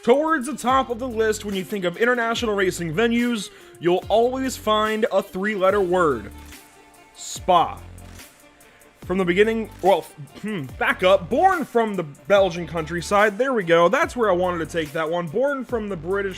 Towards the top of the list when you think of international racing venues, you'll always find a three-letter word. Spa. From the beginning, well, back up. Born from the Belgian countryside, there we go. That's where I wanted to take that one. Born from the Belgian.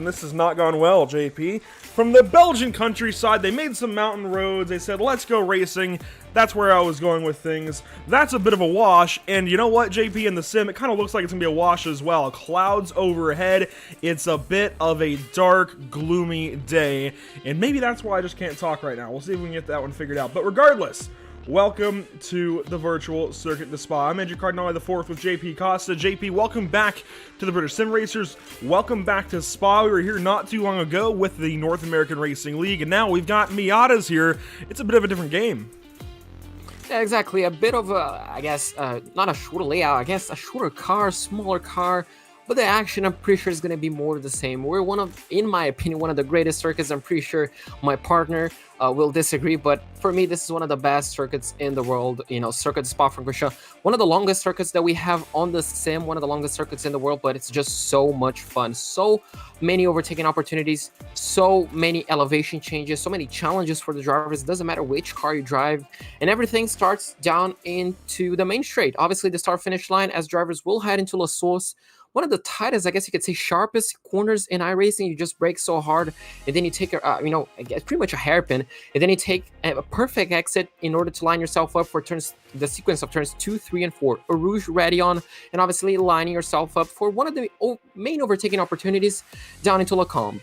This has not gone well, JP. From the Belgian countryside, they made some mountain roads. They said, let's go racing. That's where I was going with things. That's a bit of a wash. And you know what, JP, in the sim, it kind of looks like it's going to be a wash as well. Clouds overhead. It's a bit of a dark, gloomy day. And maybe that's why I just can't talk right now. We'll see if we can get that one figured out. But regardless, welcome to the virtual circuit, the Spa. I'm Andrew Cardinale IV with JP Costa. JP, welcome back to the British Sim Racers. Welcome back to Spa. We were here not too long ago with the North American Racing League, and now we've got Miatas here. It's a bit of a different game. Yeah, exactly. A bit of a, I guess, not a shorter layout. I guess a shorter car, smaller car. But the action, I'm pretty sure, is going to be more of the same. We're in my opinion, one of the greatest circuits. I'm pretty sure my partner will disagree, but for me, this is one of the best circuits in the world. You know, Circuit Spa-Francorchamps, one of the longest circuits that we have on the sim, one of the longest circuits in the world, but it's just so much fun. So many overtaking opportunities, so many elevation changes, so many challenges for the drivers. It doesn't matter which car you drive, and everything starts down into the main straight. Obviously, the start-finish line, as drivers will head into La Source. One of the tightest, I guess you could say, sharpest corners in iRacing. You just brake so hard, and then you take I guess pretty much a hairpin, and then you take a perfect exit in order to line yourself up for the sequence of turns 2, 3, and 4. A Rouge ready on, and obviously lining yourself up for one of the main overtaking opportunities down into Lacombe.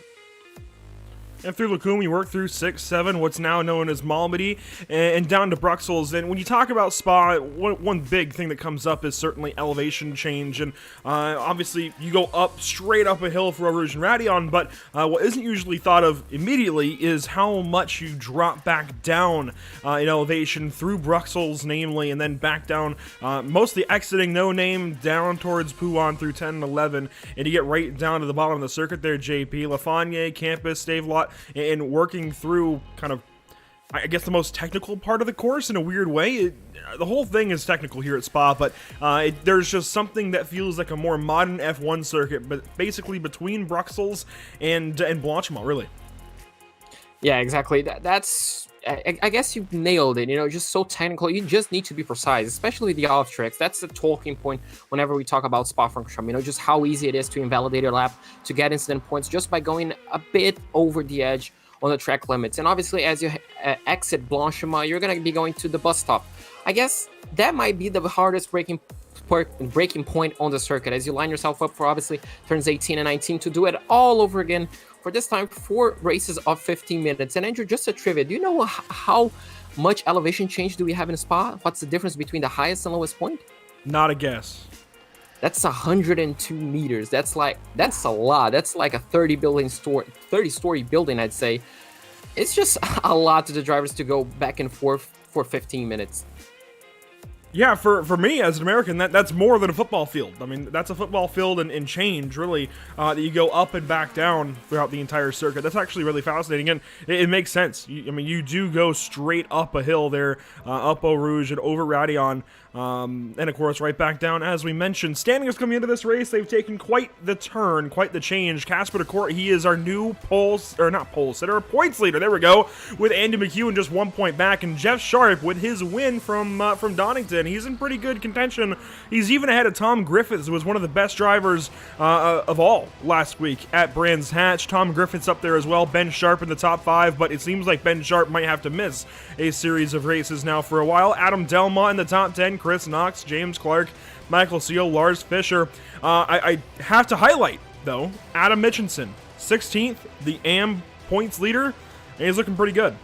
And through Lacombe, you work through 6, 7, what's now known as Malmedy, and down to Bruxelles. And when you talk about Spa, one big thing that comes up is certainly elevation change. And obviously, you go straight up a hill for Rouge and Radion, but what isn't usually thought of immediately is how much you drop back down in elevation through Bruxelles, namely, and then back down, mostly exiting No Name down towards Pouan through 10 and 11, and you get right down to the bottom of the circuit there, JP. Lafayette, Campus, Stavelot, and working through kind of, I guess, the most technical part of the course in a weird way. The whole thing is technical here at Spa, but there's just something that feels like a more modern F1 circuit, but basically between Bruxelles and Blanchimont, really. Yeah, exactly. That's, I guess you nailed it. You know, just so technical. You just need to be precise, especially the off tricks. That's the talking point whenever we talk about Spa-Francorchamps. You know, just how easy it is to invalidate a lap, to get incident points just by going a bit over the edge on the track limits. And obviously, as you exit Blanchimont, you're going to be going to the bus stop. I guess that might be the hardest breaking point on the circuit, as you line yourself up for obviously turns 18 and 19 to do it all over again. For this time, 4 races of 15 minutes. And Andrew, just a trivia, do you know how much elevation change do we have in Spa? What's the difference between the highest and lowest point? Not a guess. That's 102 meters. That's a lot. That's like a 30-story building, I'd say. It's just a lot to the drivers to go back and forth for 15 minutes. Yeah, for me as an American, that's more than a football field. I mean, that's a football field and change, really, that you go up and back down throughout the entire circuit. That's actually really fascinating, and it makes sense. You do go straight up a hill there, up Eau Rouge and over Radion, and of course right back down, as we mentioned. Standings coming into this race, they've taken quite the turn, quite the change. Casper DeCourt, he is our new points leader, there we go, with Andy McEwen just 1 point back, and Jeff Sharp with his win from Donington. He's in pretty good contention. He's even ahead of Tom Griffiths, who was one of the best drivers of all last week at Brands Hatch. Tom Griffiths up there as well. Ben Sharp in the top 5, but it seems like Ben Sharp might have to miss a series of races now for a while. Adam Delmont in the top 10. Chris Knox, James Clark, Michael Seal, Lars Fisher. I have to highlight, though, Adam Mitchinson, 16th, the AM points leader, and he's looking pretty good.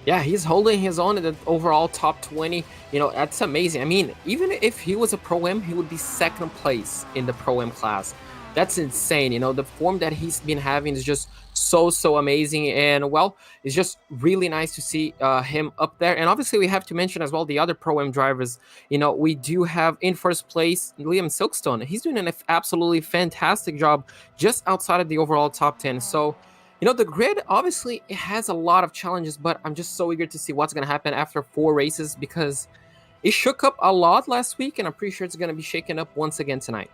Yeah, he's holding his own in the overall top 20. You know, that's amazing. I mean, even if he was a Pro-Am, he would be second place in the Pro-Am class. That's insane. You know, the form that he's been having is just so amazing. And, well, it's just really nice to see him up there. And obviously, we have to mention as well the other Pro-Am drivers. You know, we do have in first place Liam Silkstone. He's doing an absolutely fantastic job just outside of the overall top 10. So, you know, the grid, obviously, it has a lot of challenges, but I'm just so eager to see what's going to happen after 4 races, because it shook up a lot last week, and I'm pretty sure it's going to be shaken up once again tonight.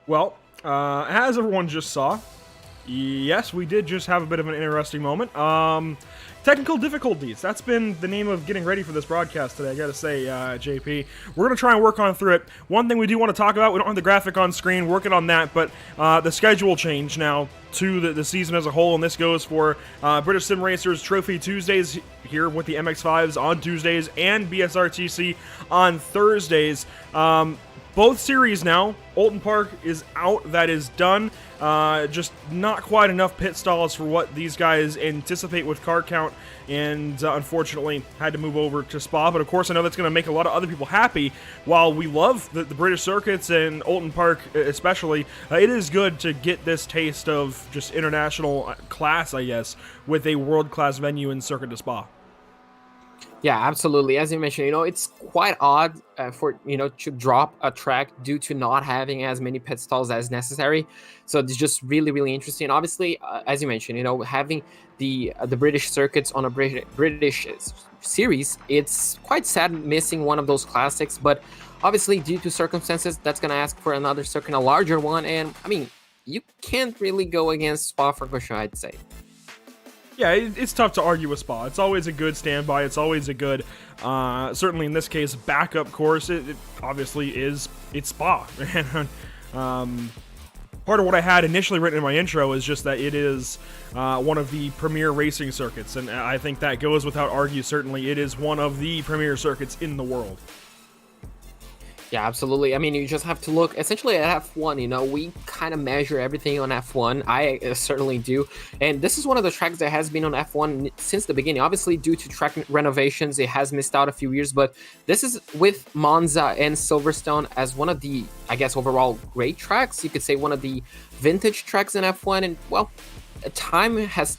Well, as everyone just saw, yes, we did just have a bit of an interesting moment. Technical difficulties. That's been the name of getting ready for this broadcast today, I gotta say, JP. We're gonna try and work on through it. One thing we do want to talk about, we don't have the graphic on screen, working on that, but the schedule change now to the season as a whole, and this goes for British Sim Racers Trophy Tuesdays here with the MX-5s on Tuesdays and BSRTC on Thursdays. Both series now, Oulton Park is out, that is done. Just not quite enough pit stalls for what these guys anticipate with car count, and unfortunately had to move over to Spa. But of course, I know that's going to make a lot of other people happy. While we love the British circuits and Oulton Park especially, it is good to get this taste of just international class, I guess, with a world-class venue in Circuit de Spa. Yeah, absolutely. As you mentioned, it's quite odd for, to drop a track due to not having as many pit stalls as necessary. So it's just really, really interesting. Obviously, as you mentioned, having the British circuits on a British series, it's quite sad missing one of those classics. But obviously, due to circumstances, that's going to ask for another circuit, a larger one. And I mean, you can't really go against Spa-Francorchamps, I'd say. Yeah, it's tough to argue with Spa. It's always a good standby. It's always a good, certainly in this case, backup course. It obviously is. It's Spa. Part of what I had initially written in my intro is just that it is one of the premier racing circuits, and I think that goes without argue. Certainly, it is one of the premier circuits in the world. Yeah, absolutely. I mean, you just have to look essentially at F1. We kind of measure everything on F1. I certainly do. And this is one of the tracks that has been on F1 since the beginning. Obviously, due to track renovations, it has missed out a few years. But this is with Monza and Silverstone as one of the, I guess, overall great tracks. You could say one of the vintage tracks in F1. And, well, time has,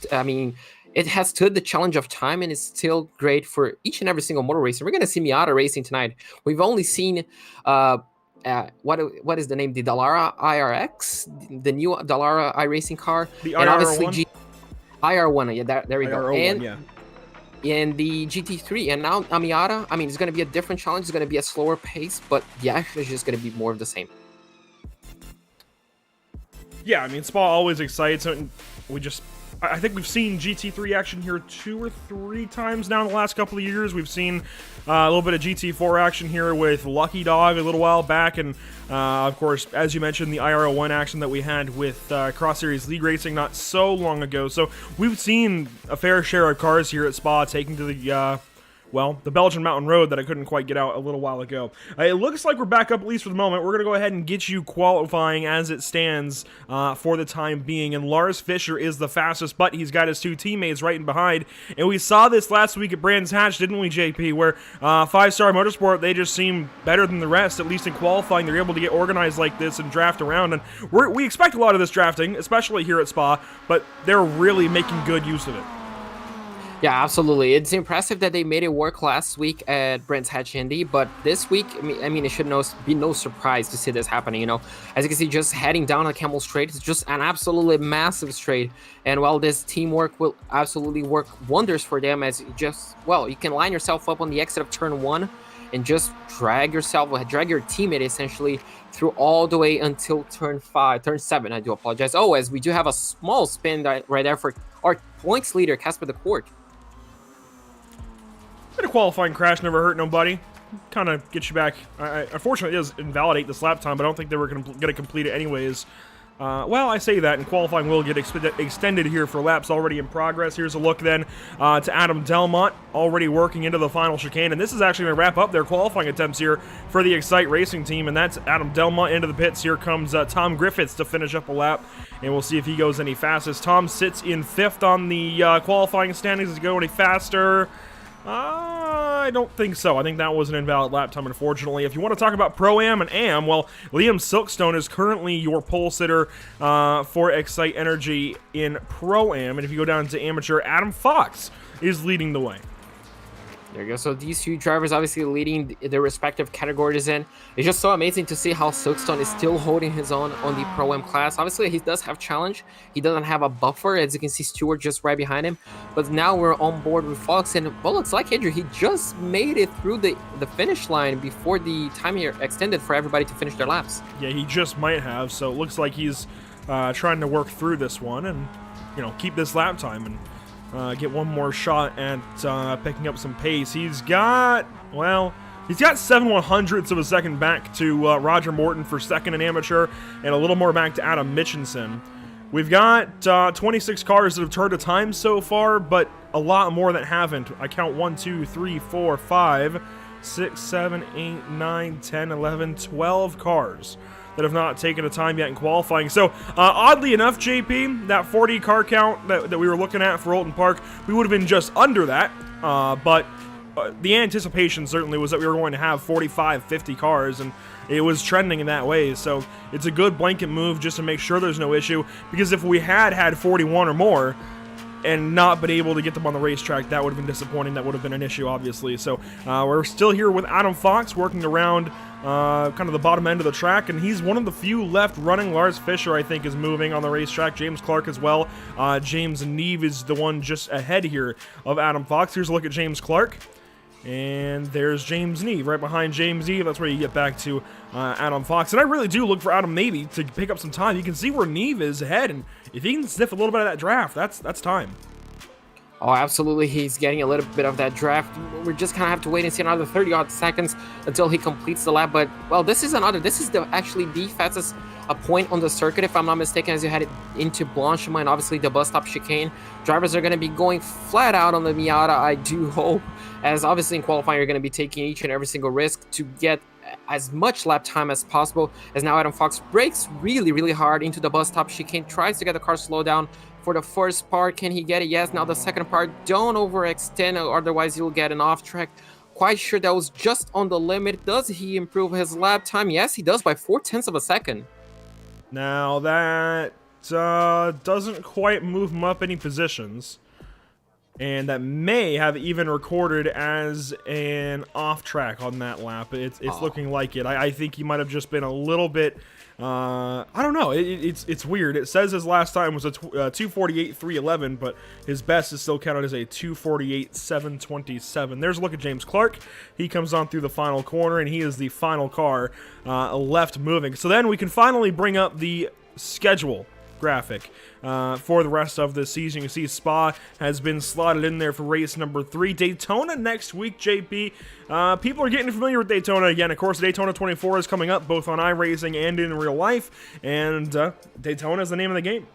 it has stood the challenge of time and is still great for each and every single motor racer. We're going to see Miata racing tonight. We've only seen, what is the name? The Dallara IRX, the new Dallara iRacing car. The and IR1? obviously IR1, yeah, there we go. IR01, yeah. And the GT3, and now a Miata. I mean, it's going to be a different challenge. It's going to be a slower pace, but the action is just going to be more of the same. Yeah, I mean, Spa always excites, and I think we've seen GT3 action here 2 or 3 times now in the last couple of years. We've seen a little bit of GT4 action here with Lucky Dog a little while back, and of course, as you mentioned, the IR01 action that we had with Cross Series League Racing not so long ago. So we've seen a fair share of cars here at Spa taking to the Belgian Mountain Road that I couldn't quite get out a little while ago. It looks like we're back up, at least for the moment. We're going to go ahead and get you qualifying as it stands for the time being. And Lars Fischer is the fastest, but he's got his 2 teammates right in behind. And we saw this last week at Brands Hatch, didn't we, JP? Where 5-Star Motorsport, they just seem better than the rest, at least in qualifying. They're able to get organized like this and draft around. And we expect a lot of this drafting, especially here at Spa, but they're really making good use of it. Yeah, absolutely. It's impressive that they made it work last week at Brands Hatch Indy, but this week, I mean, it should be no surprise to see this happening, As you can see, just heading down the Camel Straight, it's just an absolutely massive straight. And while this teamwork will absolutely work wonders for them as you can line yourself up on the exit of turn 1 and just drag your teammate essentially through all the way until turn 7, I do apologize. Oh, as we do have a small spin right there for our points leader, Casper the Court. Bit of qualifying crash, never hurt nobody. Kind of gets you back. Unfortunately, it does invalidate this lap time, but I don't think they were going to complete it anyways. I say that, and qualifying will get extended here for laps already in progress. Here's a look then to Adam Delmont, already working into the final chicane, and this is actually going to wrap up their qualifying attempts here for the Excite Racing team, and that's Adam Delmont into the pits. Here comes Tom Griffiths to finish up a lap, and we'll see if he goes any fastest. Tom sits in 5th on the qualifying standings. Does he go any faster? I don't think so. I think that was an invalid lap time, unfortunately. If you want to talk about Pro-Am and Am, well, Liam Silkstone is currently your pole sitter for Excite Energy in Pro-Am. And if you go down to Amateur, Adam Fox is leading the way. There you go. So these two drivers obviously leading their respective categories in. It's just so amazing to see how Silkstone is still holding his own on the Pro-Am class. Obviously, he does have challenge. He doesn't have a buffer. As you can see, Stewart just right behind him. But now we're on board with Fox. And, well, looks like, Andrew, he just made it through the finish line before the time here extended for everybody to finish their laps. Yeah, he just might have. So it looks like he's trying to work through this one and, keep this lap time and get one more shot at picking up some pace. He's got 7/100ths of a second back to Roger Morton for second in amateur, and a little more back to Adam Mitchinson. We've got 26 cars that have turned a time so far, but a lot more that haven't. I count 1, 2, 3, 4, 5, 6, 7, 8, 9, 10, 11, 12 cars that have not taken a time yet in qualifying. So, oddly enough, JP, that 40 car count that we were looking at for Oulton Park, we would have been just under that, but the anticipation certainly was that we were going to have 45, 50 cars, and it was trending in that way. So, it's a good blanket move just to make sure there's no issue, because if we had 41 or more, and not been able to get them on the racetrack, that would have been disappointing. That would have been an issue, obviously. So we're still here with Adam Fox working around kind of the bottom end of the track, and he's one of the few left running. Lars Fischer, I think, is moving on the racetrack. James Clark as well. James Neve is the one just ahead here of Adam Fox. Here's a look at James Clark. And there's James Neve right behind James Neve. That's where you get back to Adam Fox. And I really do look for Adam maybe to pick up some time. You can see where Neve is ahead, and if he can sniff a little bit of that draft, that's time. Oh, absolutely. He's getting a little bit of that draft. We're just kind of have to wait and see another 30-odd seconds until he completes the lap. But, well, this is actually the fastest point on the circuit, if I'm not mistaken, as you head into Blanchiment, obviously the bus stop chicane. Drivers are going to be going flat out on the Miata, I do hope, as obviously in qualifying you're going to be taking each and every single risk to get as much lap time as possible. As now Adam Fox brakes really, really hard into the bus stop chicane, tries to get the car slowed down for the first part. Can he get it? Yes. Now the second part, don't overextend, otherwise you'll get an off track. Quite sure that was just on the limit. Does he improve his lap time? Yes, he does, by 0.4 of a second. Now that doesn't quite move him up any positions, and that may have even recorded as an off track on that lap. It's looking like it. I think he might have just been a little bit. I don't know. It's weird. It says his last time was a 2:48.311, but his best is still counted as a 2:48.727. There's a look at James Clark. He comes on through the final corner, and he is the final car left moving. So then we can finally bring up the schedule graphic for the rest of the season. You can see Spa has been slotted in there for race number 3. Daytona next week, JP. People are getting familiar with Daytona again. Of course, Daytona 24 is coming up both on iRacing and in real life, and Daytona is the name of the game.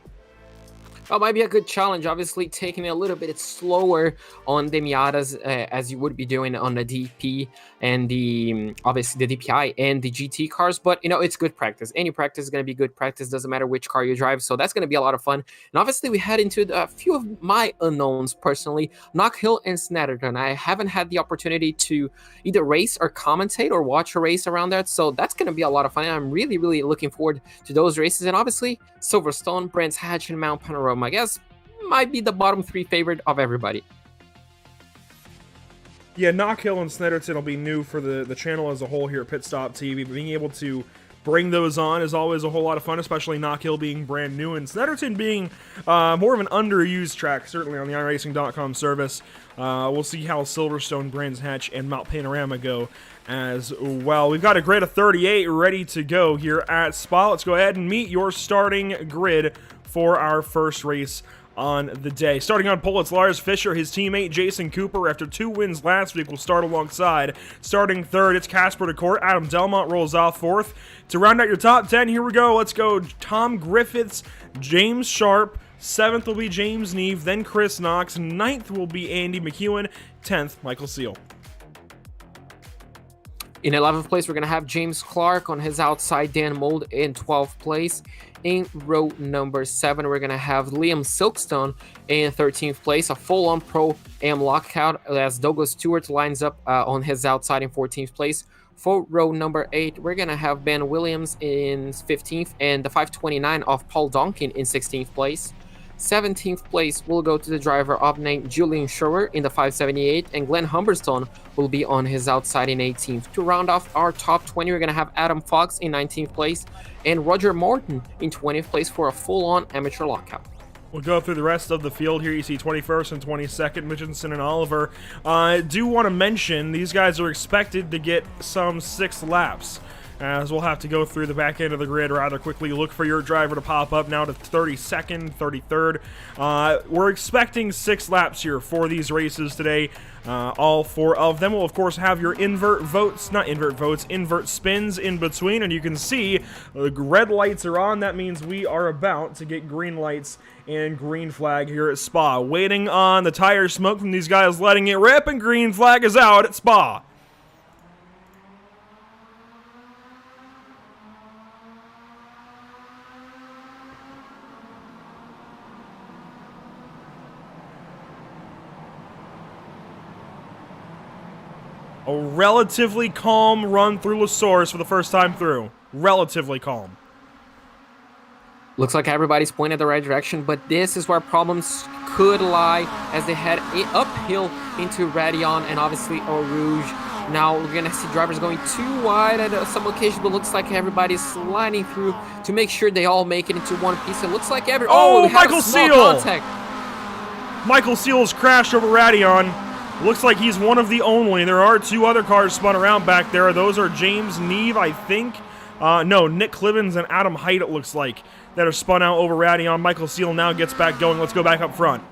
Well, might be a good challenge, obviously taking it a little bit slower on the Miatas as you would be doing on the DP and obviously the DPI and the GT cars, but it's good practice. Any practice is going to be good practice, doesn't matter which car you drive, so that's going to be a lot of fun. And obviously we head into a few of my unknowns personally, Knockhill and Snetterton. I haven't had the opportunity to either race or commentate or watch a race around that, so that's going to be a lot of fun. I'm really, really looking forward to those races. And obviously Silverstone, Brands Hatch, and Mount Panorama, I guess, might be the bottom 3 favorite of everybody. Yeah, Knockhill and Snetterton will be new for the channel as a whole here at Pit Stop TV, but being able to bring those on is always a whole lot of fun, especially Knockhill being brand new and Snetterton being more of an underused track, certainly on the iRacing.com service. We'll see how Silverstone, Brands Hatch, and Mount Panorama go as well. We've got a grid of 38 ready to go here at Spa. Let's go ahead and meet your starting grid for our first race on the day. Starting on pole, it's Lars Fischer. His teammate Jason Cooper, after 2 wins last week, will start alongside. Starting third, it's Casper DeCourt. Adam Delmont rolls off fourth. To round out your top 10, here we go. Let's go Tom Griffiths, James Sharp. 7th will be James Neve, then Chris Knox. 9th will be Andy McEwen. 10th, Michael Seal. In 11th place, we're going to have James Clark. On his outside, Dan Mold in 12th place. In row number 7, we're going to have Liam Silkstone in 13th place. A full-on Pro-Am lockout as Douglas Stewart lines up on his outside in 14th place. For row number 8, we're going to have Ben Williams in 15th and the 529 of Paul Donkin in 16th place. 17th place will go to the driver of named Julian Schroer in the 578, and Glenn Humberstone will be on his outside in 18th. To round off our top 20, we're going to have Adam Fox in 19th place and Roger Morton in 20th place for a full-on amateur lockout. We'll go through the rest of the field here. You see 21st and 22nd, Mitchinson and Oliver. I do want to mention these guys are expected to get some 6 laps, as we'll have to go through the back end of the grid rather quickly. Look for your driver to pop up now to 32nd, 33rd. We're expecting 6 laps here for these races today. All 4 of them will, of course, have your invert spins in between, and you can see the red lights are on. That means we are about to get green lights and green flag here at Spa. Waiting on the tire smoke from these guys letting it rip, and green flag is out at Spa. A relatively calm run through Lusaurus for the first time through. Relatively calm. Looks like everybody's pointing the right direction, but this is where problems could lie as they head uphill into Radion and obviously Eau Rouge. Now we're going to see drivers going too wide at some occasions, but looks like everybody's sliding through to make sure they all make it into one piece. It looks like Michael Seal! Michael Seal's crashed over Radion. Looks like he's one of the only. There are 2 other cars spun around back there. Those are James Neve, I think. No, Nick Clivens and Adam Height, it looks like, that are spun out over Radion. Michael Seal now gets back going. Let's go back up front.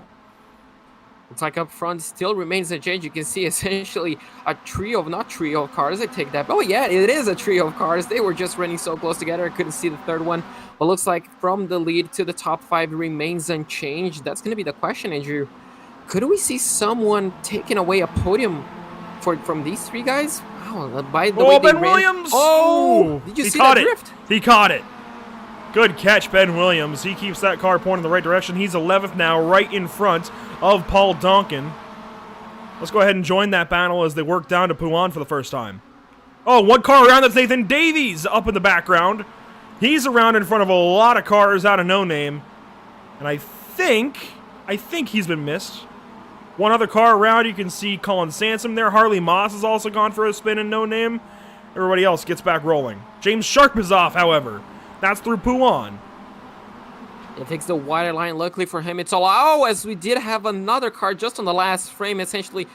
Looks like up front still remains a change. You can see essentially a trio of cars. I take that. Oh yeah, it is a trio of cars. They were just running so close together. I couldn't see the third one. But looks like from the lead to the top 5 remains unchanged. That's going to be the question, Andrew. Could we see someone taking away a podium from these 3 guys? Wow, by the way, Ben Williams! Oh, did you see that drift? He caught it. Good catch, Ben Williams. He keeps that car pointing in the right direction. He's 11th now, right in front of Paul Donkin. Let's go ahead and join that battle as they work down to Pouan for the first time. Oh, 1 car around. That's Nathan Davies up in the background. He's around in front of a lot of cars out of No Name. And I think he's been missed. 1 other car around, you can see Colin Sansom there. Harley Moss has also gone for a spin in No Name. Everybody else gets back rolling. James Sharp is off, however. That's through Pouan. It takes the wider line. Luckily for him, it's all out, as we did have another car just on the last frame. Essentially,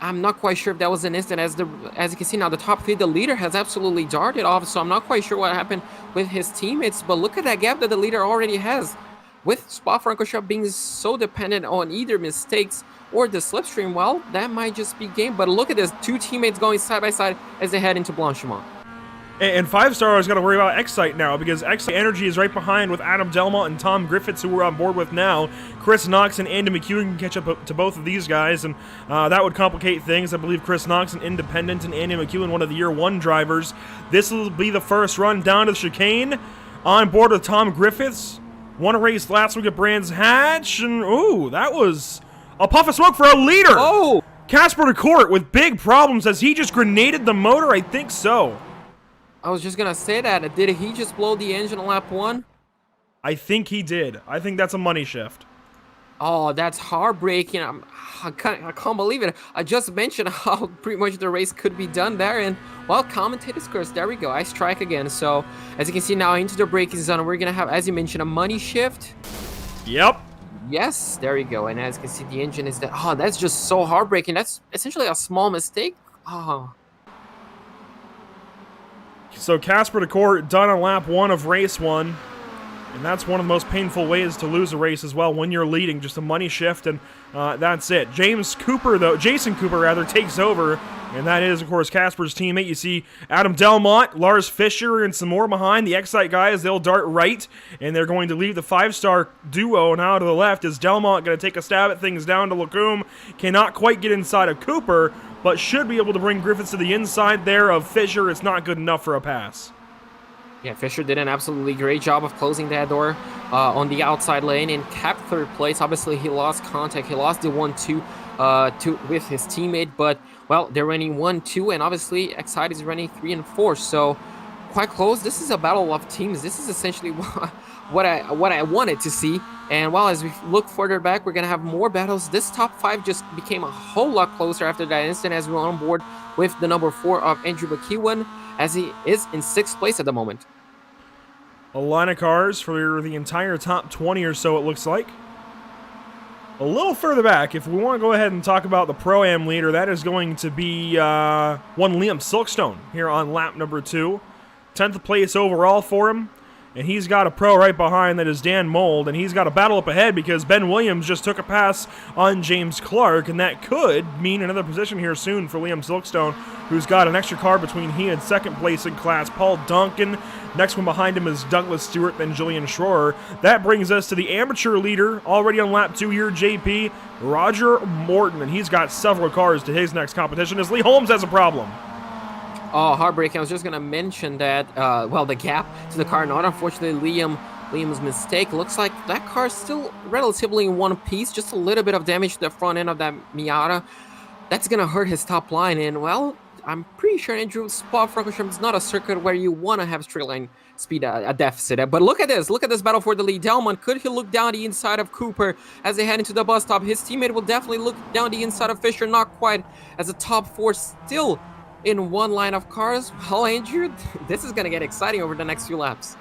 I'm not quite sure if that was an instant. As you can see now, the top 3, the leader has absolutely darted off, so I'm not quite sure what happened with his teammates. But look at that gap that the leader already has. With Spa-Francorchamps being so dependent on either mistakes or the slipstream, well, that might just be game. But look at this, 2 teammates going side by side as they head into Blanchimont. And 5-Star has got to worry about Excite now, because Excite Energy is right behind with Adam Delmont and Tom Griffiths, who we're on board with now. Chris Knox and Andy McEwen can catch up to both of these guys, and that would complicate things. I believe Chris Knox, an independent, and Andy McEwen, one of the Year 1 drivers. This will be the first run down to the chicane. On board with Tom Griffiths. Won a race last week at Brands Hatch, and ooh, that was a puff of smoke for a leader. Oh! Casper DeCourt with big problems. Has he just grenaded the motor? I think so. I was just going to say that. Did he just blow the engine on lap 1? I think he did. I think that's a money shift. Oh, that's heartbreaking. I can't believe it. I just mentioned how pretty much the race could be done there. And, well, commentator's curse. There we go. I strike again. So, as you can see now, into the braking zone, we're going to have, as you mentioned, a money shift. Yep. Yes, there you go. And as you can see, the engine is there. Oh, that's just so heartbreaking. That's essentially a small mistake. Oh. So Casper DeCourt done on lap 1 of race 1. And that's one of the most painful ways to lose a race as well, when you're leading. Just a money shift, and that's it. Jason Cooper, takes over. And that is, of course, Casper's teammate. You see Adam Delmont, Lars Fisher, and some more behind. The Excite guys, they'll dart right. And they're going to leave the 5-Star duo now to the left. Is Delmont going to take a stab at things down to Lacombe? Cannot quite get inside of Cooper, but should be able to bring Griffiths to the inside there of Fisher. It's not good enough for a pass. Yeah, Fisher did an absolutely great job of closing that door on the outside lane and kept 3rd place. Obviously, he lost contact. He lost the 1-2 with his teammate, but, well, they're running 1-2, and obviously, Excite is running 3 and 4, so quite close. This is a battle of teams. This is essentially what I wanted to see. And while as we look further back, we're going to have more battles. This top 5 just became a whole lot closer after that instant as we're on board with the number 4 of Andrew McEwen, as he is in 6th place at the moment. A line of cars for the entire top 20 or so, it looks like. A little further back, if we want to go ahead and talk about the Pro-Am leader, that is going to be one Liam Silkstone here on lap number 2. 10th place overall for him. And he's got a pro right behind that is Dan Mold, and he's got a battle up ahead because Ben Williams just took a pass on James Clark, and that could mean another position here soon for Liam Silkstone, who's got an extra car between he and 2nd place in class, Paul Duncan. Next one behind him is Douglas Stewart, then Julian Schroer. That brings us to the amateur leader, already on lap 2 here, JP, Roger Morton, and he's got several cars to his next competition as Lee Holmes has a problem. Oh, heartbreaking. I was just going to mention that, well, the gap to the car, not unfortunately Liam's mistake. Looks like that car's still relatively in one piece, just a little bit of damage to the front end of that Miata. That's going to hurt his top line, and, well, I'm pretty sure, Andrew, Spa-Francorchamps is not a circuit where you want to have straight line speed a deficit at. But look at this battle for the lead. Delmont, could he look down the inside of Cooper as they head into the bus stop? His teammate will definitely look down the inside of Fisher, not quite, as the top 4 still in one line of cars. Well, Andrew, this is going to get exciting over the next few laps.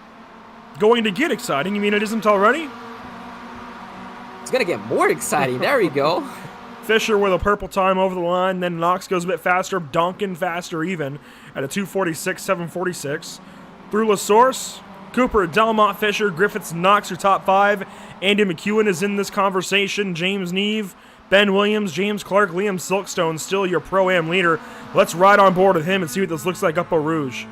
Going to get exciting? You mean it isn't already? It's going to get more exciting. There we go. Fisher with a purple time over the line, then Knox goes a bit faster, Duncan faster even, at a 2:46.746. Through La Source, Cooper, Delmont, Fisher, Griffiths, Knox are top 5. Andy McEwen is in this conversation, James Neve, Ben Williams, James Clark, Liam Silkstone, still your Pro-Am leader. Let's ride on board with him and see what this looks like up Eau Rouge.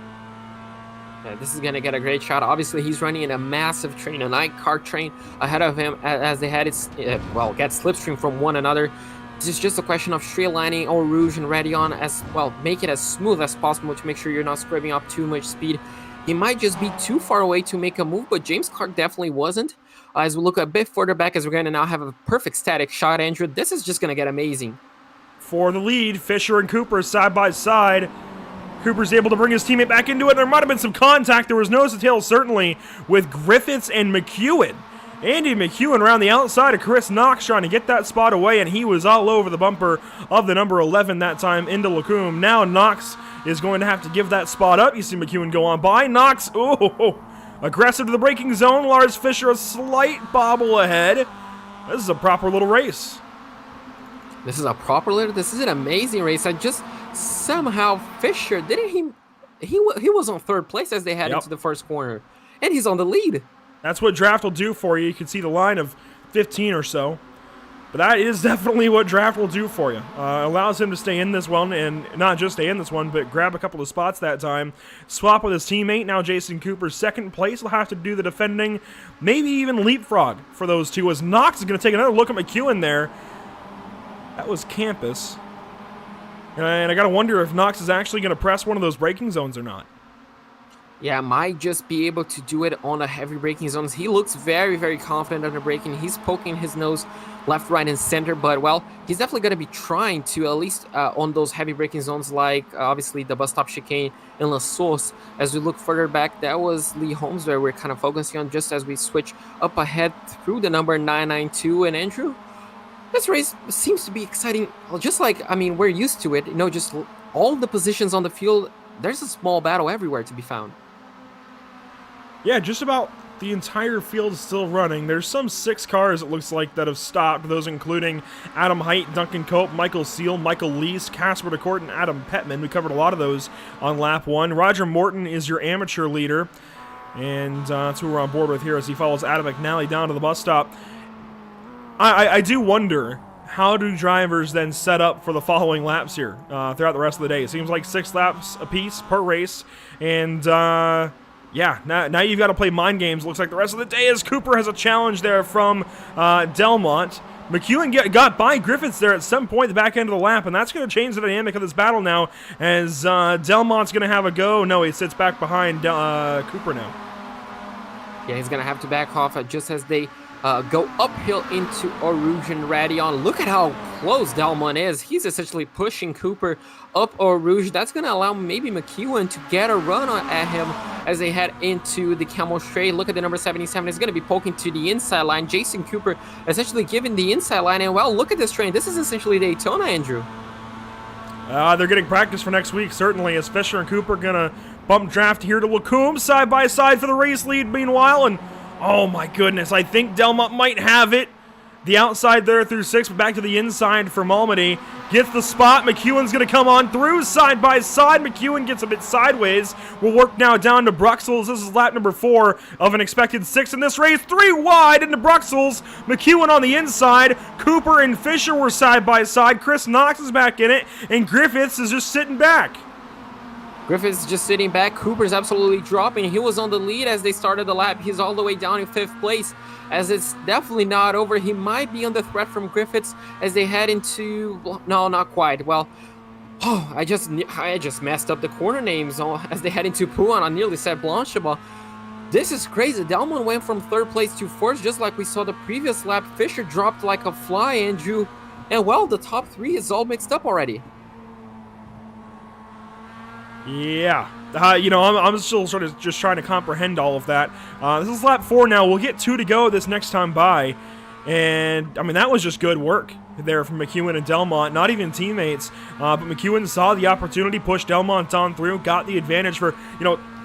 Yeah, this is going to get a great shot. Obviously, he's running in a massive train, a night car train ahead of him as they had get slipstream from one another. It's just a question of straight lining Eau Rouge and Radion as well, make it as smooth as possible to make sure you're not scraping up too much speed. He might just be too far away to make a move, but James Clark definitely wasn't. As we look a bit further back, as we're going to now have a perfect static shot, Andrew, this is just going to get amazing. For the lead, Fisher and Cooper side by side. Cooper's able to bring his teammate back into it. There might have been some contact. There was nose to tail, certainly, with Griffiths and McEwen. Andy McEwen around the outside of Chris Knox trying to get that spot away, and he was all over the bumper of the number 11 that time into Lacombe. Now Knox is going to have to give that spot up. You see McEwen go on by. Knox, aggressive to the braking zone. Lars Fisher a slight bobble ahead. This is a proper little race. This is an amazing race. I just somehow Fisher he was on 3rd place as they head into the first corner, and he's on the lead. That's what draft will do for you. You can see the line of 15 or so. But that is definitely what draft will do for you. Allows him to stay in this one, and not just stay in this one, but grab a couple of spots that time. Swap with his teammate. Now Jason Cooper's 2nd place will have to do the defending. Maybe even leapfrog for those two, as Knox is going to take another look at McEwen there. That was Campus. And I got to wonder if Knox is actually going to press one of those braking zones or not. Yeah, might just be able to do it on the heavy braking zones. He looks very, very confident under braking. He's poking his nose left, right, and center, but, well, he's definitely going to be trying to, at least on those heavy braking zones, like, obviously, the bus stop chicane in La Source. As we look further back, that was Lee Holmes where we're kind of focusing on just as we switch up ahead through the number 992. And, Andrew, this race seems to be exciting, just like, I mean, we're used to it. You know, just all the positions on the field, there's a small battle everywhere to be found. Yeah, just about the entire field is still running. There's some 6 cars, it looks like, that have stopped, those including Adam Height, Duncan Cope, Michael Seal, Michael Lease, Casper DeCourt, and Adam Petman. We covered a lot of those on lap 1. Roger Morton is your amateur leader, and that's who we're on board with here as he follows Adam McNally down to the bus stop. I do wonder, how do drivers then set up for the following laps here throughout the rest of the day? It seems like 6 laps apiece per race, and yeah, now you've got to play mind games. Looks like the rest of the day as Cooper has a challenge there from Delmont. McEwen got by Griffiths there at some point at the back end of the lap, and that's going to change the dynamic of this battle now as Delmont's going to have a go. No, he sits back behind Cooper now. Yeah, he's going to have to back off just as they go uphill into Oruge and Radion. Look at how close Delmont is. He's essentially pushing Cooper up Oruge. That's going to allow maybe McEwen to get a run at him as they head into the Camel Straight. Look at the number 77. He's going to be poking to the inside line. Jason Cooper essentially giving the inside line. And, well, look at this train. This is essentially Daytona, Andrew. They're getting practice for next week, certainly, as Fisher and Cooper going to bump draft here to Lacombe side by side for the race lead meanwhile. And oh my goodness, I think Delmont might have it. The outside there through 6, but back to the inside for Malmedy. Gets the spot. McEwen's going to come on through side by side. McEwen gets a bit sideways. We'll work now down to Bruxelles. This is lap number 4 of an expected 6 in this race. 3 wide into Bruxelles. McEwen on the inside. Cooper and Fisher were side by side. Chris Knox is back in it, and Griffiths is just sitting back. Griffith's just sitting back. Cooper's absolutely dropping. He was on the lead as they started the lap. He's all the way down in 5th place, as it's definitely not over. He might be on the threat from Griffiths as they head into... No, not quite. Well, I just messed up the corner names as they head into Pouan. I nearly said Blancheba. This is crazy. Delmont went from 3rd place to 4th, just like we saw the previous lap. Fisher dropped like a fly, Andrew. And, well, the top 3 is all mixed up already. Yeah, I'm still sort of just trying to comprehend all of that. This is lap 4 now. We'll get 2 to go this next time by. And, I mean, that was just good work there from McEwen and Delmont. Not even teammates, but McEwen saw the opportunity, pushed Delmont on through, got the advantage for,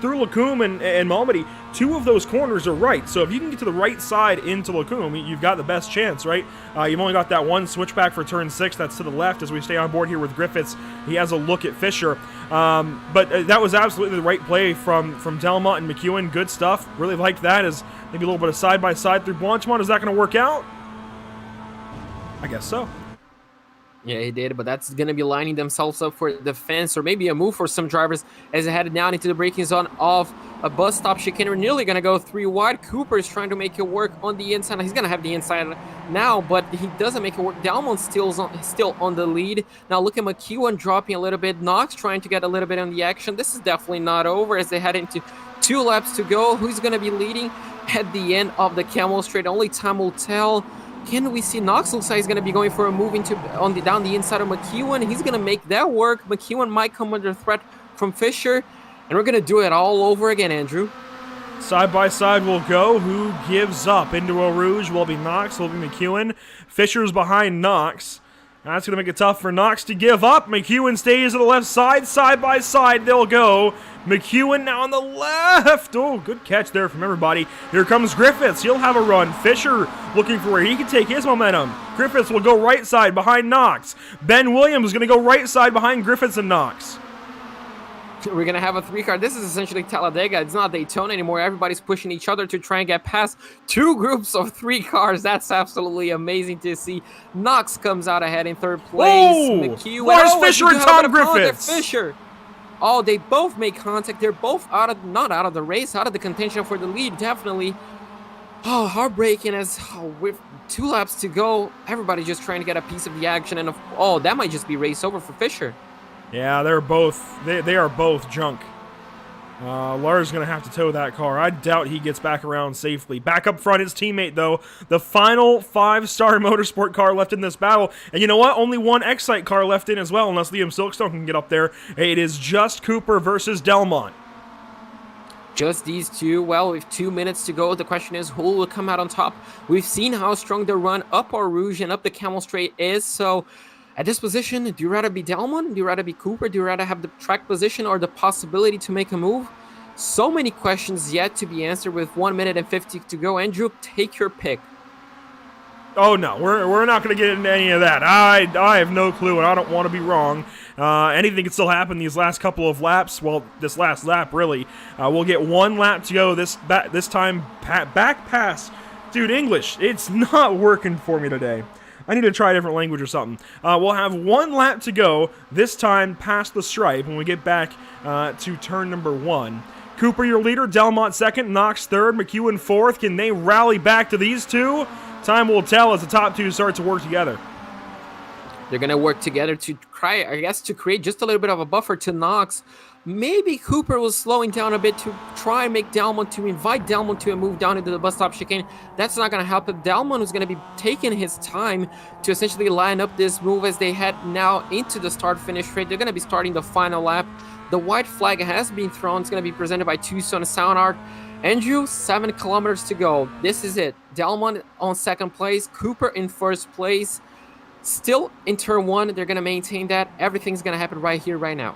through Lacombe and Malmedy. 2 of those corners are right, so if you can get to the right side into Lacombe, you've got the best chance, right? You've only got that one switchback for turn 6, that's to the left as we stay on board here with Griffiths. He has a look at Fisher, but that was absolutely the right play from Delmont and McEwen. Good stuff, really liked that, as maybe a little bit of side-by-side through Blanchemont. Is that going to work out? I guess so. Yeah, he did, but that's going to be lining themselves up for defense, or maybe a move for some drivers as they headed down into the braking zone of a bus stop chicane. We're nearly going to go 3 wide. Cooper is trying to make it work on the inside. He's going to have the inside now, but he doesn't make it work. Delmont's still on the lead. Now look at McEwen dropping a little bit. Knox trying to get a little bit on the action. This is definitely not over as they head into 2 laps to go. Who's going to be leading at the end of the Camel Straight? Only time will tell. Can we see Knox? Looks like he's going to be going for a move down the inside of McEwen. He's going to make that work. McEwen might come under threat from Fisher, and we're going to do it all over again, Andrew. Side by side will go. Who gives up? Into Eau Rouge will be Knox, will be McEwen. Fisher's behind Knox. That's going to make it tough for Knox to give up. McEwen stays to the left side. Side by side they'll go. McEwen now on the left. Oh, good catch there from everybody. Here comes Griffiths. He'll have a run. Fisher looking for where he can take his momentum. Griffiths will go right side behind Knox. Ben Williams is going to go right side behind Griffiths and Knox. We're going to have a 3-car. This is essentially Talladega. It's not Daytona anymore. Everybody's pushing each other to try and get past 2 groups of 3 cars. That's absolutely amazing to see. Knox comes out ahead in 3rd place. McEwen. Where's Fisher and Tom Griffiths? Fisher. Oh, they both make contact. They're both not out of the race, out of the contention for the lead, definitely. Oh, heartbreaking as with 2 laps to go. Everybody just trying to get a piece of the action. And that might just be race over for Fisher. Yeah, they are both junk. Lars going to have to tow that car. I doubt he gets back around safely. Back up front, his teammate, though. The final 5-star motorsport car left in this battle. And you know what? Only 1 Excite car left in as well, unless Liam Silkstone can get up there. It is just Cooper versus Delmont. Just these 2. Well, with 2 minutes to go, the question is who will come out on top. We've seen how strong the run up Eau Rouge and up the Camel Straight is, so... At this position, do you rather be Delmont? Do you rather be Cooper? Do you rather have the track position or the possibility to make a move? So many questions yet to be answered with 1 minute and 50 to go. Andrew, take your pick. Oh, no, we're not going to get into any of that. I have no clue, and I don't want to be wrong. Anything can still happen these last couple of laps. Well, this last lap, really. We'll get 1 lap to go this time. Back pass. Dude, English, it's not working for me today. I need to try a different language or something. We'll have 1 lap to go, this time past the stripe when we get back to turn number 1. Cooper, your leader. Delmont second. Knox third. McEwen fourth. Can they rally back to these 2? Time will tell as the top 2 start to work together. They're going to work together to create just a little bit of a buffer to Knox. Maybe Cooper was slowing down a bit to try and make to invite Delmon to move down into the bus stop chicane. That's not going to help it. Delmon is going to be taking his time to essentially line up this move as they head now into the start-finish straight. They're going to be starting the final lap. The white flag has been thrown. It's going to be presented by Tucson Sound Art. Andrew, 7 kilometers to go. This is it. Delmon on second place. Cooper in first place. Still in turn 1. They're going to maintain that. Everything's going to happen right here, right now.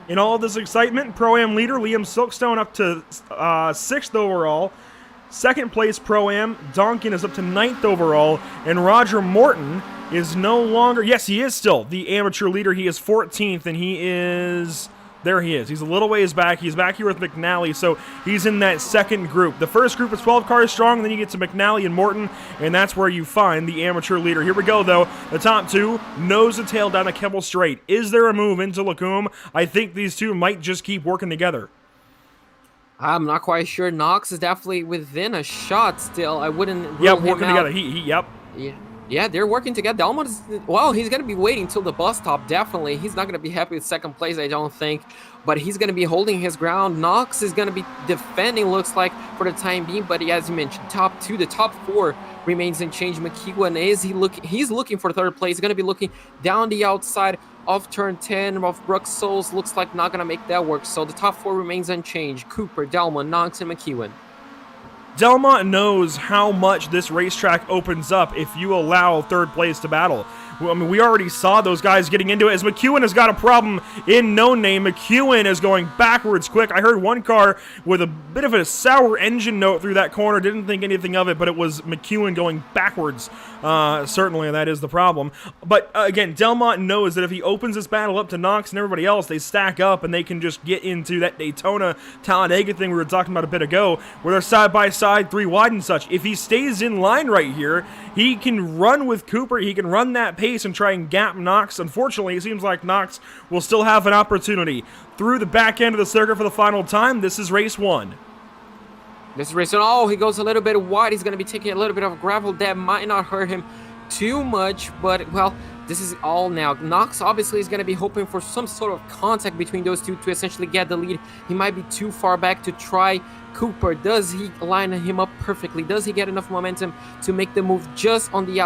In all of this excitement, Pro-Am leader Liam Silkstone up to 6th overall. Second place Pro-Am, Donkin is up to 9th overall. And Roger Morton is no longer... Yes, he is still the amateur leader. He is 14th, and he is... There he is. He's a little ways back. He's back here with McNally, so he's in that second group. The first group is 12 cars strong, and then you get to McNally and Morton, and that's where you find the amateur leader. Here we go, though. The top two, nose to tail down a Keppel straight. Is there a move into Lacombe? I think these two might just keep working together. I'm not quite sure. Knox is definitely within a shot still. I wouldn't rule Yeah, him working out. together. Yep. Yeah, they're working together. Delmon is, well, he's going to be waiting till the bus stop, definitely. He's not going to be happy with second place, I don't think. But he's going to be holding his ground. Knox is going to be defending, looks like, for the time being. But as you mentioned, top 2, the top 4 remains unchanged. McEwen, he's looking for third place. He's going to be looking down the outside of turn 10 of Brooks Souls. Looks like not going to make that work. So the top 4 remains unchanged. Cooper, Delmon, Knox, and McEwen. Delmont knows how much this racetrack opens up if you allow third place to battle. I mean, we already saw those guys getting into it. As McEwen has got a problem in No Name, McEwen is going backwards quick. I heard one car with a bit of a sour engine note through that corner. Didn't think anything of it, but it was McEwen going backwards. Certainly, that is the problem. But again, Delmont knows that if he opens this battle up to Knox and everybody else, they stack up and they can just get into that Daytona Talladega thing we were talking about a bit ago, where they're side by side, 3 wide and such. If he stays in line right here, he can run with Cooper. He can run that pace and try and gap Knox. Unfortunately, it seems like Knox will still have an opportunity. Through the back end of the circuit for the final time, this is race 1. This is race 1. Oh, he goes a little bit wide. He's going to be taking a little bit of gravel. That might not hurt him too much, but, well, this is all now. Knox obviously is going to be hoping for some sort of contact between those two to essentially get the lead. He might be too far back to try Cooper. Does he line him up perfectly? Does he get enough momentum to make the move just on the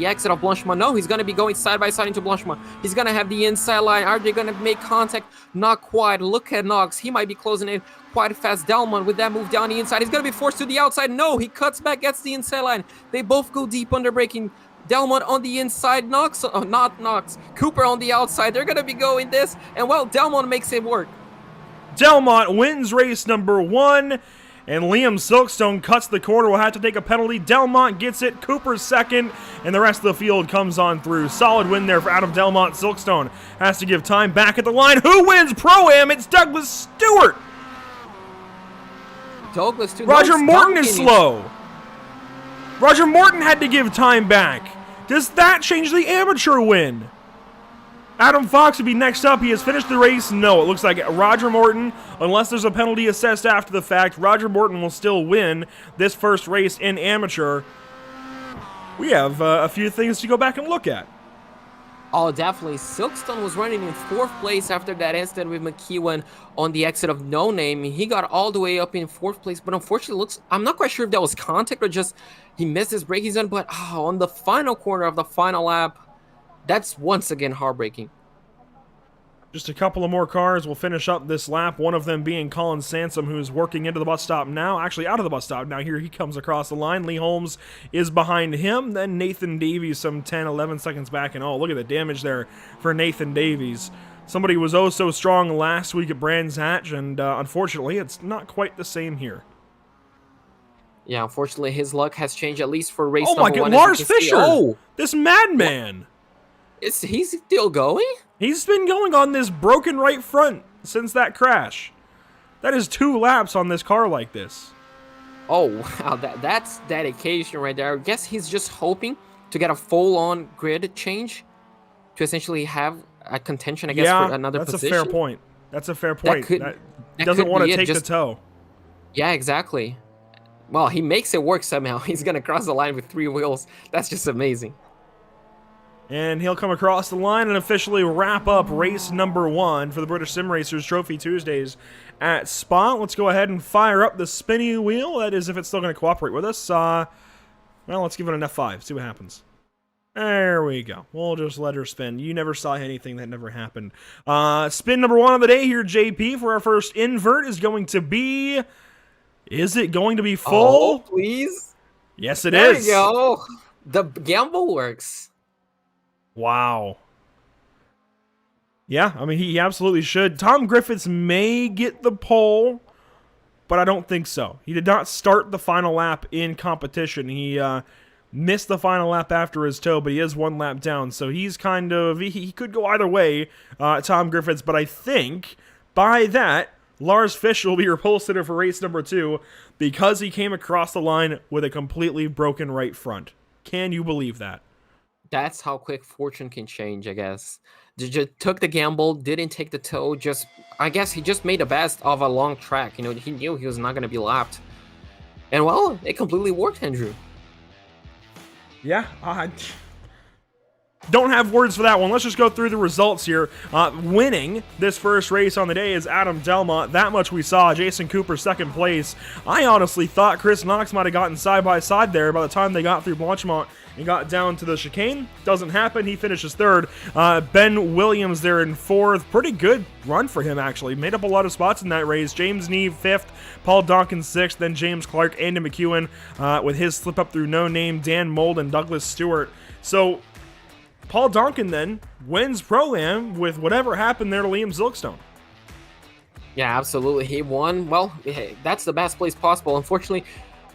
exit of Blanchemont? No, he's going to be going side by side into Blanchemont. He's going to have the inside line. Are they going to make contact? Not quite. Look at Knox. He might be closing in quite fast. Delmon with that move down the inside. He's going to be forced to the outside. No, he cuts back, gets the inside line. They both go deep under braking. Delmon on the inside, Knox, not Knox, Cooper on the outside. They're going to be going this, and well, Delmon makes it work. Delmont wins race number 1, and Liam Silkstone cuts the corner. Will have to take a penalty. Delmont gets it. Cooper's second, and the rest of the field comes on through. Solid win there for Adam Delmont. Silkstone has to give time back at the line. Who wins Pro-Am? It's Douglas Stewart. Douglas Stewart. Roger Morton is slow. Roger Morton had to give time back. Does that change the amateur win? Adam Fox would be next up. He has finished the race. No, it looks like Roger Morton, unless there's a penalty assessed after the fact, Roger Morton will still win this first race in amateur. We have a few things to go back and look at. Oh, definitely. Silkstone was running in 4th place after that incident with McEwen on the exit of No Name. He got all the way up in 4th place, but unfortunately, I'm not quite sure if that was contact or just he missed his braking zone, but on the final corner of the final lap, that's once again heartbreaking. Just a couple of more cars will finish up this lap, one of them being Colin Sansom, who's working into the bus stop now, actually out of the bus stop now. Here he comes across the line. Lee Holmes is behind him, then Nathan Davies some 10, 11 seconds back, and oh, look at the damage there for Nathan Davies. Somebody was oh so strong last week at Brands Hatch, and unfortunately, it's not quite the same here. Yeah, unfortunately, his luck has changed, at least for race number 1. Oh my god, Lars Fischer! Oh, this madman! He's still going? He's been going on this broken right front since that crash. That is 2 laps on this car like this. Oh, wow, that's dedication right there. I guess he's just hoping to get a full-on grid change to essentially have a contention, I guess, for another position. That's a fair point. That's a fair point. That doesn't want to take the toe. Yeah, exactly. Well, he makes it work somehow. He's going to cross the line with 3 wheels. That's just amazing. And he'll come across the line and officially wrap up race number 1 for the British Sim Racers Trophy Tuesdays at Spa. Let's go ahead and fire up the spinny wheel. That is if it's still going to cooperate with us. Well, let's give it an F5. See what happens. There we go. We'll just let her spin. You never saw anything that never happened. Spin number 1 of the day here, JP, for our first invert is going to be... Is it going to be full? Oh, please. Yes, it is. There you go. The gamble works. Wow. Yeah, I mean, he absolutely should. Tom Griffiths may get the pole, but I don't think so. He did not start the final lap in competition. He missed the final lap after his toe, but he is 1 lap down, so he's kind of... He could go either way, Tom Griffiths, but I think by that, Lars Fish will be your pole sitter for race number 2 because he came across the line with a completely broken right front. Can you believe that? That's how quick fortune can change, I guess. Just took the gamble, didn't take the toe, I guess he just made the best of a long track. You know, he knew he was not going to be lapped. And well, it completely worked, Andrew. Yeah, don't have words for that one. Let's just go through the results here. Winning this first race on the day is Adam Delmont. That much we saw. Jason Cooper, 2nd place. I honestly thought Chris Knox might have gotten side by side there by the time they got through Blanchemont and got down to the chicane. Doesn't happen. He finishes 3rd. Ben Williams there in 4th. Pretty good run for him, actually. Made up a lot of spots in that race. James Neve 5th. Paul Donkin 6th. Then James Clark, Andy McEwen with his slip up through No Name. Dan Mold and Douglas Stewart. So Paul Donkin then wins Pro-Am with whatever happened there to Liam Silkstone. Yeah, absolutely. He won. Well, hey, that's the best place possible. Unfortunately,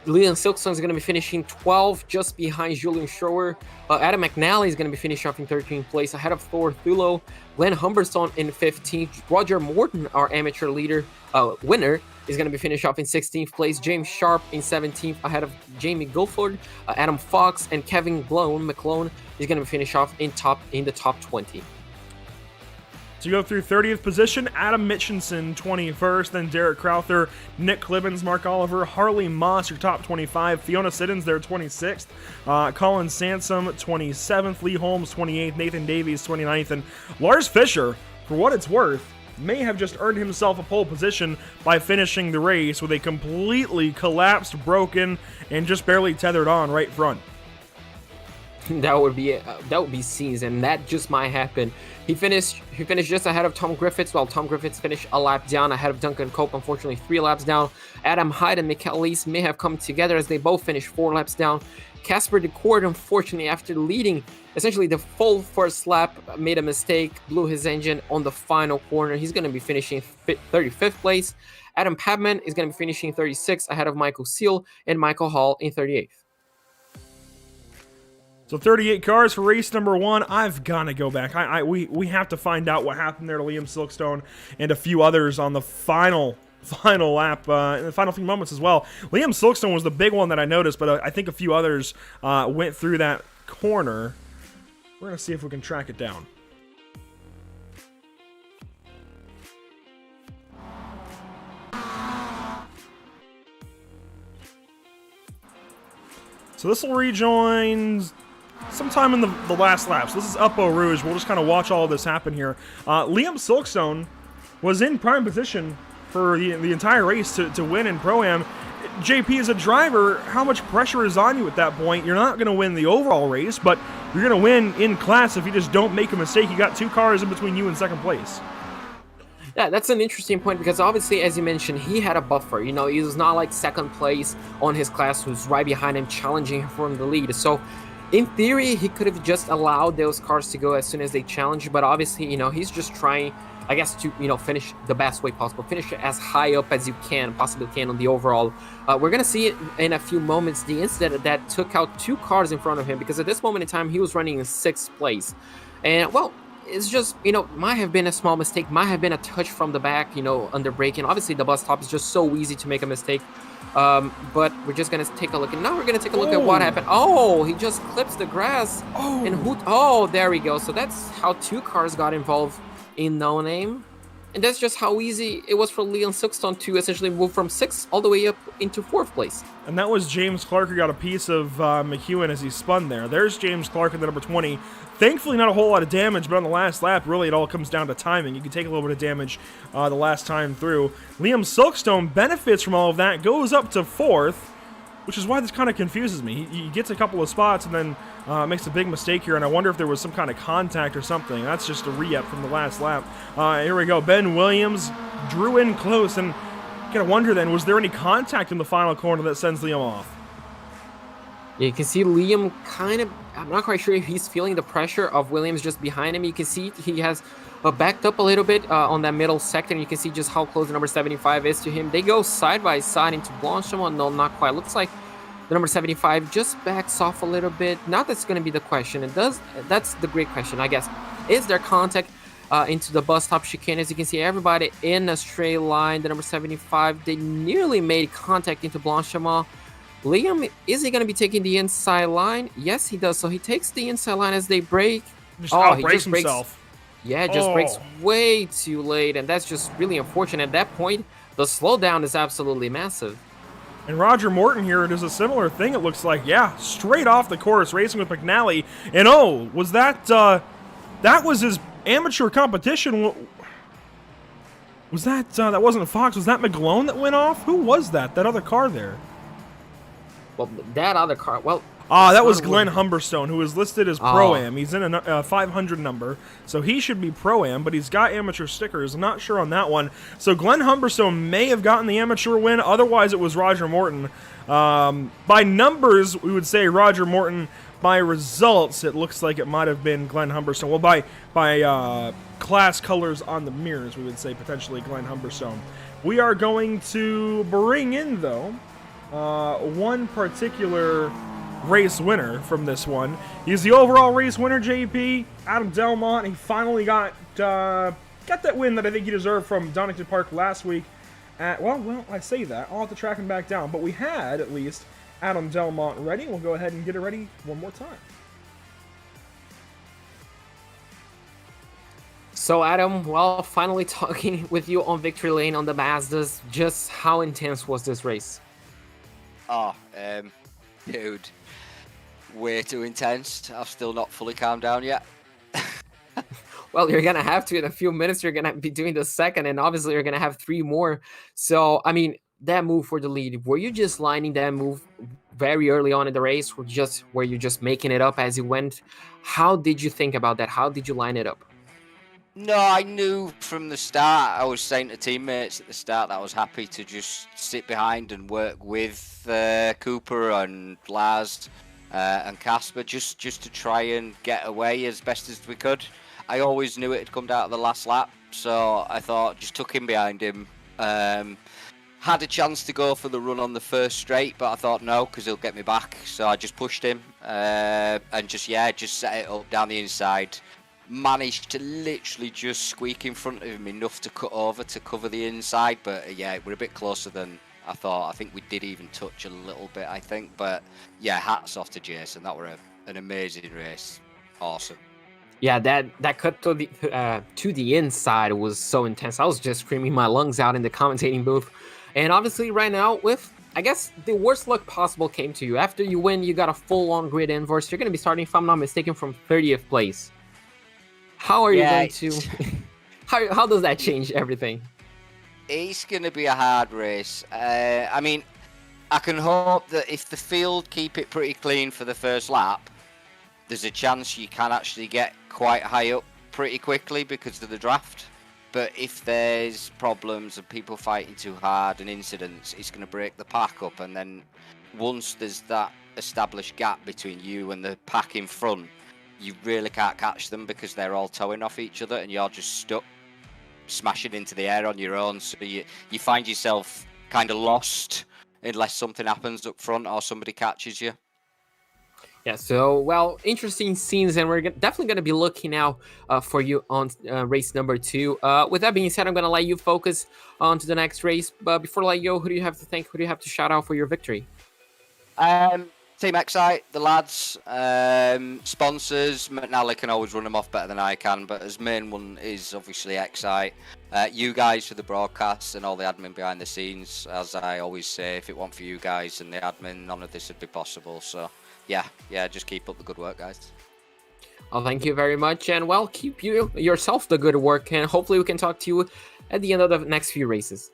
Liam Silkstone is going to be finishing 12th, just behind Julian Schroer. Adam McNally is going to be finishing off in 13th place, ahead of Thor Thulo. Glenn Humberstone in 15th. Roger Morton, our amateur winner, is going to be finished off in 16th place. James Sharp in 17th, ahead of Jamie Guilford. Adam Fox and Kevin McClone is going to be finished off in the top 20. To go through 30th position, Adam Mitchinson 21st, then Derek Crowther, Nick Clibbins, Mark Oliver, Harley Moss, your top 25, Fiona Siddons there 26th, Colin Sansom 27th, Lee Holmes 28th, Nathan Davies 29th, and Lars Fischer, for what it's worth, may have just earned himself a pole position by finishing the race with a completely collapsed, broken, and just barely tethered on right front. That would be scenes, and that just might happen. He finished just ahead of Tom Griffiths, while Tom Griffiths finished a lap down ahead of Duncan Cope, unfortunately 3 laps down. Adam Hyde and Michael Lees may have come together as they both finished 4 laps down. Casper DeCourt, unfortunately, after leading essentially the full first lap, made a mistake, blew his engine on the final corner. He's going to be finishing 35th place. Adam Padman is going to be finishing 36th ahead of Michael Seal and Michael Hall in 38th. So 38 cars for race number 1. I've got to go back. We have to find out what happened there to Liam Silkstone and a few others on the final lap, in the final few moments as well. Liam Silkstone was the big one that I noticed, but I think a few others went through that corner. We're going to see if we can track it down. So this will rejoin sometime in the last lap. So this is Up Eau Rouge. We'll just kind of watch all of this happen here. Liam Silkstone was in prime position for the entire race to win in Pro-Am. JP, as a driver, how much pressure is on you at that point? You're not going to win the overall race, but you're going to win in class if you just don't make a mistake. You got 2 cars in between you and 2nd place. Yeah, that's an interesting point because obviously, as you mentioned, he had a buffer. You know, he was not like 2nd place on his class who's right behind him, challenging him from the lead. So in theory, he could have just allowed those cars to go as soon as they challenge, but obviously, you know, he's just trying, I guess, to, you know, finish the best way possible, finish it as high up as you possibly can on the overall. We're going to see it in a few moments, the incident that took out 2 cars in front of him, because at this moment in time, he was running in 6th place. And, well, it's just, you know, might have been a small mistake, might have been a touch from the back, you know, under braking. Obviously, the bus stop is just so easy to make a mistake. But we're just going to take a look. And now we're going to take a look at what happened. Oh, he just clips the grass. And there we go. So that's how 2 cars got involved in No Name. And that's just how easy it was for Liam Silkstone to essentially move from 6th all the way up into 4th place. And that was James Clark who got a piece of McEwen as he spun there. There's James Clark in the number 20. Thankfully, not a whole lot of damage, but on the last lap, really, it all comes down to timing. You can take a little bit of damage the last time through. Liam Silkstone benefits from all of that, goes up to 4th, which is why this kind of confuses me. He gets a couple of spots and then makes a big mistake here, and I wonder if there was some kind of contact or something. That's just a re-up from the last lap. Here we go. Ben Williams drew in close, and you gotta wonder then, was there any contact in the final corner that sends Liam off? Yeah, you can see Liam kind of, I'm not quite sure if he's feeling the pressure of Williams just behind him. You can see he has backed up a little bit on that middle sector, and you can see just how close the number 75 is to him. They go side by side into Blanchimont. No, not quite. Looks like the number 75 just backs off a little bit. Now that's going to be the question. That's the great question, I guess. Is there contact into the bus stop chicane? As you can see, everybody in a straight line. The number 75, they nearly made contact into Blanchimont. Liam, is he going to be taking the inside line? Yes, he does. So he takes the inside line as they break. Just outbrakes himself. Yeah, just breaks way too late, and that's just really unfortunate. At that point, the slowdown is absolutely massive. And Roger Morton here does a similar thing, it looks like. Yeah, straight off the course, racing with McNally. And was that, that was his amateur competition. Was that, that wasn't Fox, was that McGlone that went off? Who was that other car there? Well, that other car, well... that was Glenn Humberstone, who is listed as Pro-Am. He's in a 500 number, so he should be Pro-Am, but he's got amateur stickers. I'm not sure on that one. So Glenn Humberstone may have gotten the amateur win, otherwise it was Roger Morton. By numbers, we would say Roger Morton. By results, it looks like it might have been Glenn Humberstone. Well, by class colors on the mirrors, we would say potentially Glenn Humberstone. We are going to bring in, though, one particular race winner from this one. He's the overall race winner, JP, Adam Delmont. He finally got that win that I think he deserved from Donington Park last week. Well, I say that. I'll have to track him back down. But we had, at least, Adam Delmont ready. We'll go ahead and get it ready one more time. So, Adam, well, finally talking with you on Victory Lane on the Mazdas. Just how intense was this race? Dude, way too intense. I've still not fully calmed down yet. Well, you're going to have to in a few minutes. You're going to be doing the second, and obviously you're going to have 3 more. So, I mean, that move for the lead, were you just lining that move very early on in the race, or were you just making it up as you went? How did you think about that? How did you line it up? No, I knew from the start. I was saying to teammates at the start that I was happy to just sit behind and work with Cooper and Lars and Casper just to try and get away as best as we could. I always knew it had come down to the last lap, so I thought just tuck in behind him. Had a chance to go for the run on the first straight, but I thought no, because he'll get me back. So I just pushed him and just set it up down the inside. Managed to literally just squeak in front of him enough to cut over to cover the inside, but yeah, we're a bit closer than I thought. I think we did even touch a little bit, I think, but yeah, hats off to Jason. That were an amazing race. Awesome. Yeah, that cut to the inside was so intense. I was just screaming my lungs out in the commentating booth. And obviously right now, with, I guess, the worst luck possible came to you. After you win, you got a full-on grid inverse. You're going to be starting, if I'm not mistaken, from 30th place. How are you going to... how does that change everything? It's going to be a hard race. I mean, I can hope that if the field keep it pretty clean for the first lap, there's a chance you can actually get quite high up pretty quickly because of the draft. But if there's problems and people fighting too hard and incidents, it's going to break the pack up. And then once there's that established gap between you and the pack in front, you really can't catch them because they're all towing off each other and you're just stuck smashing into the air on your own. So you find yourself kind of lost unless something happens up front or somebody catches you. Yeah, so, well, interesting scenes, and we're definitely going to be looking now for you on race number 2. With that being said, I'm going to let you focus on to the next race. But before I let you go, who do you have to thank? Who do you have to shout out for your victory? To Team Excite, the lads, sponsors. McNally can always run them off better than I can, but as main one is obviously Excite. You guys for the broadcasts and all the admin behind the scenes. As I always say, if it weren't for you guys and the admin, none of this would be possible. So, yeah, just keep up the good work, guys. Well, thank you very much, and well, keep yourself the good work, and hopefully we can talk to you at the end of the next few races.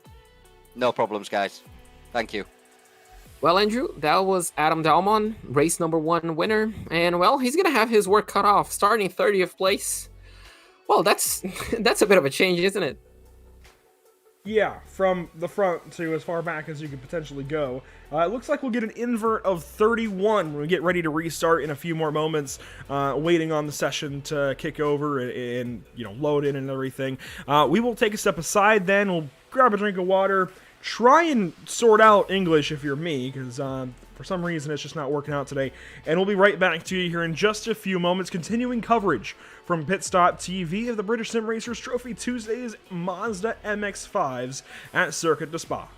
No problems, guys. Thank you. Well, Andrew, that was Adam Dalmon, race number 1 winner, and well, he's gonna have his work cut off, starting 30th place. Well, that's a bit of a change, isn't it? Yeah, from the front to as far back as you could potentially go. It looks like we'll get an invert of 31 when we get ready to restart in a few more moments, waiting on the session to kick over and load in and everything. We will take a step aside then, we'll grab a drink of water, try and sort out English if you're me, because for some reason it's just not working out today, and we'll be right back to you here in just a few moments, continuing coverage from Pit Stop TV of the British Sim Racers Trophy Tuesdays Mazda MX-5s at Circuit de Spa.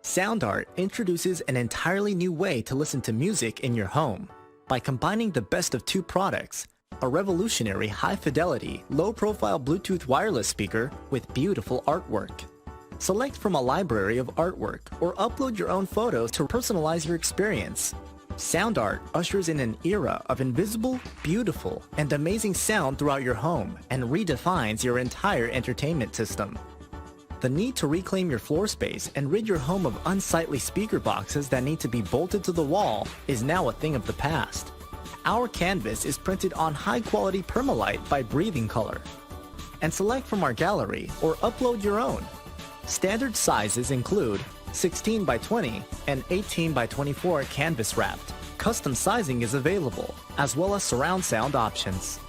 Sound Art introduces an entirely new way to listen to music in your home by combining the best of 2 products, a revolutionary high-fidelity, low-profile Bluetooth wireless speaker with beautiful artwork. Select from a library of artwork or upload your own photos to personalize your experience. Sound Art ushers in an era of invisible, beautiful, and amazing sound throughout your home and redefines your entire entertainment system. The need to reclaim your floor space and rid your home of unsightly speaker boxes that need to be bolted to the wall is now a thing of the past. Our canvas is printed on high-quality permalite by Breathing Color. And select from our gallery or upload your own. Standard sizes include 16 by 20 and 18 by 24 canvas wrapped. Custom sizing is available, as well as surround sound options.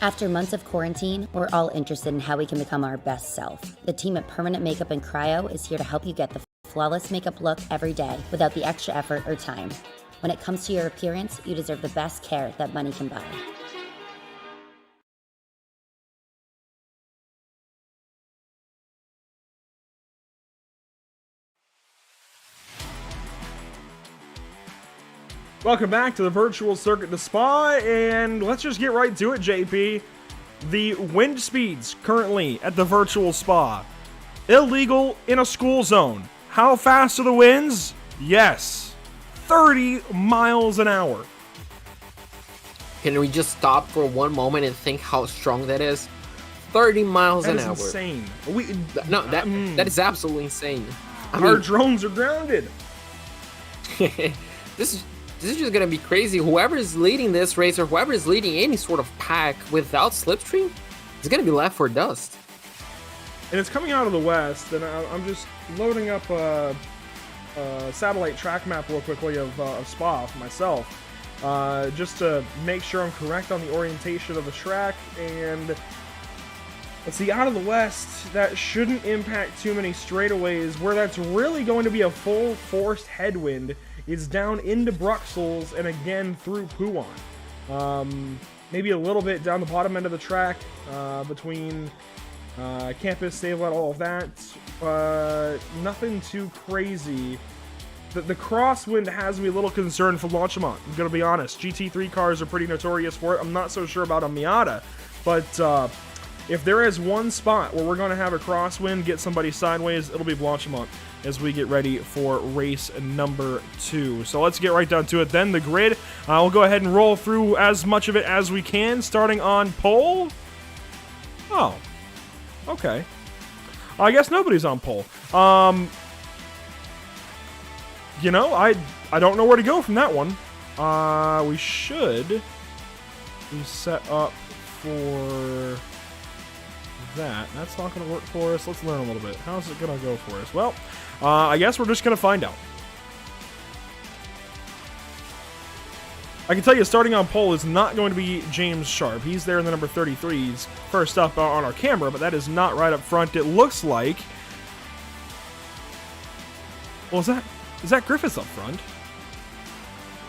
After months of quarantine, we're all interested in how we can become our best self. The team at Permanent Makeup and Cryo is here to help you get the flawless makeup look every day without the extra effort or time. When it comes to your appearance, you deserve the best care that money can buy. Welcome back to the virtual Circuit de Spa, and let's just get right to it, JP. The wind speeds currently at the virtual spa. Illegal in a school zone. How fast are the winds? Yes. 30 miles an hour. Can we just stop for one moment and think how strong that is? 30 miles an hour. That is insane. That is absolutely insane. Our drones are grounded. This is just gonna be crazy. Whoever is leading this race or whoever is leading any sort of pack without slipstream is gonna be left for dust. And it's coming out of the west, and I'm just loading up a satellite track map real quickly of Spa for myself, just to make sure I'm correct on the orientation of the track. And let's see, out of the west, that shouldn't impact too many straightaways. Where that's really going to be a full forced headwind is down into Bruxelles and again through Puan. Maybe a little bit down the bottom end of the track between Campus, Save Out, all of that. Nothing too crazy. The crosswind has me a little concerned for Longchamp. I'm going to be honest. GT3 cars are pretty notorious for it. I'm not so sure about a Miata, but if there is one spot where we're going to have a crosswind, get somebody sideways, it'll be Blanchimont as we get ready for race number 2. So let's get right down to it then. The grid, we'll go ahead and roll through as much of it as we can, starting on pole. Oh, okay. I guess nobody's on pole. You know, I don't know where to go from that one. We should be set up for that. That's not going to work for us. Let's learn a little bit. How's it going to go for us? Well, I guess we're just going to find out. I can tell you starting on pole is not going to be James Sharp. He's there in the number 33s first up on our camera, but that is not right up front. It looks like... Well, is that Griffiths up front?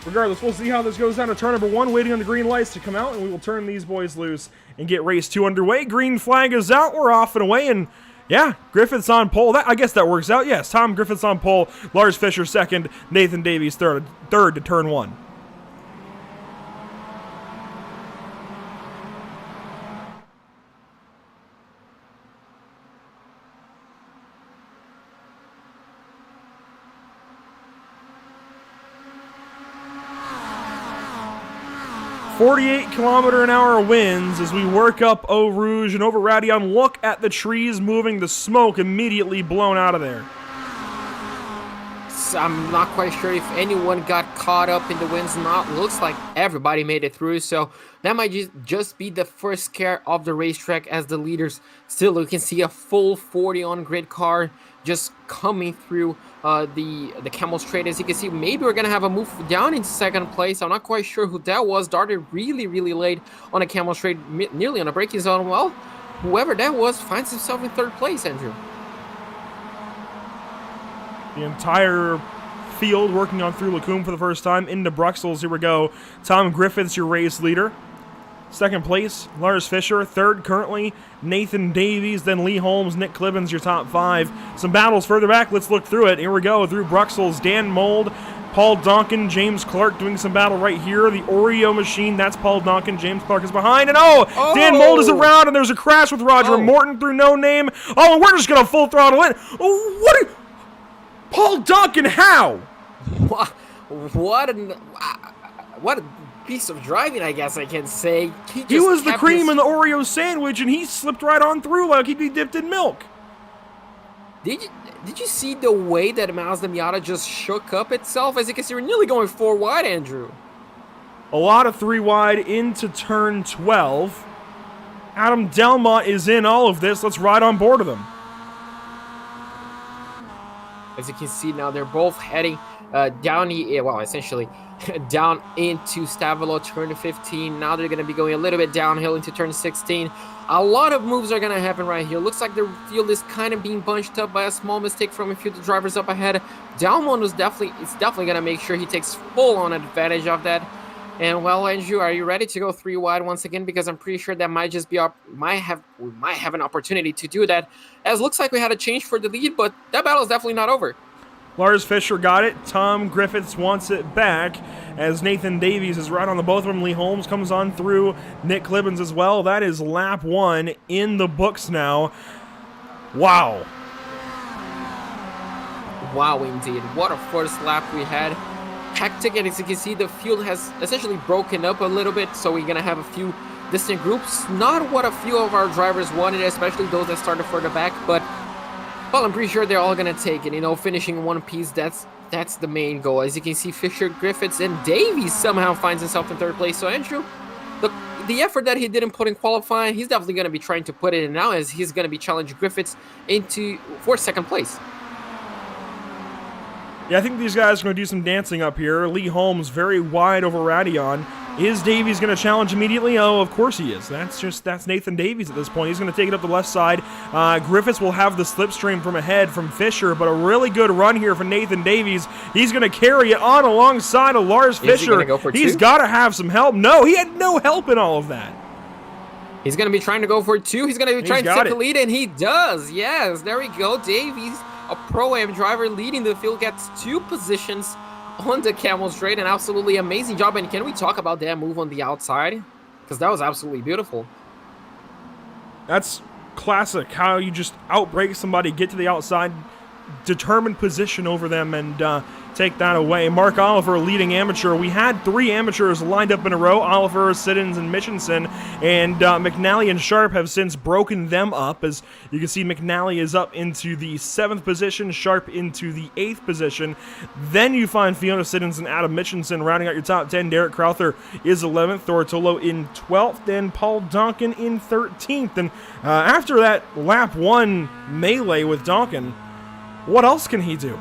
Regardless, we'll see how this goes down to turn number 1, waiting on the green lights to come out, and we will turn these boys loose and get race 2 underway. Green flag is out. We're off and away, and yeah, Griffiths on pole. I guess that works out. Yes, Tom Griffiths on pole, Lars Fischer second, Nathan Davies third to turn 1. .48-kilometer-an-hour winds as we work up Eau Rouge and over Radion. Look at the trees moving, the smoke immediately blown out of there. So I'm not quite sure if anyone got caught up in the winds. Looks like everybody made it through, so that might just be the first scare of the racetrack, as the leaders still, you can see a full 40 on grid car just coming through the Camel Straight. As you can see, maybe we're gonna have a move down into second place. I'm not quite sure who that was. Darted really late on a Camel Straight, nearly on a braking zone. Well, whoever that was finds himself in third place, Andrew. The entire field working on through Lacombe for the first time into Bruxelles. Here we go. Tom Griffiths, your race leader. Second place, Lars Fischer. Third, currently, Nathan Davies. Then Lee Holmes, Nick Clibbins, your top 5. Some battles further back. Let's look through it. Here we go. Through Bruxelles, Dan Mold, Paul Donkin, James Clark doing some battle right here. The Oreo machine, that's Paul Donkin. James Clark is behind. And Dan Mold is around, and there's a crash with Roger Morton through No Name. Oh, and we're just going to full throttle in. Oh, Paul Donkin, how? What a piece of driving, I guess I can say. He was the cream in the Oreo sandwich, and he slipped right on through like he'd be dipped in milk. Did you see the way that Mazda Miata just shook up itself? As you can see, we're nearly going 4 wide, Andrew. A lot of 3 wide into turn 12. Adam Delmont is in all of this. Let's ride on board of them. As you can see now, they're both heading essentially down into Stavelo turn 15. Now they're going to be going a little bit downhill into turn 16. A lot of moves are going to happen right here. Looks like the field is kind of being bunched up by a small mistake from a few of the drivers up ahead. Dalmon is definitely going to make sure he takes full-on advantage of that. And well, Andrew, are you ready to go 3 wide once again? Because I'm pretty sure that we might have an opportunity to do that. As looks like we had a change for the lead, but that battle is definitely not over. Lars Fischer got it. Tom Griffiths wants it back as Nathan Davies is right on the both of them. Lee Holmes comes on through. Nick Clibbins as well. That is lap 1 in the books now. Wow. Wow, indeed. What a first lap we had. Hectic, and as you can see, the field has essentially broken up a little bit, so we're going to have a few distant groups. Not what a few of our drivers wanted, especially those that started further back, but well, I'm pretty sure they're all going to take it. You know, finishing in one piece, that's the main goal. As you can see, Fischer, Griffiths, and Davies somehow finds himself in third place. So Andrew, the effort that he didn't put in qualifying, he's definitely going to be trying to put it in now, as he's going to be challenging Griffiths for second place. Yeah, I think these guys are going to do some dancing up here. Lee Holmes very wide over Radion. Is Davies going to challenge immediately? Oh, of course he is. That's Nathan Davies at this point. He's going to take it up the left side. Griffiths will have the slipstream from ahead from Fischer, but a really good run here from Nathan Davies. He's going to carry it on alongside of Lars Fischer. He's got to have some help. No, he had no help in all of that. He's going to be trying to go for 2. He's going to be trying to take the lead, and he does. Yes, there we go. Davies, a Pro-Am driver leading the field, gets 2 positions on the Camel Straight. An absolutely amazing job. And can we talk about that move on the outside? Because that was absolutely beautiful. That's classic, how you just outbrake somebody, get to the outside, determined position over them and take that away. Mark Oliver, leading amateur. We had 3 amateurs lined up in a row, Oliver, Siddons, and Mitchinson, and McNally and Sharp have since broken them up. As you can see, McNally is up into the 7th position, Sharp into the 8th position. Then you find Fiona Siddons and Adam Mitchinson rounding out your top 10. Derek Crowther is 11th, Tortolo in 12th, and Paul Donkin in 13th. And after that lap 1 melee with Donkin, what else can he do?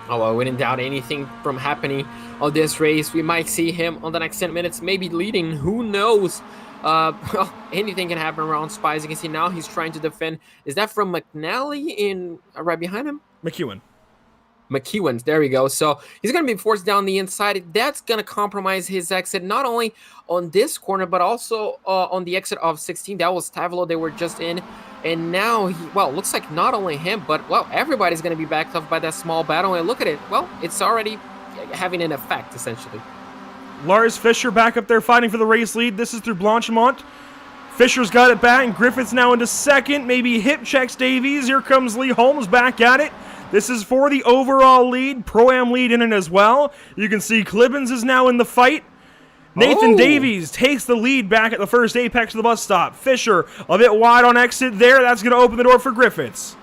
Oh, I wouldn't doubt anything from happening on this race. We might see him on the next 10 minutes, maybe leading. Who knows? Well, anything can happen around Spa. As you can see now, he's trying to defend. Is that from McNally in right behind him? McEwen, there we go. So he's going to be forced down the inside. That's going to compromise his exit, not only on this corner, but also on the exit of 16. That was Tavolo they were just in. And now, looks like not only him, but, everybody's going to be backed off by that small battle. And look at it. Well, it's already having an effect, essentially. Lars Fischer back up there fighting for the race lead. This is through Blanchimont. Fischer's got it back, and Griffith's now into second. Maybe hip checks Davies. Here comes Lee Holmes back at it. This is for the overall lead. Pro-Am lead in it as well. You can see Clibbins is now in the fight. Nathan Davies takes the lead back at the first apex of the bus stop. Fischer a bit wide on exit there. That's going to open the door for Griffiths.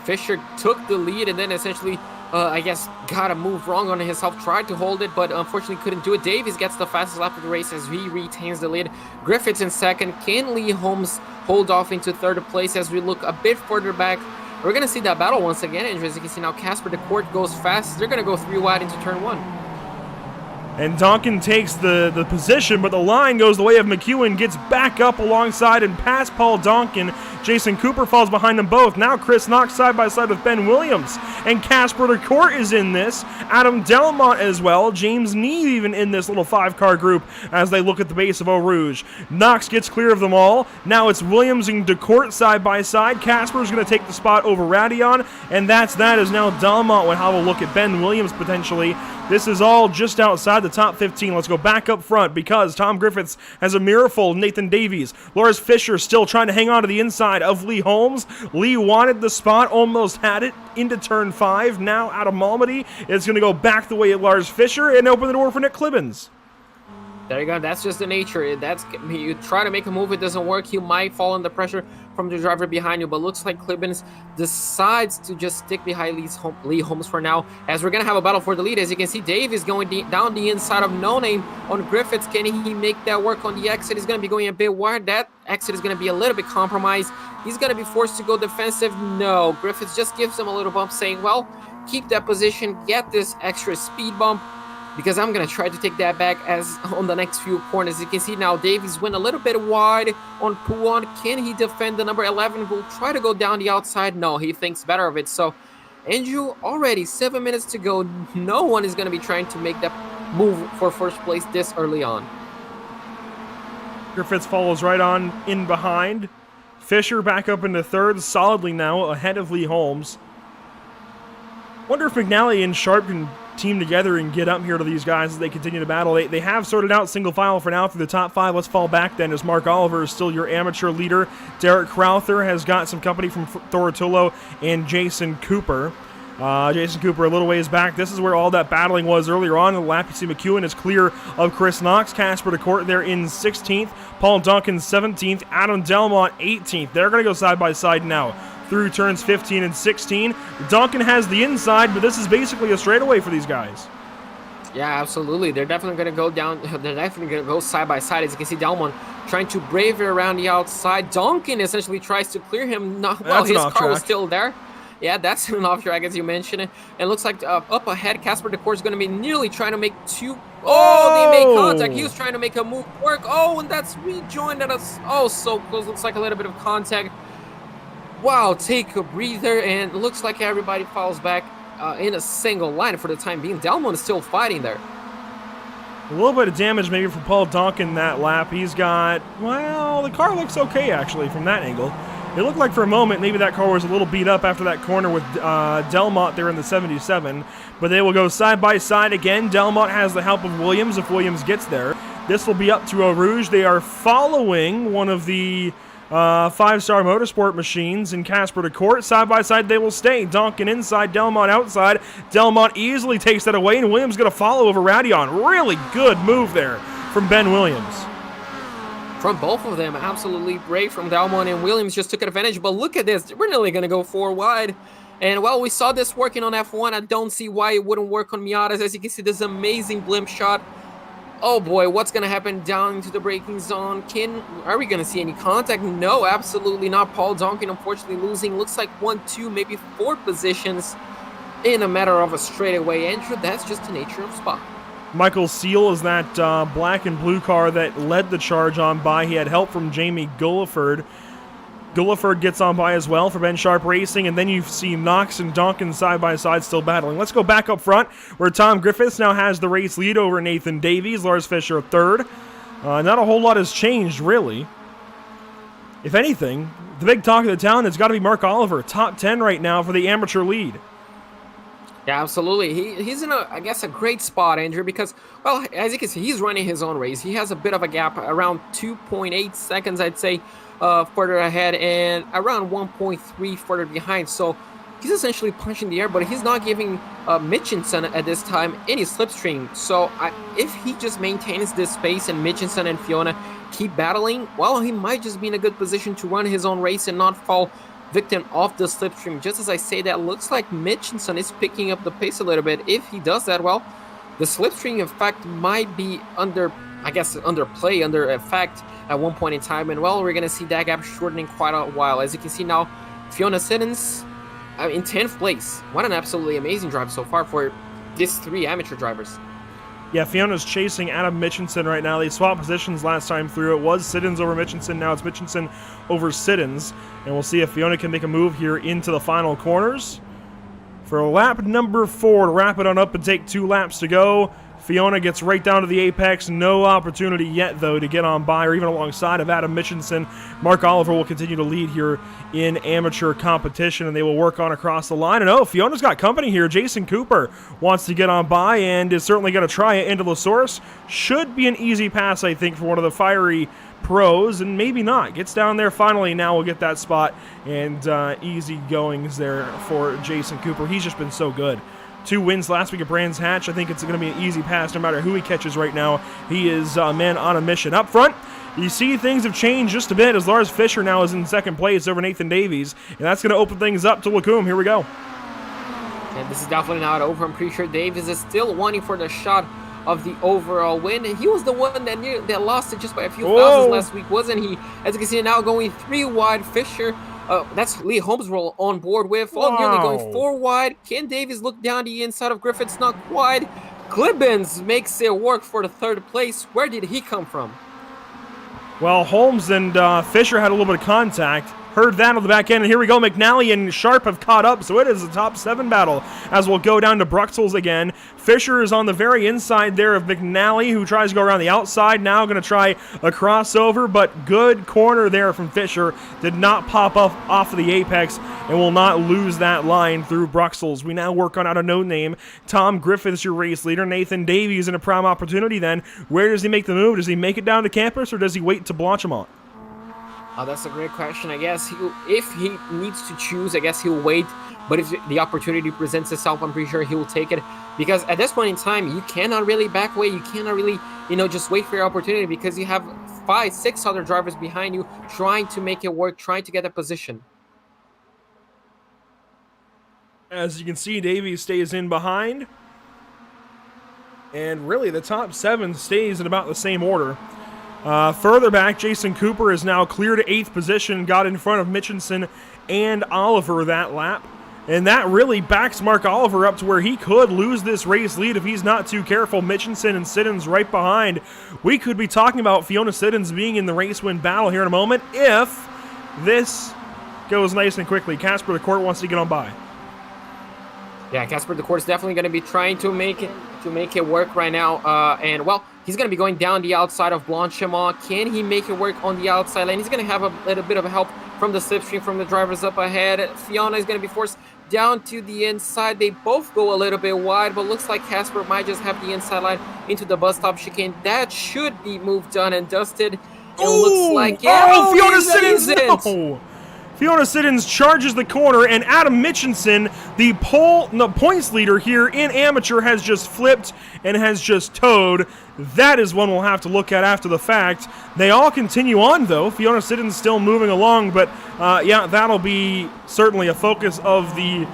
Fischer took the lead and then essentially, got a move wrong on himself. Tried to hold it, but unfortunately couldn't do it. Davies gets the fastest lap of the race as he retains the lead. Griffiths in second. Can Lee Holmes hold off into third place as we look a bit further back? We're going to see that battle once again. And as you can see now, Casper DeCourt goes fast. They're going to go 3 wide into turn 1. And Donkin takes the position, but the line goes the way of McEwen, gets back up alongside and past Paul Donkin. Jason Cooper falls behind them both. Now Chris Knox side by side with Ben Williams. And Casper DeCourt is in this. Adam Delmont as well. James Neave even in this little 5-car group as they look at the base of Eau Rouge. Knox gets clear of them all. Now it's Williams and DeCourt side by side. Casper's going to take the spot over Radion. And that's that, as now Delmont will have a look at Ben Williams potentially. This is all just outside the top 15. Let's go back up front because Tom Griffiths has a mirror full. Nathan Davies. Lars Fischer still trying to hang on to the inside of Lee Holmes. Lee wanted the spot, almost had it into turn 5. Now Adam Malmedy is going to go back the way of Lars Fischer and open the door for Nick Clibbins. There you go. That's just the nature. You try to make a move, it doesn't work. You might fall under pressure from the driver behind you, but looks like Clibbins decides to just stick behind Lee Holmes for now, as we're going to have a battle for the lead. As you can see, Dave is going down the inside of No Name on Griffiths. Can he make that work on the exit? He's going to be going a bit wide. That exit is going to be a little bit compromised. He's going to be forced to go defensive. No, Griffiths just gives him a little bump saying, well, keep that position, get this extra speed bump, because I'm going to try to take that back as on the next few corners. You can see now Davies went a little bit wide on Puan. Can he defend the number 11? Will try to go down the outside. No, he thinks better of it. So Andrew, already 7 minutes to go. No one is going to be trying to make that move for first place this early on. Griffiths follows right on in behind. Fischer back up into third, solidly now ahead of Lee Holmes. Wonder if McNally and Sharp can team together and get up here to these guys as they continue to battle. They have sorted out single file for now through the top 5. Let's fall back then, as Mark Oliver is still your amateur leader. Derek Crowther has got some company from Tortolo and Jason Cooper. Jason Cooper a little ways back. This is where all that battling was earlier on in the lap. You see McEwen is clear of Chris Knox. Casper DeCourt there in 16th. Paul Duncan 17th. Adam Delmont 18th. They're going to go side by side now through turns 15 and 16. Duncan has the inside, but this is basically a straightaway for these guys. Yeah, absolutely. They're definitely going to go down. They're definitely going to go side by side. As you can see, Delmont trying to brave it around the outside. Duncan essentially tries to clear him. Well, his car was still there. Yeah, that's an off track, as you mentioned. And it looks like up ahead, Casper DeCourt is going to be nearly trying to make two. Oh, they made contact. He was trying to make a move work. Oh, and that's rejoined at us. Oh, so close. Looks like a little bit of contact. Wow, take a breather, and it looks like everybody falls back in a single line for the time being. Delmont is still fighting there. A little bit of damage maybe for Paul Duncan that lap. He's got, well, the car looks okay actually from that angle. It looked like for a moment maybe that car was a little beat up after that corner with Delmont there in the 77, but they will go side by side again. Delmont has the help of Williams if Williams gets there. This will be up to Eau Rouge. They are following one of the 5-star Motorsport machines and Casper to Court. Side by side, they will stay. Donkin inside, Delmont outside. Delmont easily takes that away, and Williams going to follow over Radion. Really good move there from Ben Williams. From both of them, absolutely brave from Delmont, and Williams just took advantage. But look at this. We're nearly going to go 4 wide. And, well, we saw this working on F1. I don't see why it wouldn't work on Miatas. As you can see, this amazing blimp shot. Oh boy, what's going to happen down into the braking zone? Are we going to see any contact? No, absolutely not. Paul Donkin unfortunately losing. Looks like 1, 2, maybe 4 positions in a matter of a straightaway entry. That's just the nature of Spa. Michael Seal is that black and blue car that led the charge on by. He had help from Jamie Gulliford. Gulliford gets on by as well for Ben Sharp Racing, and then you see Knox and Donkin side by side still battling. Let's go back up front where Tom Griffiths now has the race lead over Nathan Davies, Lars Fischer third. Not a whole lot has changed, really. If anything, the big talk of the town has got to be Mark Oliver, top 10 right now for the amateur lead. Yeah, absolutely. He's in, I guess, a great spot, Andrew, because, well, as you can see, he's running his own race. He has a bit of a gap, around 2.8 seconds, I'd say, further ahead, and around 1.3 further behind. So he's essentially punching the air, but he's not giving Mitchinson at this time any slipstream. So if he just maintains this pace and Mitchinson and Fiona keep battling, well, he might just be in a good position to run his own race and not fall victim of the slipstream. Just as I say that, looks like Mitchinson is picking up the pace a little bit. If he does that, well, the slipstream effect might be under effect at one point in time, and well, we're gonna see that gap shortening quite a while. As you can see now, Fiona Siddons in 10th place. What an absolutely amazing drive so far for these 3 amateur drivers. Yeah, Fiona's chasing Adam Mitchinson right now. They swapped positions last time through. It was Siddons over Mitchinson. Now it's Mitchinson over Siddons. And we'll see if Fiona can make a move here into the final corners. For lap number 4 to wrap it on up and take 2 laps to go. Fiona gets right down to the apex. No opportunity yet, though, to get on by or even alongside of Adam Mitchinson. Mark Oliver will continue to lead here in amateur competition, and they will work on across the line. And, oh, Fiona's got company here. Jason Cooper wants to get on by and is certainly going to try it into the source. Should be an easy pass, I think, for one of the fiery pros, and maybe not. Gets down there finally. Now we'll get that spot, and easy goings there for Jason Cooper. He's just been so good. 2 wins last week at Brands Hatch. I think it's going to be an easy pass no matter who he catches right now. He is a man on a mission. Up front, you see things have changed just a bit as Lars Fischer now is in 2nd place over Nathan Davies, and that's going to open things up to Lacombe. Here we go. And this is definitely not over. I'm pretty sure Davies is still wanting for the shot of the overall win. He was the one that lost it just by a few thousands last week, wasn't he? As you can see, now going 3 wide. Fischer, that's Lee Holmes roll on board with. Oh, nearly going 4 wide. Ken Davies look down the inside of Griffiths, not quite. Clibbins makes it work for the 3rd place. Where did he come from? Well, Holmes and Fischer had a little bit of contact. Heard that on the back end, and here we go. McNally and Sharp have caught up, so it is a top 7 battle as we'll go down to Bruxelles again. Fischer is on the very inside there of McNally, who tries to go around the outside. Now going to try a crossover, but good corner there from Fischer. Did not pop up off of the apex and will not lose that line through Bruxelles. We now work on out of no name. Tom Griffiths, your race leader. Nathan Davies in a prime opportunity then. Where does he make the move? Does he make it down to campus, or does he wait to Blanchimont? Oh, that's a great question. I guess if he needs to choose, I guess he'll wait. But if the opportunity presents itself, I'm pretty sure he will take it. Because at this point in time, you cannot really back away. You cannot really, just wait for your opportunity, because you have 5, 6 other drivers behind you trying to make it work, trying to get a position. As you can see, Davies stays in behind. And really, the top 7 stays in about the same order. Further back, Jason Cooper is now clear to 8th position, got in front of Mitchinson and Oliver that lap. And that really backs Mark Oliver up to where he could lose this race lead if he's not too careful. Mitchinson and Siddons right behind. We could be talking about Fiona Siddons being in the race win battle here in a moment if this goes nice and quickly. Casper the Court wants to get on by. Yeah, Casper the Court is definitely going to be trying to make it work right now. And well, he's going to be going down the outside of Blanchimont. Can he make it work on the outside lane? He's going to have a little bit of help from the slipstream from the drivers up ahead. Fiona is going to be forced down to the inside. They both go a little bit wide, but looks like Casper might just have the inside line into the bus stop chicane. That should be moved done and dusted. It looks like, yeah, oh, Fiona is Siddons, it? no! Fiona Siddons charges the corner, and Adam Mitchinson, the points leader here in amateur, has just flipped and has just towed. That is one we'll have to look at after the fact. They all continue on, though. Fiona Siddons still moving along, but yeah, that'll be certainly a focus of the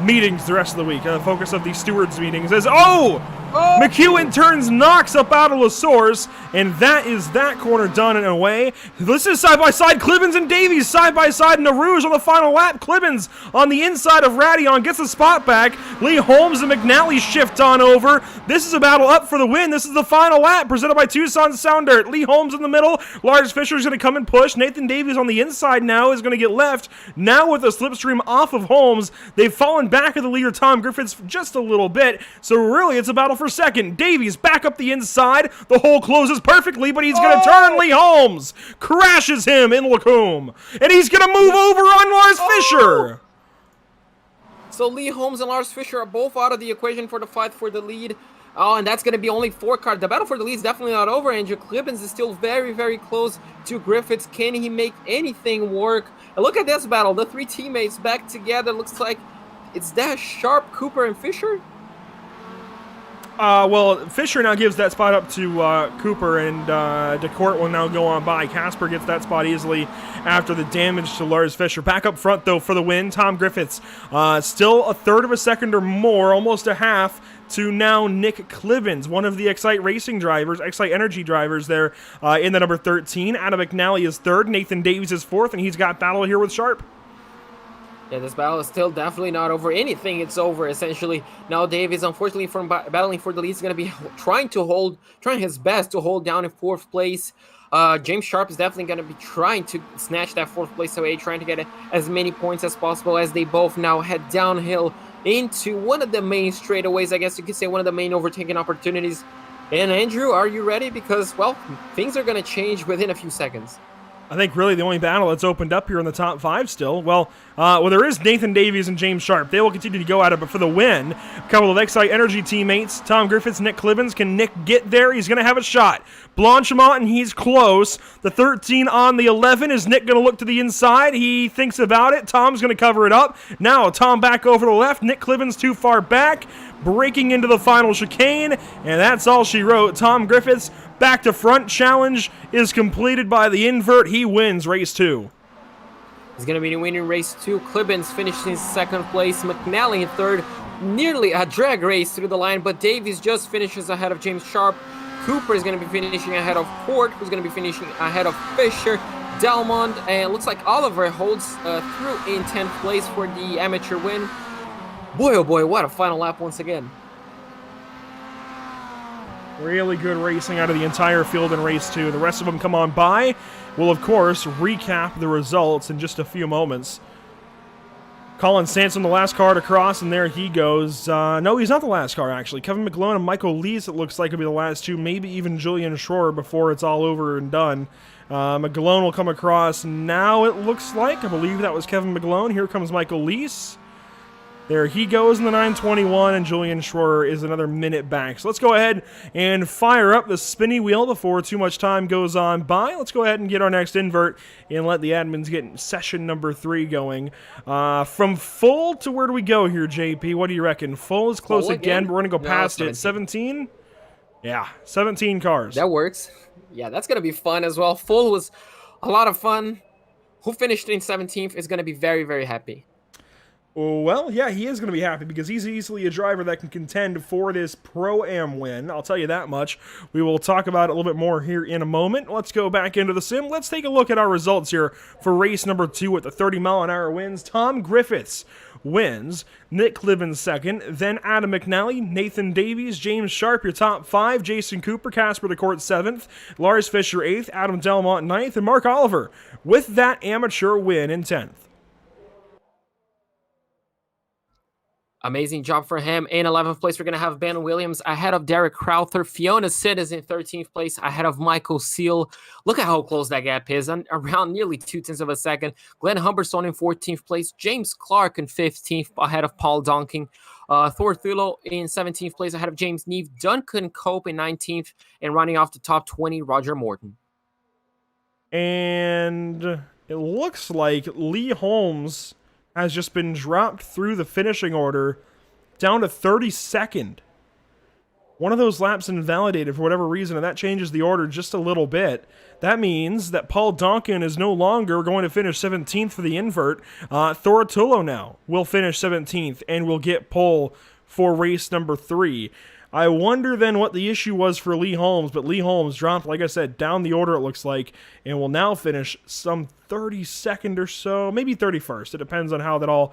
meetings the rest of the week. A focus of the stewards meetings is, McEwen turns Knox up out of LaSource, and that is that corner done and away. This is side-by-side. Clibbins and Davies side-by-side. Narouge on the final lap. Clibbins on the inside of Radion gets the spot back. Lee Holmes and McNally shift on over. This is a battle up for the win. This is the final lap presented by Tucson Sound Art. Lee Holmes in the middle. Lars Fisher is going to come and push. Nathan Davies on the inside now is going to get left. Now with a slipstream off of Holmes, they've fallen back at the leader Tom Griffiths just a little bit. So really it's a battle for second. Davies back up the inside. The hole closes perfectly, but he's going to turn. Lee Holmes crashes him in Lacombe, and he's going to move over on Lars Fisher. So Lee Holmes and Lars Fisher are both out of the equation for the fight for the lead. Oh, and that's going to be only 4 cars. The battle for the lead is definitely not over. Andrew Clibbins is still very, very close to Griffiths. Can he make anything work? And look at this battle. The 3 teammates back together. Looks like it's Dash, Sharp, Cooper, and Fisher. Well, Fisher now gives that spot up to Cooper, and DeCourt will now go on by. Casper gets that spot easily after the damage to Lars Fisher. Back up front, though, for the win, Tom Griffiths. Still a third of a second or more, almost a half, to now Nick Clibbins, one of the Excite Racing drivers, Excite Energy drivers there in the number 13. Adam McNally is third, Nathan Davies is fourth, and he's got battle here with Sharp. Yeah, this battle is still definitely not over. Anything, it's over, essentially. Now, Davies, unfortunately, from battling for the lead, is going to be trying his best to hold down in 4th place. James Sharp is definitely going to be trying to snatch that 4th place away, trying to get as many points as possible as they both now head downhill into one of the main straightaways, I guess you could say one of the main overtaking opportunities. And Andrew, are you ready? Because, well, things are going to change within a few seconds. I think really the only battle that's opened up here in the top 5 still. Well, there is Nathan Davies and James Sharp. They will continue to go at it, but for the win, a couple of Excite Energy teammates, Tom Griffiths, Nick Clibbins. Can Nick get there? He's going to have a shot. Blanchimont, and he's close. The 13 on the 11. Is Nick going to look to the inside? He thinks about it. Tom's going to cover it up. Now, Tom back over the left. Nick Clibbins too far back, breaking into the final chicane, and that's all she wrote. Tom Griffiths back to front. Challenge is completed by the invert. He wins race 2. He's going to be winning race 2. Clibbins finished in 2nd place. McNally in 3rd. Nearly a drag race through the line, but Davies just finishes ahead of James Sharp. Cooper is going to be finishing ahead of Port, who's going to be finishing ahead of Fisher. Delmont, and looks like Oliver holds through in 10th place for the amateur win. Boy, oh boy, what a final lap once again. Really good racing out of the entire field in race 2. The rest of them come on by. We'll, of course, recap the results in just a few moments. Colin Sanson, the last car to cross, and there he goes. No, he's not the last car, actually. Kevin McGlone and Michael Lees, it looks like, will be the last 2. Maybe even Julian Schroer before it's all over and done. McGlone will come across now, it looks like. I believe that was Kevin McGlone. Here comes Michael Lees. There he goes in the 921, and Julian Schroer is another minute back. So let's go ahead and fire up the spinny wheel before too much time goes on by. Let's go ahead and get our next invert and let the admins get session number 3 going. From full to where do we go here, JP? What do you reckon? Full is close again, but we're going to go past it. 17? Yeah, 17 cars. That works. Yeah, that's going to be fun as well. Full was a lot of fun. Who finished in 17th is going to be very, very happy. Well, yeah, he is going to be happy because he's easily a driver that can contend for this Pro-Am win. I'll tell you that much. We will talk about it a little bit more here in a moment. Let's go back into the sim. Let's take a look at our results here for race number 2 with the 30-mile-an-hour wins. Tom Griffiths wins, Nick Clibbins second, then Adam McNally, Nathan Davies, James Sharp, your top 5, Jason Cooper, Casper DeCourt 7th, Lars Fisher 8th, Adam Delmont 9th, and Mark Oliver with that amateur win in 10th. Amazing job for him. In 11th place, we're going to have Ben Williams ahead of Derek Crowther. Fiona Sid is in 13th place ahead of Michael Seal. Look at how close that gap is, around nearly 0.2 of a second. Glenn Humberstone in 14th place. James Clark in 15th ahead of Paul Donking. Thor Thulo in 17th place ahead of James Neve. Duncan Cope in 19th. And running off the top 20, Roger Morton. And it looks like Lee Holmes has just been dropped through the finishing order down to 32nd. One of those laps invalidated for whatever reason, and that changes the order just a little bit. That means that Paul Donkin is no longer going to finish 17th for the invert. Thor Tullo now will finish 17th and will get pole for race number 3. I wonder then what the issue was for Lee Holmes, but Lee Holmes dropped, like I said, down the order it looks like, and will now finish some 32nd or so, maybe 31st. It depends on how that all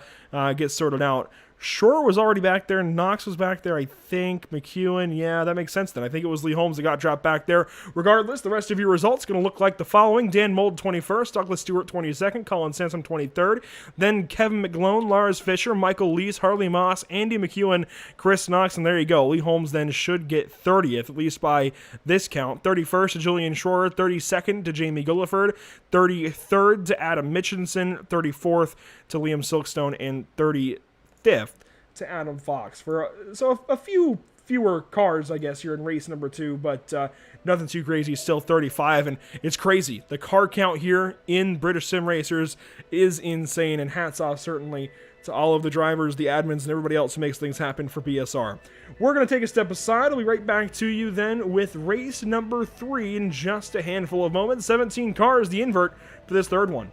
gets sorted out. Shore was already back there. Knox was back there, I think. McEwen, yeah, that makes sense then. I think it was Lee Holmes that got dropped back there. Regardless, the rest of your results going to look like the following. Dan Mold, 21st. Douglas Stewart, 22nd. Colin Sansom, 23rd. Then Kevin McGlone, Lars Fisher, Michael Lees, Harley Moss, Andy McEwen, Chris Knox, and there you go. Lee Holmes then should get 30th, at least by this count. 31st to Julian Shore, 32nd to Jamie Gulliford, 33rd to Adam Mitchinson, 34th to Liam Silkstone, and 35th to Adam Fox. So a few fewer cars, I guess, here in race number 2, but nothing too crazy. Still 35, and it's crazy. The car count here in British Sim Racers is insane, and hats off certainly to all of the drivers, the admins, and everybody else who makes things happen for BSR. We're going to take a step aside. I'll be right back to you then with race number 3 in just a handful of moments. 17 cars, the invert, for this third one.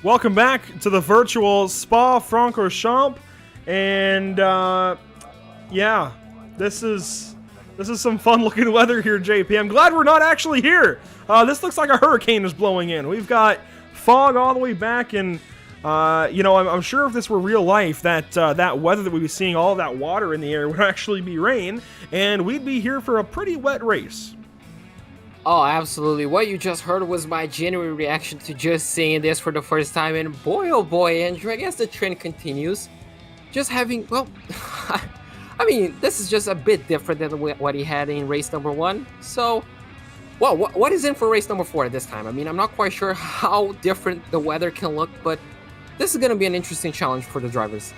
Welcome back to the virtual Spa-Francorchamps, and yeah, this is some fun-looking weather here, JP. I'm glad we're not actually here. This looks like a hurricane is blowing in. We've got fog all the way back, and I'm sure if this were real life, that weather that we'd be seeing, all of that water in the air, would actually be rain, and we'd be here for a pretty wet race. Oh, absolutely. What you just heard was my genuine reaction to just seeing this for the first time, and boy, oh boy, Andrew, I guess the trend continues. Just having, well, I mean, this is just a bit different than what he had in race number 1. So, well, what is in for race number 4 at this time? I mean, I'm not quite sure how different the weather can look, but this is going to be an interesting challenge for the drivers.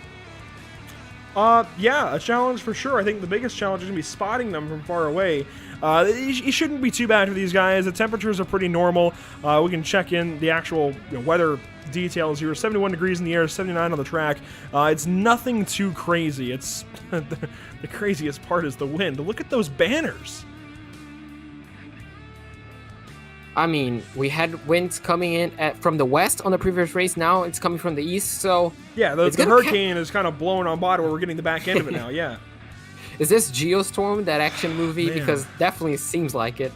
Yeah, a challenge for sure. I think the biggest challenge is going to be spotting them from far away. It shouldn't be too bad for these guys. The temperatures are pretty normal. We can check in the actual weather details here. 71 degrees in the air, 79 on the track. It's nothing too crazy. It's the craziest part is the wind. Look at those banners. I mean, we had winds coming in from the west on the previous race. Now it's coming from the east, so... Yeah, the hurricane is kind of blowing on by where we're getting the back end of it now, yeah. Is this Geostorm, that action movie? Man. Because definitely seems like it.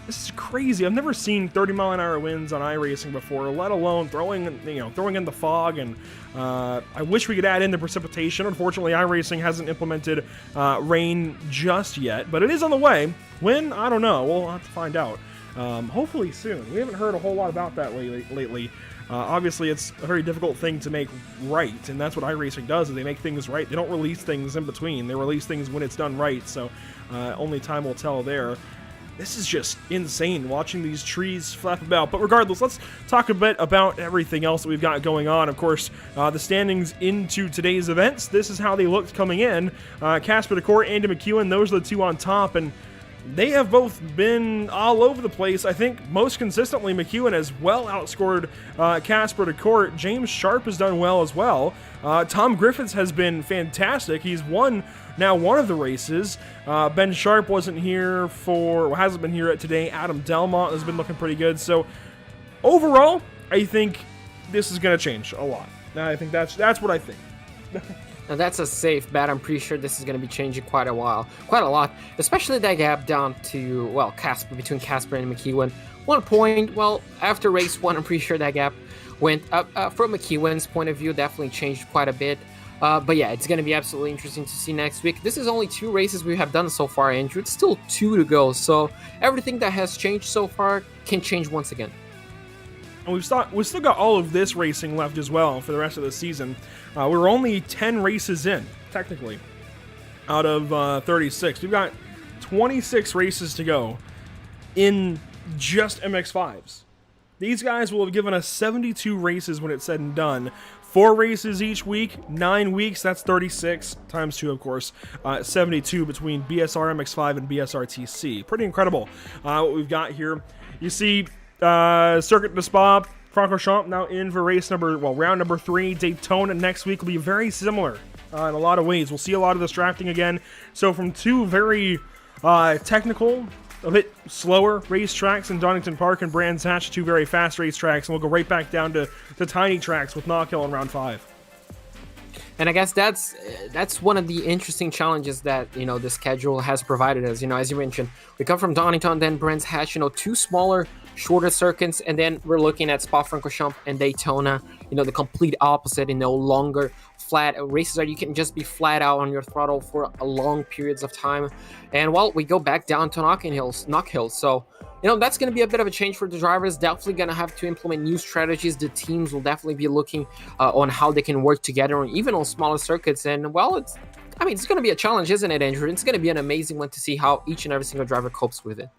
This is crazy. I've never seen 30-mile-an-hour winds on iRacing before, let alone throwing in the fog. And I wish we could add in the precipitation. Unfortunately, iRacing hasn't implemented rain just yet, but it is on the way. When? I don't know. We'll have to find out. Hopefully soon. We haven't heard a whole lot about that lately. Obviously, it's a very difficult thing to make right, and that's what iRacing does, is they make things right. They don't release things in between. They release things when it's done right, so only time will tell there. This is just insane, watching these trees flap about. But regardless, let's talk a bit about everything else that we've got going on. Of course, the standings into today's events. This is how they looked coming in. Casper DeCourt, Andy McEwen, those are the two on top, and they have both been all over the place. I think most consistently, McEwen has well outscored Casper DeCourt. James Sharp has done well as well. Tom Griffiths has been fantastic. He's won now one of the races. Ben Sharp hasn't been here today. Adam Delmont has been looking pretty good. So overall, I think this is going to change a lot. I think that's what I think. Now that's a safe bet. I'm pretty sure this is going to be changing quite a lot, especially that gap down to, well, between Casper and McEwen. 1 point, well, after race 1, I'm pretty sure that gap went up. From McEwen's point of view, definitely changed quite a bit. But yeah, it's going to be absolutely interesting to see next week. This is only 2 races we have done so far, Andrew. It's still 2 to go, so everything that has changed so far can change once again. And we've still got all of this racing left as well for the rest of the season. We're only 10 races in, technically, out of 36. We've got 26 races to go in just MX-5s. These guys will have given us 72 races when it's said and done. 4 races each week, 9 weeks, that's 36, times 2, of course. 72 between BSR MX-5 and BSR TC. Pretty incredible what we've got here. You see Circuit de Spa, Francorchamps now in for round number 3. Daytona next week will be very similar in a lot of ways. We'll see a lot of this drafting again. So from 2 very technical, a bit slower racetracks in Donington Park and Brands Hatch, 2 very fast racetracks, and we'll go right back down to tiny tracks with Knock Hill in round 5. And I guess that's one of the interesting challenges that, the schedule has provided us. As you mentioned, we come from Donington, then Brands Hatch, 2 smaller, shorter circuits, and then we're looking at Spa-Francorchamps and Daytona, the complete opposite, longer, flat races that you can just be flat out on your throttle for long periods of time. And we go back down to Knock Hills. So, that's going to be a bit of a change for the drivers. Definitely going to have to implement new strategies. The teams will definitely be looking on how they can work together, even on smaller circuits. And, it's going to be a challenge, isn't it, Andrew? It's going to be an amazing one to see how each and every single driver copes with it.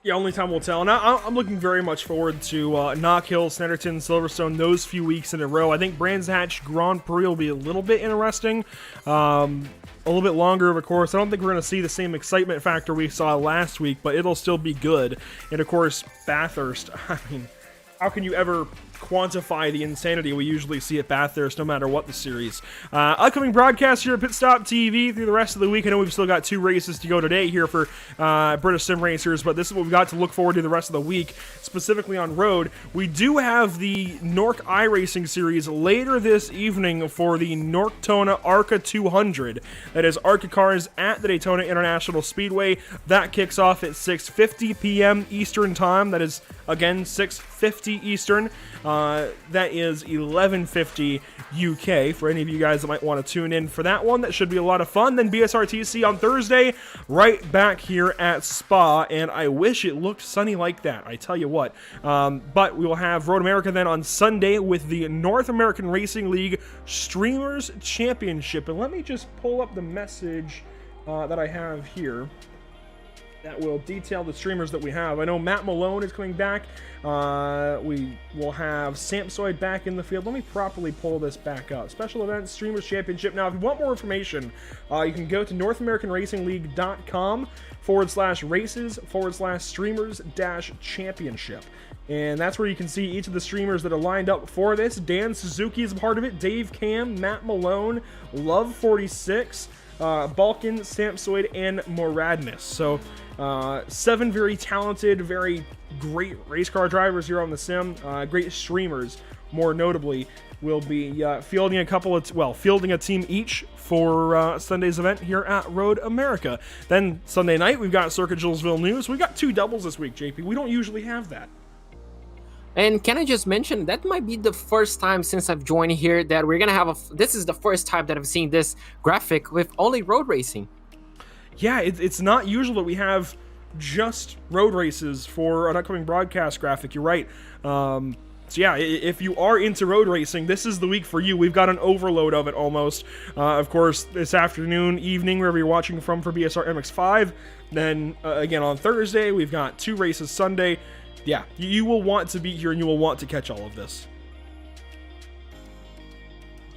Yeah, only time will tell. And I'm looking very much forward to Knock Hill, Snetterton, Silverstone, those few weeks in a row. I think Brands Hatch Grand Prix will be a little bit interesting. A little bit longer of a course. I don't think we're going to see the same excitement factor we saw last week, but it'll still be good. And of course, Bathurst. How can you ever quantify the insanity we usually see at Bathurst, no matter what the series. Upcoming broadcasts here at Pit Stop TV through the rest of the week. I know we've still got 2 races to go today here for British Sim Racers, but this is what we've got to look forward to the rest of the week, specifically on road. We do have the Nork iRacing series later this evening for the Norktona ARCA 200. That is ARCA cars at the Daytona International Speedway. That kicks off at 6:50 p.m. Eastern Time. That is, again, 6:50 Eastern. That is 11:50 UK for any of you guys that might want to tune in for that one. That should be a lot of fun. Then BSRTC on Thursday, right back here at Spa, and I wish it looked sunny like that, I tell you what. But we will have Road America then on Sunday with the North American Racing League Streamers Championship. And let me just pull up the message that I have here that will detail the streamers that we have. I know Matt Malone is coming back. We will have Samsoid back in the field. Let me properly pull this back up. Special Events Streamers Championship. Now, if you want more information, you can go to NorthAmericanRacingLeague.com/races/streamers-championship. And that's where you can see each of the streamers that are lined up for this. Dan Suzuki is a part of it. Dave Cam, Matt Malone, Love46, Balkan, Samsoid, and Moradness. So 7 very talented, very great race car drivers here on the sim. Great streamers, more notably, will be fielding a team each for Sunday's event here at Road America. Then Sunday night, we've got Circuit Gillesville News. We've got 2 doubles this week, JP. We don't usually have that. And can I just mention, that might be the first time since I've joined here that we're going to have this is the first time that I've seen this graphic with only road racing. Yeah, it's not usual that we have just road races for an upcoming broadcast graphic. You're right. So yeah, if you are into road racing, this is the week for you. We've got an overload of it almost. Of course, this afternoon, evening, wherever you're watching from for BSR MX-5. Then again on Thursday, we've got 2 races Sunday. Yeah, you will want to be here and you will want to catch all of this.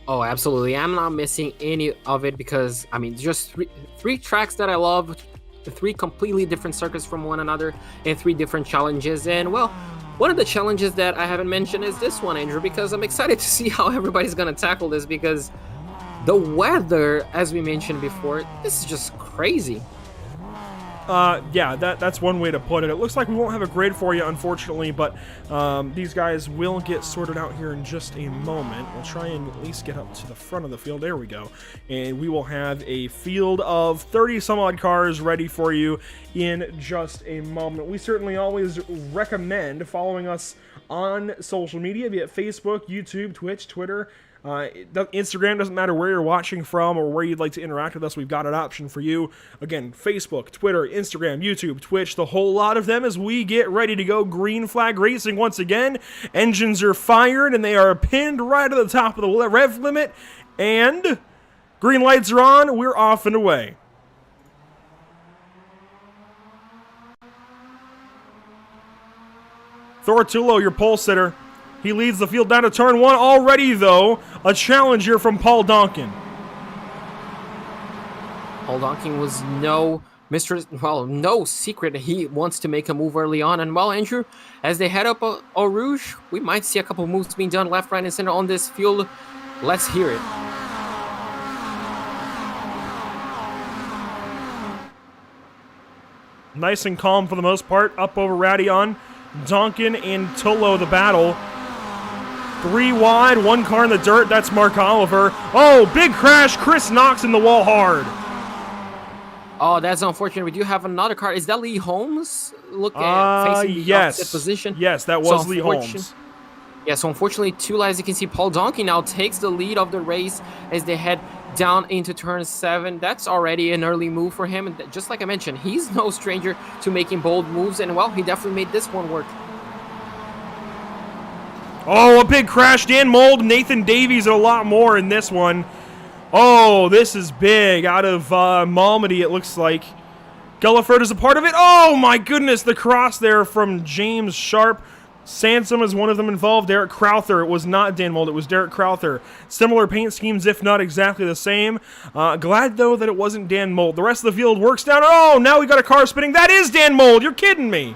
Oh, absolutely. I'm not missing any of it because, I mean, just three tracks that I love, 3 completely different circuits from one another, and 3 different challenges. And, well, one of the challenges that I haven't mentioned is this one, Andrew, because I'm excited to see how everybody's going to tackle this because the weather, as we mentioned before, this is just crazy. Yeah, that's one way to put it. It looks like we won't have a grid for you, unfortunately, but these guys will get sorted out here in just a moment. We'll try and at least get up to the front of the field. There we go. And we will have a field of 30-some-odd cars ready for you in just a moment. We certainly always recommend following us on social media, be it Facebook, YouTube, Twitch, Twitter, Instagram. Doesn't matter where you're watching from or where you'd like to interact with us, we've got an option for you. Again, Facebook, Twitter, Instagram, YouTube, Twitch, the whole lot of them as we get ready to go green flag racing once again. Engines are fired and they are pinned right at the top of the rev limit, and green lights are on. We're off and away. Thortullo, your pole sitter. He leads the field down to turn 1 already, though. A challenge here from Paul Donkin. Paul Donkin was no secret. He wants to make a move early on. And, well, Andrew, as they head up Eau Rouge, we might see a couple moves being done left, right, and center on this field. Let's hear it. Nice and calm for the most part. Up over Radion. Donkin and Tullo the battle. 3 wide, 1 car in the dirt. That's Mark Oliver. Oh, big crash. Chris knocks in the wall hard. Oh, that's unfortunate. We do have another car. Is that Lee Holmes? Look at facing the opposite position. Yes, that was Lee Holmes. Yeah, so unfortunately, as you can see, Paul Donkin now takes the lead of the race as they head down into turn 7. That's already an early move for him. And just like I mentioned, he's no stranger to making bold moves. And, well, he definitely made this one work. Oh, a big crash. Dan Mold, Nathan Davies, and a lot more in this one. Oh, this is big. Out of Malmedy, it looks like. Gulliford is a part of it. Oh, my goodness. The cross there from James Sharp. Sansom is one of them involved. Derek Crowther. It was not Dan Mold. It was Derek Crowther. Similar paint schemes, if not exactly the same. Glad, though, that it wasn't Dan Mold. The rest of the field works down. Oh, now we got a car spinning. That is Dan Mold. You're kidding me.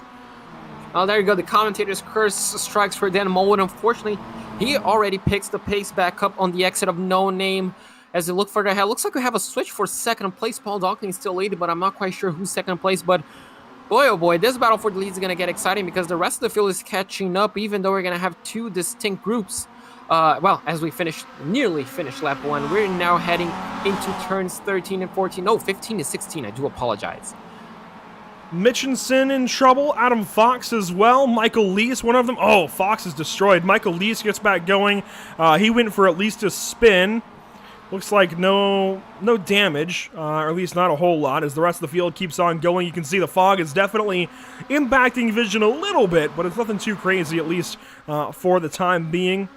Oh, there you go. The commentator's curse strikes for Dan Mullen. Unfortunately, he already picks the pace back up on the exit of No Name. As they look further ahead, looks like we have a switch for second place. Paul Donkin is still leading, but I'm not quite sure who's second place. But boy, oh boy, this battle for the lead is going to get exciting because the rest of the field is catching up, even though we're going to have two distinct groups. Well, as we nearly finished lap 1, we're now heading into turns 13 and 14. No, 15 and 16. I do apologize. Mitchinson in trouble. Adam Fox as well. Michael Leese, one of them. Oh, Fox is destroyed. Michael Leese gets back going. He went for at least a spin. Looks like no damage, or at least not a whole lot, as the rest of the field keeps on going. You can see the fog is definitely impacting vision a little bit, but it's nothing too crazy, at least for the time being.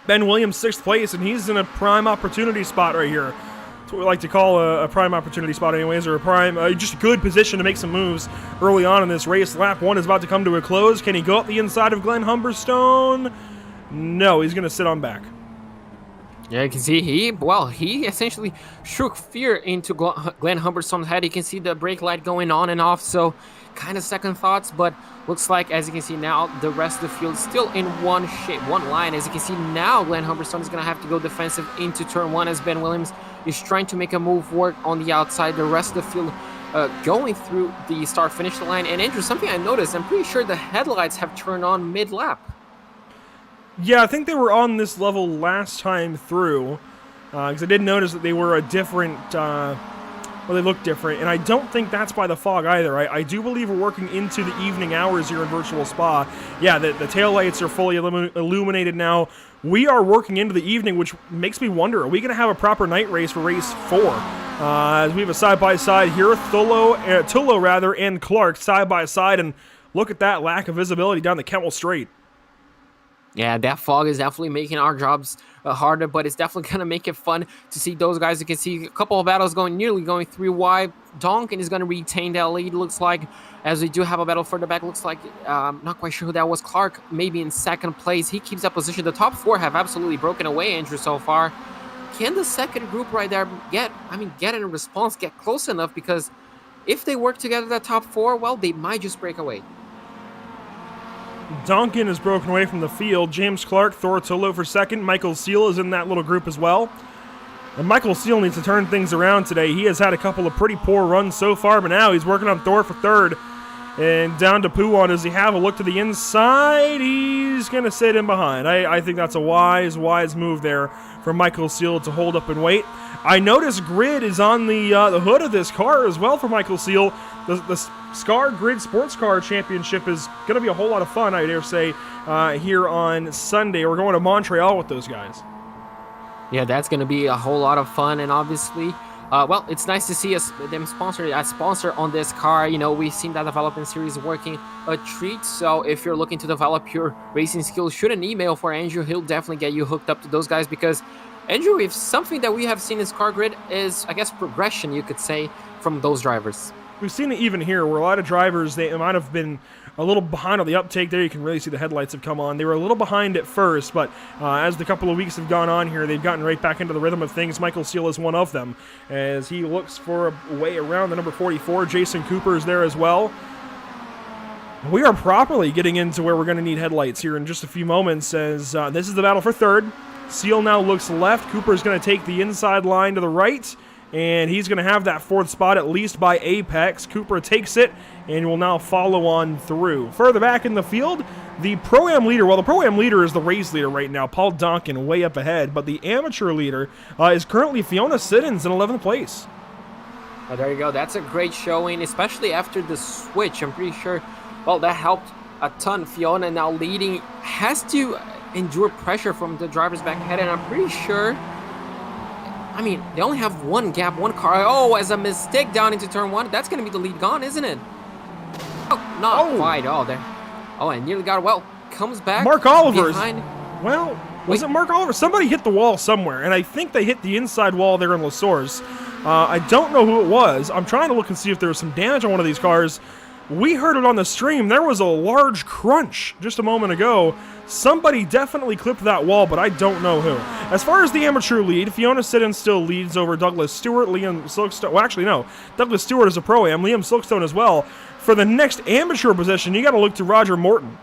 Ben Williams, 6th place, and he's in a prime opportunity spot right here. That's what we like to call a prime opportunity spot anyways, or a prime, just a good position to make some moves early on in this race. Lap 1 is about to come to a close. Can he go up the inside of Glenn Humberstone? No, he's going to sit on back. Yeah, you can see he essentially shook fear into Glenn Humberstone's head. You can see the brake light going on and off, so kind of second thoughts, but looks like, as you can see now, the rest of the field still in one line. As you can see now, Glenn Humberstone is going to have to go defensive into turn 1 as Ben Williams is trying to make a move work on the outside. The rest of the field going through the start-finish line. And Andrew, something I noticed, I'm pretty sure the headlights have turned on mid-lap. Yeah, I think they were on this level last time through, because I did notice that they were a different, well, they look different, and I don't think that's by the fog either. I do believe we're working into the evening hours here in Virtual Spa. Yeah, the taillights are fully illuminated now. We are working into the evening, which makes me wonder, are we going to have a proper night race for race 4? As we have a side-by-side here, Tullo and Clark side-by-side, and look at that lack of visibility down the Kemmel Straight. Yeah, that fog is definitely making our jobs harder, but it's definitely going to make it fun to see those guys. You can see a couple of battles nearly going 3 Donkin is going to retain that lead, looks like, as we do have a battle further back. Looks like, not quite sure who that was. Clark maybe in second place. He keeps that position. The top 4 have absolutely broken away, Andrew, so far. Can the second group right there get in a response, get close enough? Because if they work together, that top 4, well, they might just break away. Donkin is broken away from the field. James Clark, Thor Tullo for second. Michael Seal is in that little group as well. And Michael Seal needs to turn things around today. He has had a couple of pretty poor runs so far, but now he's working on Thor for third. And down to Puwan. Does he have a look to the inside? He's going to sit in behind. I think that's a wise move there for Michael Seal to hold up and wait. I notice grid is on the hood of this car as well for Michael Seal. The SCAR Grid Sports Car Championship is going to be a whole lot of fun, I dare say, here on Sunday. We're going to Montreal with those guys. Yeah, that's going to be a whole lot of fun, and obviously, well, it's nice to see them sponsor on this car. You know, we've seen that development series working a treat, so if you're looking to develop your racing skills, shoot an email for Andrew. He'll definitely get you hooked up to those guys, because, Andrew, if something that we have seen in SCAR Grid is, I guess, progression, you could say, from those drivers. We've seen it even here, where a lot of drivers, they might have been a little behind on the uptake there. You can really see the headlights have come on. They were a little behind at first, but as the couple of weeks have gone on here, they've gotten right back into the rhythm of things. Michael Seal is one of them, as he looks for a way around the number 44. Jason Cooper is there as well. We are properly getting into where we're going to need headlights here in just a few moments, as this is the battle for third. Seal now looks left. Cooper is going to take the inside line to the right, and he's going to have that 4th spot at least by apex. Cooper takes it and will now follow on through. Further back in the field, the Pro-Am leader, well, the Pro-Am leader is the race leader right now, Paul Donkin, way up ahead, but the amateur leader is currently Fiona Siddons in 11th place. Oh, there you go. That's a great showing, especially after the switch. I'm pretty sure, well, that helped a ton. Fiona now leading, has to endure pressure from the drivers back ahead, and I'm pretty sure, I mean, they only have one gap, one car. Oh, as a mistake down into turn 1. That's going to be the lead gone, isn't it? Oh, not quite. Oh, there. Oh, and nearly got it. Well, comes back. Mark Oliver's. Behind. Well, was it Mark Oliver? Somebody hit the wall somewhere, and I think they hit the inside wall there in La Source. I don't know who it was. I'm trying to look and see if there was some damage on one of these cars. we heard it on the stream. There was a large crunch just a moment ago. Somebody definitely clipped that wall, but I don't know who. As far as the amateur lead, Fiona Siddon still leads over Douglas Stewart, Liam Silkstone. Well, actually, no. Douglas Stewart is a pro-am, Liam Silkstone as well. For the next amateur position, you got to look to Roger Morton.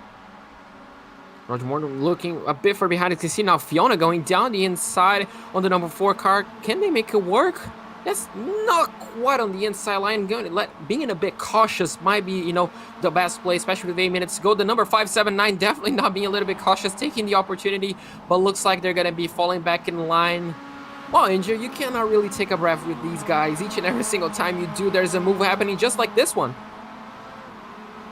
Roger Morton looking a bit far behind. You can see now Fiona going down the inside on the number 4 car. Can they make it work? That's not quite on the inside line. Being a bit cautious might be, you know, the best play, especially with 8 minutes to go. The number 579 definitely not being a little bit cautious, taking the opportunity, but looks like they're going to be falling back in line. Well, Andrew, you cannot really take a breath with these guys. Each and every single time you do, there's a move happening just like this one.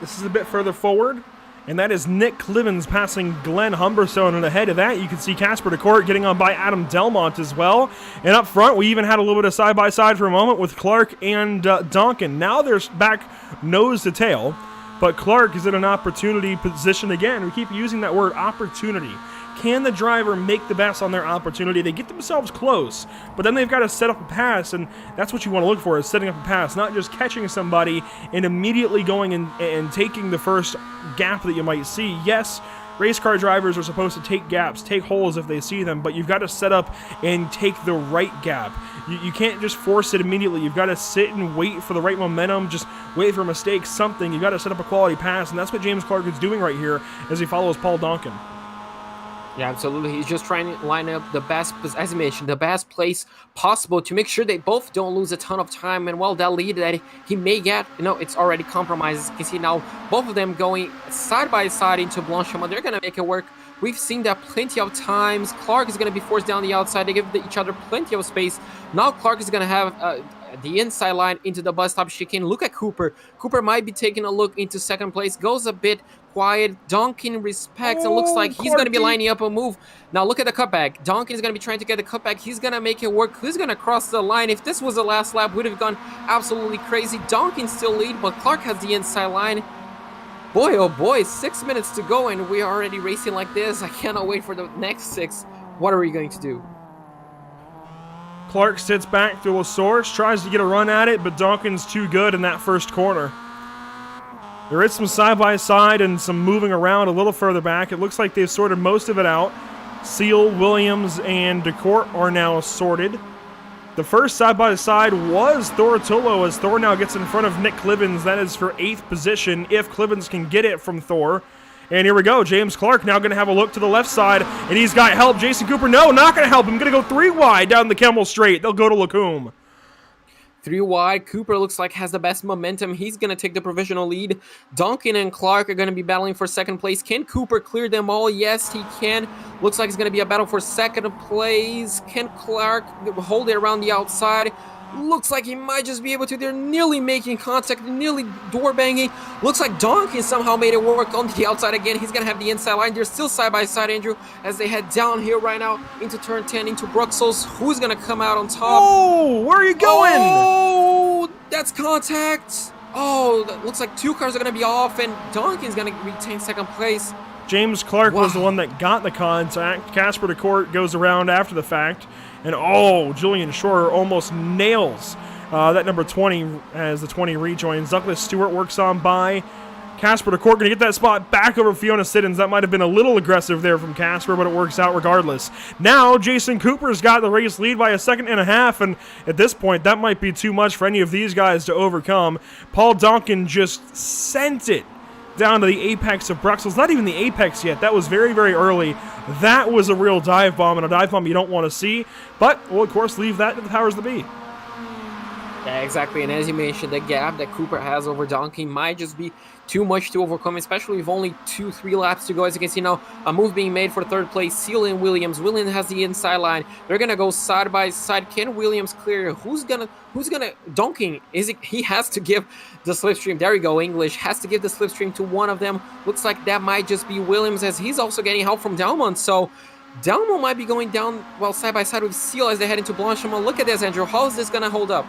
This is a bit further forward, and that is Nick Clivens passing Glenn Humberstone. And ahead of that, you can see Casper DeCourt getting on by Adam Delmont as well. And up front, we even had a little bit of side-by-side for a moment with Clark and Donkin. Now they're back nose to tail, but Clark is in an opportunity position again. We keep using that word, opportunity. Can the driver make the best on their opportunity? They get themselves close, but then they've got to set up a pass, and that's what you want to look for, is setting up a pass, not just catching somebody and immediately going and taking the first gap that you might see. Yes, race car drivers are supposed to take gaps, take holes if they see them, but you've got to set up and take the right gap. You can't just force it immediately. You've got to sit and wait for the right momentum, just wait for a mistake, something. You've got to set up a quality pass, and that's what James Clark is doing right here as he follows Paul Donkin. Yeah, absolutely. He's just trying to line up the best, as I mentioned, the best place possible to make sure they both don't lose a ton of time. And, well, that lead that he may get, you know, it's already compromised. You can see now both of them going side by side into Blanchimont. They're going to make it work. We've seen that plenty of times. Clark is going to be forced down the outside. They give each other plenty of space. Now Clark is going to have the inside line into the bus stop chicane. Look at Cooper. Cooper might be taking a look into second place. Goes a bit quiet. Donkin respects and looks like he's going to be lining up a move. Now look at the cutback. Donkin is going to be trying to get the cutback. He's going to make it work. He's going to cross the line. If this was the last lap, would have gone absolutely crazy. Donkin still lead, but Clark has the inside line. Boy, oh boy, 6 minutes to go and we're already racing like this. I cannot wait for the next 6. What are we going to do? Clark sits back through a source, tries to get a run at it, but Donkin's too good in that first corner. There is some side-by-side and some moving around a little further back. It looks like they've sorted most of it out. Seal, Williams, and DeCourt are now sorted. The first side-by-side was Thor Tullo, as Thor now gets in front of Nick Clivens. That is for 8th position, if Clivens can get it from Thor. And here we go. James Clark now going to have a look to the left side, and he's got help. Jason Cooper, no, not going to help him. Going to go 3 wide down the Kemmel Straight. They'll go to Lacombe. 3 wide. Cooper looks like has the best momentum. He's going to take the provisional lead. Donkin and Clark are going to be battling for second place. Can Cooper clear them all? Yes, he can. Looks like it's going to be a battle for second place. Can Clark hold it around the outside? Looks like he might just be able to. They're nearly making contact, nearly door banging. Looks like Donkin somehow made it work on the outside again. He's going to have the inside line. They're still side by side, Andrew, as they head down here right now into turn 10, into Bruxelles. Who's going to come out on top? Oh, where are you going? Oh, that's contact. Oh, that looks like 2 cars are going to be off, and Donkin's going to retain second place. James Clark was the one that got the contact. Casper DeCourt goes around after the fact. And Julian Shorter almost nails that number 20 as the 20 rejoins. Douglas Stewart works on by. Casper DeCourt going to get that spot back over Fiona Siddons. That might have been a little aggressive there from Casper, but it works out regardless. Now, Jason Cooper's got the race lead by 1.5 seconds, and at this point, that might be too much for any of these guys to overcome. Paul Donkin just sent it down to the apex of Bruxelles. Not even the apex yet. That was very, very early. That was a real dive bomb, and a dive bomb you don't want to see. But we'll, of course, leave that to the powers that be. Yeah, exactly. And as you mentioned, the gap that Cooper has over Donkin might just be too much to overcome, especially with only 2-3 laps to go. As you can see now, a move being made for third place. Seal and Williams. Williams has the inside line. They're gonna go side by side. Can Williams clear? Who's gonna? Donkin, he has to give the slipstream. There we go. English has to give the slipstream to one of them. Looks like that might just be Williams, as he's also getting help from Delmont. So Delmont might be going down, well, side by side with Seal as they head into Blanchimont. Look at this, Andrew. How is this gonna hold up?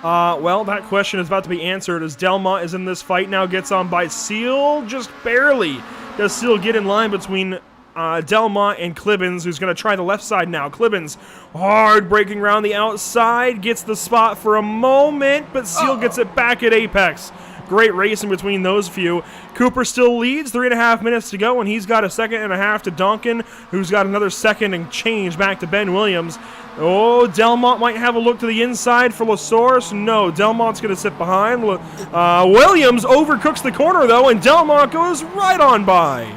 Well, that question is about to be answered as Delmont is in this fight now, gets on by Seal, just barely. Does Seal get in line between Delmont and Clivens, who's going to try the left side now. Clivens, hard breaking around the outside, gets the spot for a moment, but Seal gets it back at apex. Great racing between those few. Cooper still leads, 3.5 minutes to go, and he's got a 1.5 seconds to Donkin, who's got another second and change back to Ben Williams. Oh, Delmont might have a look to the inside for LaSource. No, Delmont's going to sit behind. Williams overcooks the corner, though, and Delmont goes right on by.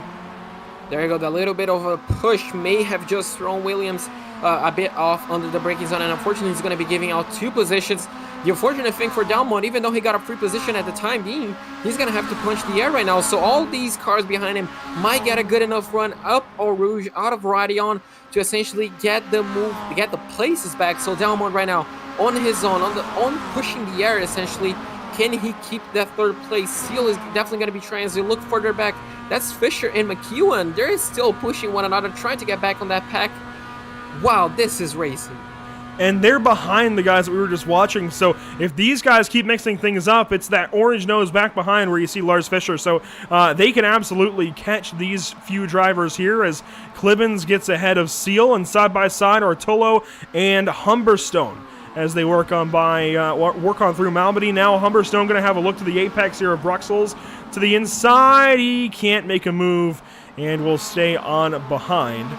There you go. The little bit of a push may have just thrown Williams a bit off under the braking zone, and unfortunately he's going to be giving out 2 positions. The unfortunate thing for Delmont, even though he got a free position at the time being, he's going to have to punch the air right now. So all these cars behind him might get a good enough run up Eau Rouge, out of Radion, to essentially get the places back. So Delmont right now on his own, on pushing the air essentially. Can he keep that 3rd place? Seal is definitely going to be trying to look further back. That's Fisher and McEwen. They're still pushing one another, trying to get back on that pack. Wow, this is racing. And they're behind the guys that we were just watching, so if these guys keep mixing things up, it's that orange nose back behind where you see Lars Fischer, so they can absolutely catch these few drivers here as Clibbins gets ahead of Seal, and side by side are Tullo and Humberstone as they work on through Malmedy. Now Humberstone going to have a look to the apex here of Bruxelles to the inside. He can't make a move and will stay on behind.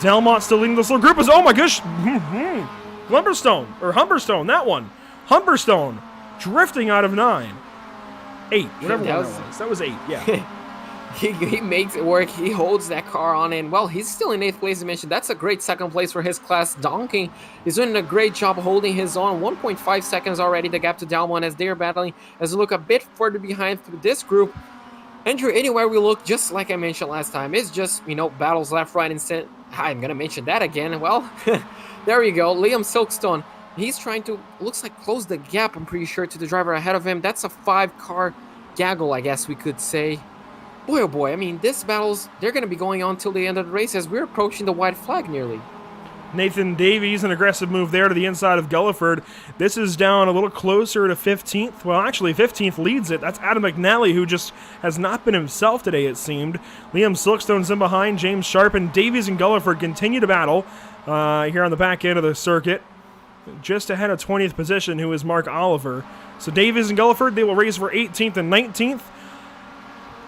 Delmont still leading this little group. Oh my gosh! Humberstone, that one. Humberstone drifting out of 9. 8, whatever that was. That was 8, yeah. He makes it work. He holds that car on, and well, he's still in 8th place. As mentioned, that's a great 2nd place for his class. Donkin is doing a great job holding his own. 1.5 seconds already, the gap to Delmont as they're battling. As we look a bit further behind through this group, Andrew, anywhere we look, just like I mentioned last time, it's just, battles left, right, and center. I'm going to mention that again. Well, there we go. Liam Silkstone, he's trying to, looks like, close the gap, I'm pretty sure, to the driver ahead of him. That's a 5-car gaggle, I guess we could say. Boy, oh boy, I mean, these battles, they're going to be going on till the end of the race as we're approaching the white flag nearly. Nathan Davies, an aggressive move there to the inside of Gulliford. This is down a little closer to 15th. Well, actually, 15th leads it. That's Adam McNally, who just has not been himself today, it seemed. Liam Silkstone's in behind. James Sharp and Davies and Gulliford continue to battle here on the back end of the circuit. Just ahead of 20th position, who is Mark Oliver. So Davies and Gulliford, they will race for 18th and 19th.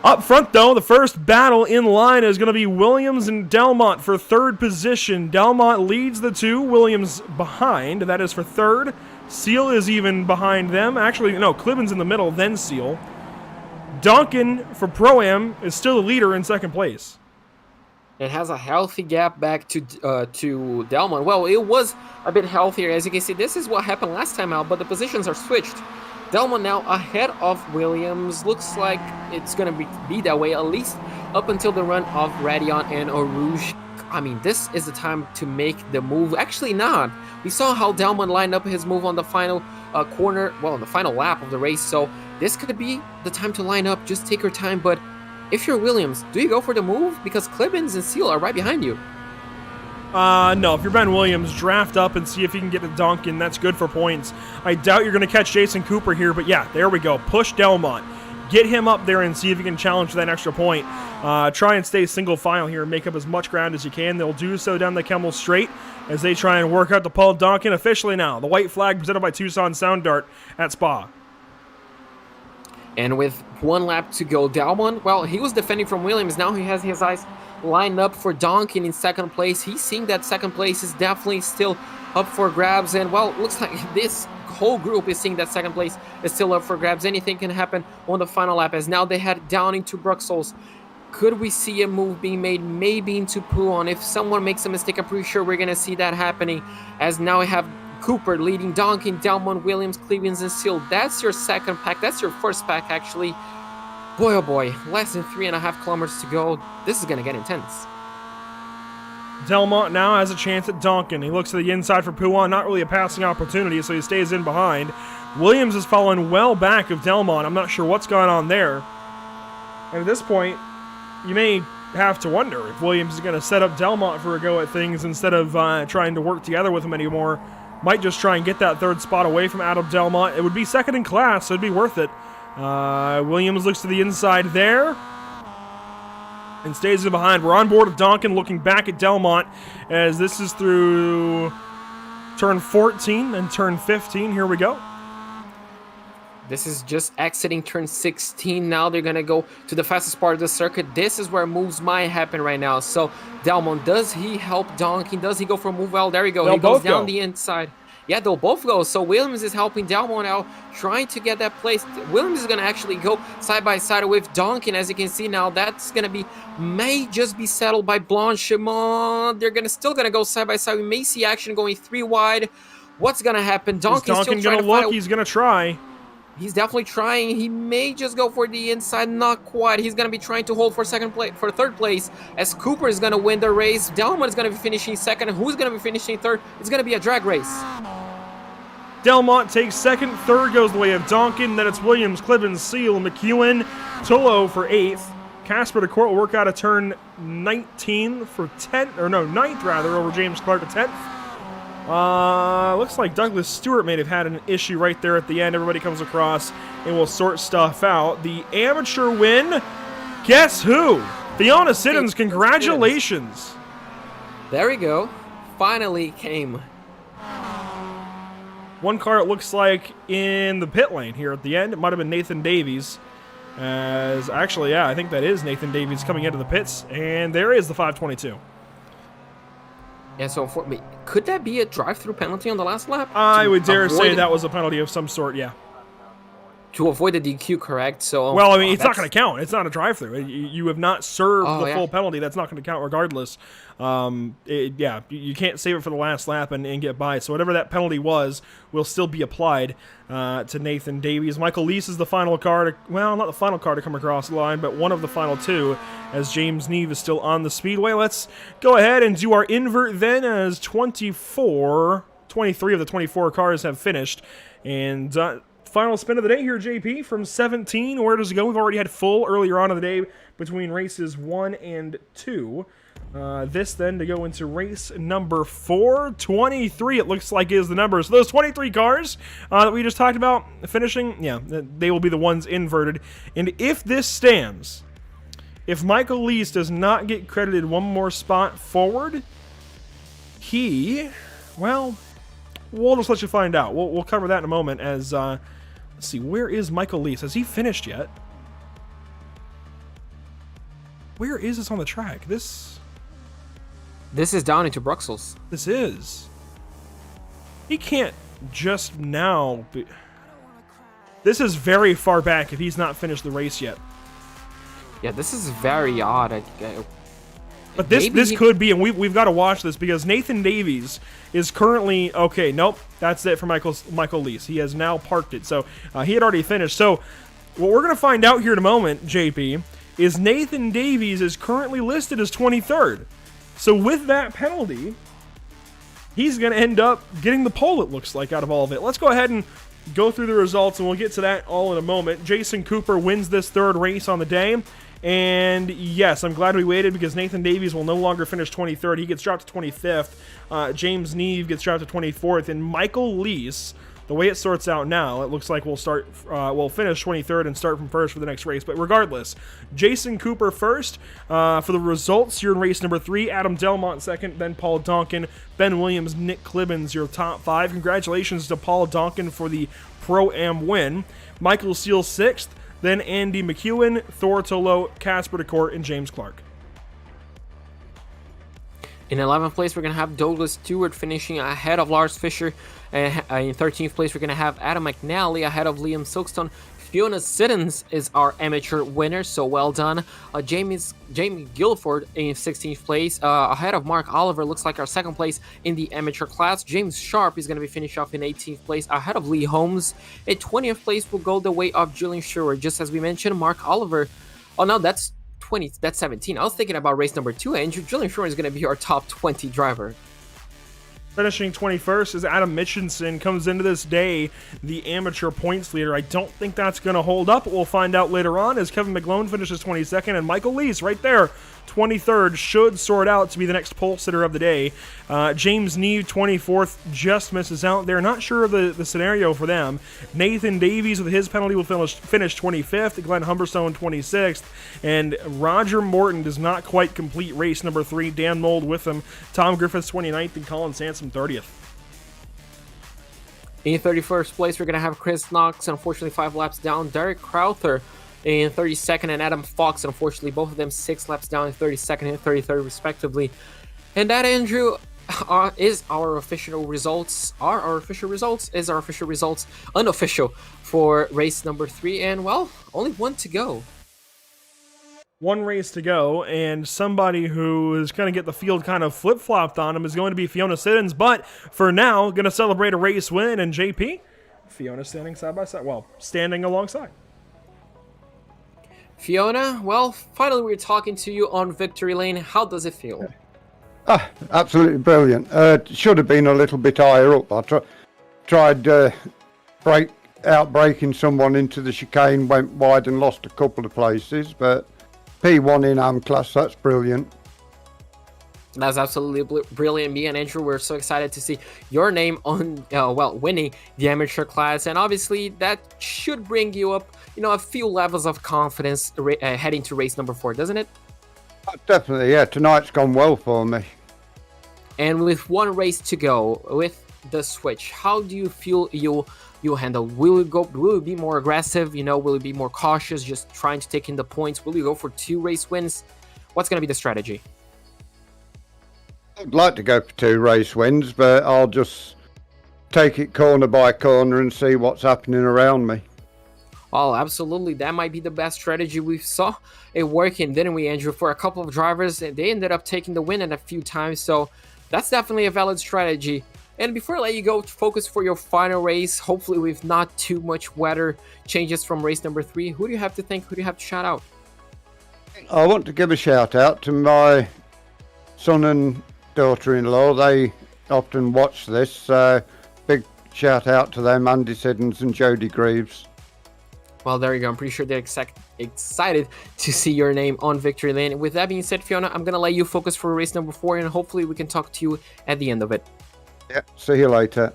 Up front, though, the first battle in line is going to be Williams and Delmont for 3rd position. Delmont leads the 2, Williams behind. That is for 3rd. Seal is even behind them. Actually, no, Clibbins in the middle, then Seal. Donkin for Pro-Am is still the leader in 2nd place. It has a healthy gap back to Delmont. Well, it was a bit healthier. As you can see, this is what happened last time out, but the positions are switched. Delmont now ahead of Williams. Looks like it's going to be that way, at least up until the run of Radion and Eau Rouge. I mean, this is the time to make the move. Actually not. We saw how Delmont lined up his move on the final corner, well, on the final lap of the race. So this could be the time to line up. Just take your time. But if you're Williams, do you go for the move? Because Clibbins and Seal are right behind you. No, if you're Ben Williams, draft up and see if you can get to Donkin. That's good for points. I doubt you're going to catch Jason Cooper here, but yeah, there we go. Push Delmont. Get him up there and see if you can challenge for that extra point. Try and stay single file here and make up as much ground as you can. They'll do so down the Kemmel Straight as they try and work out the Paul Donkin officially now. The white flag presented by Tucson Sound Art at Spa. And with 1 lap to go, Delmont, well, he was defending from Williams. Now he has his eyes lined up for Donkin in 2nd place. He's seeing that 2nd place is definitely still up for grabs. And, well, looks like this whole group is seeing that 2nd place is still up for grabs. Anything can happen on the final lap as now they head down into Bruxelles. Could we see a move being made maybe into Pouon? If someone makes a mistake, I'm pretty sure we're going to see that happening as now we have Cooper leading Donkin, Delmont, Williams, Cleveland, and Seal. That's your 2nd pack. That's your 1st pack, actually. Boy, oh boy, less than 3.5 kilometers to go. This is going to get intense. Delmont now has a chance at Donkin. He looks to the inside for Pouon. Not really a passing opportunity, so he stays in behind. Williams is following well back of Delmont. I'm not sure what's going on there. And at this point, you may have to wonder if Williams is going to set up Delmont for a go at things instead of trying to work together with him anymore. Might just try and get that 3rd spot away from Adam Delmont. It would be 2nd in class, so it'd be worth it. Williams looks to the inside there and stays in behind. We're on board with Donkin looking back at Delmont as this is through turn 14 and turn 15. Here we go. This is just exiting turn 16. Now they're going to go to the fastest part of the circuit. This is where moves might happen right now. So Delmont, does he help Donkin? Does he go for a move? Well, there we go. They'll He goes both down go. the inside. Yeah, they'll both go. So Williams is helping Delmont out, trying to get that place. Williams is going to actually go side by side with Donkin. As you can see now, that's going to be, may just be settled by Blanchimont. They're still going to go side by side. We may see action going 3 wide. What's going to happen? Donkin's still Donkin trying gonna to fight. look. He's gonna try. He's definitely trying. He may just go for the inside, not quite. He's going to be trying to hold for third place, as Cooper is going to win the race. Delmont is going to be finishing second. Who's going to be finishing third? It's going to be a drag race. Delmont takes second. Third goes the way of Donkin. Then it's Williams, Clibbins, Seal, McEwen, Tullo for 8th. Casper DeCourt will work out a turn 19 for 10th, or no, 9th rather, over James Clark at 10th. Looks like Douglas Stewart may have had an issue right there at the end. Everybody comes across and will sort stuff out. The amateur win, guess who? Fiona Siddons, congratulations. There we go. Finally came. One car, it looks like, in the pit lane here at the end. It might have been Nathan Davies. As actually, yeah, I think that is Nathan Davies coming into the pits. And there is the 522. Yeah, so for me, could that be a drive-through penalty on the last lap? I would dare say that was a penalty of some sort, yeah. To avoid the DQ, correct? So well, I mean, it's not going to count. It's not a drive-through. You have not served the full penalty. That's not going to count regardless. Yeah, you can't save it for the last lap and get by. So whatever that penalty was will still be applied to Nathan Davies. Michael Lease is the final car to, well, not the final car to come across the line, but one of the final 2, as James Neve is still on the speedway. Let's go ahead and do our invert then, as 23 of the 24 cars have finished. And final spin of the day here, JP, from 17. Where does it go? We've already had full earlier on in the day between races 1 and 2. This then to go into race number 4. 23, it looks like, is the number. So those 23 cars that we just talked about finishing, yeah, they will be the ones inverted. And if this stands, if Michael Lease does not get credited one more spot forward, well, we'll just let you find out. We'll cover that in a moment as, let's see, where is Michael Lease? Has he finished yet? Where is this on the track? This is down into Bruxelles. This is. He can't just now be... This is very far back if he's not finished the race yet. Yeah, this is very odd. But this could be, and we've got to watch this, because Nathan Davies is currently, okay, nope, that's it for Michael Lease. He has now parked it, so he had already finished. So what we're going to find out here in a moment, JP, is Nathan Davies is currently listed as 23rd. So with that penalty, he's going to end up getting the pole, it looks like, out of all of it. Let's go ahead and go through the results, and we'll get to that all in a moment. Jason Cooper wins this 3rd race on the day. And yes, I'm glad we waited, because Nathan Davies will no longer finish 23rd. He gets dropped to 25th. James Neve gets dropped to 24th. And Michael Lease, the way it sorts out now, it looks like we'll finish 23rd and start from first for the next race. But regardless, Jason Cooper first. For the results, you're in race number 3. Adam Delmont second, then Paul Donkin, Ben Williams, Nick Clibbins, your top 5. Congratulations to Paul Donkin for the Pro-Am win. Michael Seal 6th. Then Andy McEwen, Thor Tolo, Casper DeCourt, and James Clark. In 11th place, we're going to have Douglas Stewart finishing ahead of Lars Fischer. In 13th place, we're going to have Adam McNally ahead of Liam Silkstone. Fiona Siddons is our amateur winner, so well done. Jamie Guilford in 16th place, ahead of Mark Oliver, looks like our 2nd place in the amateur class. James Sharp is going to be finished off in 18th place, ahead of Lee Holmes. In 20th place will go the way of Julian Schurer. Just as we mentioned, Mark Oliver, oh no, that's 20, that's 17. I was thinking about race number 2, and Julian Schurer is going to be our top 20 driver. Finishing 21st is Adam Mitchinson, comes into this day the amateur points leader. I don't think that's going to hold up. We'll find out later on, as Kevin McGlone finishes 22nd, and Michael Lease right there, 23rd, should sort out to be the next pole sitter of the day. James Neve, 24th, just misses out there. Not sure of the scenario for them. Nathan Davies with his penalty will finish 25th. Glenn Humberstone, 26th. And Roger Morton does not quite complete race number 3. Dan Mold with him. Tom Griffiths, 29th, and Colin Sansom, 30th. In 31st place, we're going to have Chris Knox, unfortunately 5 laps down. Derek Crowther in 32nd, and Adam Fox, unfortunately, both of them 6 laps down in 32nd and 33rd, respectively. And that, Andrew, is our official results. Are our official results? Is our official results unofficial for race number 3? And, well, only one to go. One race to go, and somebody who is going to get the field kind of flip-flopped on him is going to be Fiona Siddons, but for now, going to celebrate a race win, and JP, Fiona standing side by side, well, standing alongside. Fiona, well, finally we're talking to you on victory lane. How does it feel? Absolutely brilliant. Should have been a little bit higher up. I tried braking someone into the chicane, went wide and lost a couple of places, but P1 in AM class, that's brilliant. That's absolutely brilliant. Me and Andrew, we're so excited to see your name on, winning the amateur class. And obviously, that should bring you up, a few levels of confidence heading to race number 4, doesn't it? Definitely, yeah. Tonight's gone well for me. And with one race to go, with the switch, how do you feel you'll handle? Will you be more aggressive? Will you be more cautious, just trying to take in the points? Will you go for 2 race wins? What's going to be the strategy? I'd like to go for 2 race wins, but I'll just take it corner by corner and see what's happening around me. Well, absolutely. That might be the best strategy. We saw it working, didn't we, Andrew? For a couple of drivers, they ended up taking the win in a few times, so that's definitely a valid strategy. And before I let you go, focus for your final race, hopefully with not too much weather changes from race number 3. Who do you have to thank? Who do you have to shout out? I want to give a shout out to my son and daughter-in-law. They often watch this. Big shout out to them, Andy Siddons and Jody Greaves. Well, there you go. I'm pretty sure they're excited to see your name on victory lane. With that being said, Fiona, I'm going to let you focus for race number 4, and hopefully we can talk to you at the end of it. Yeah, see you later.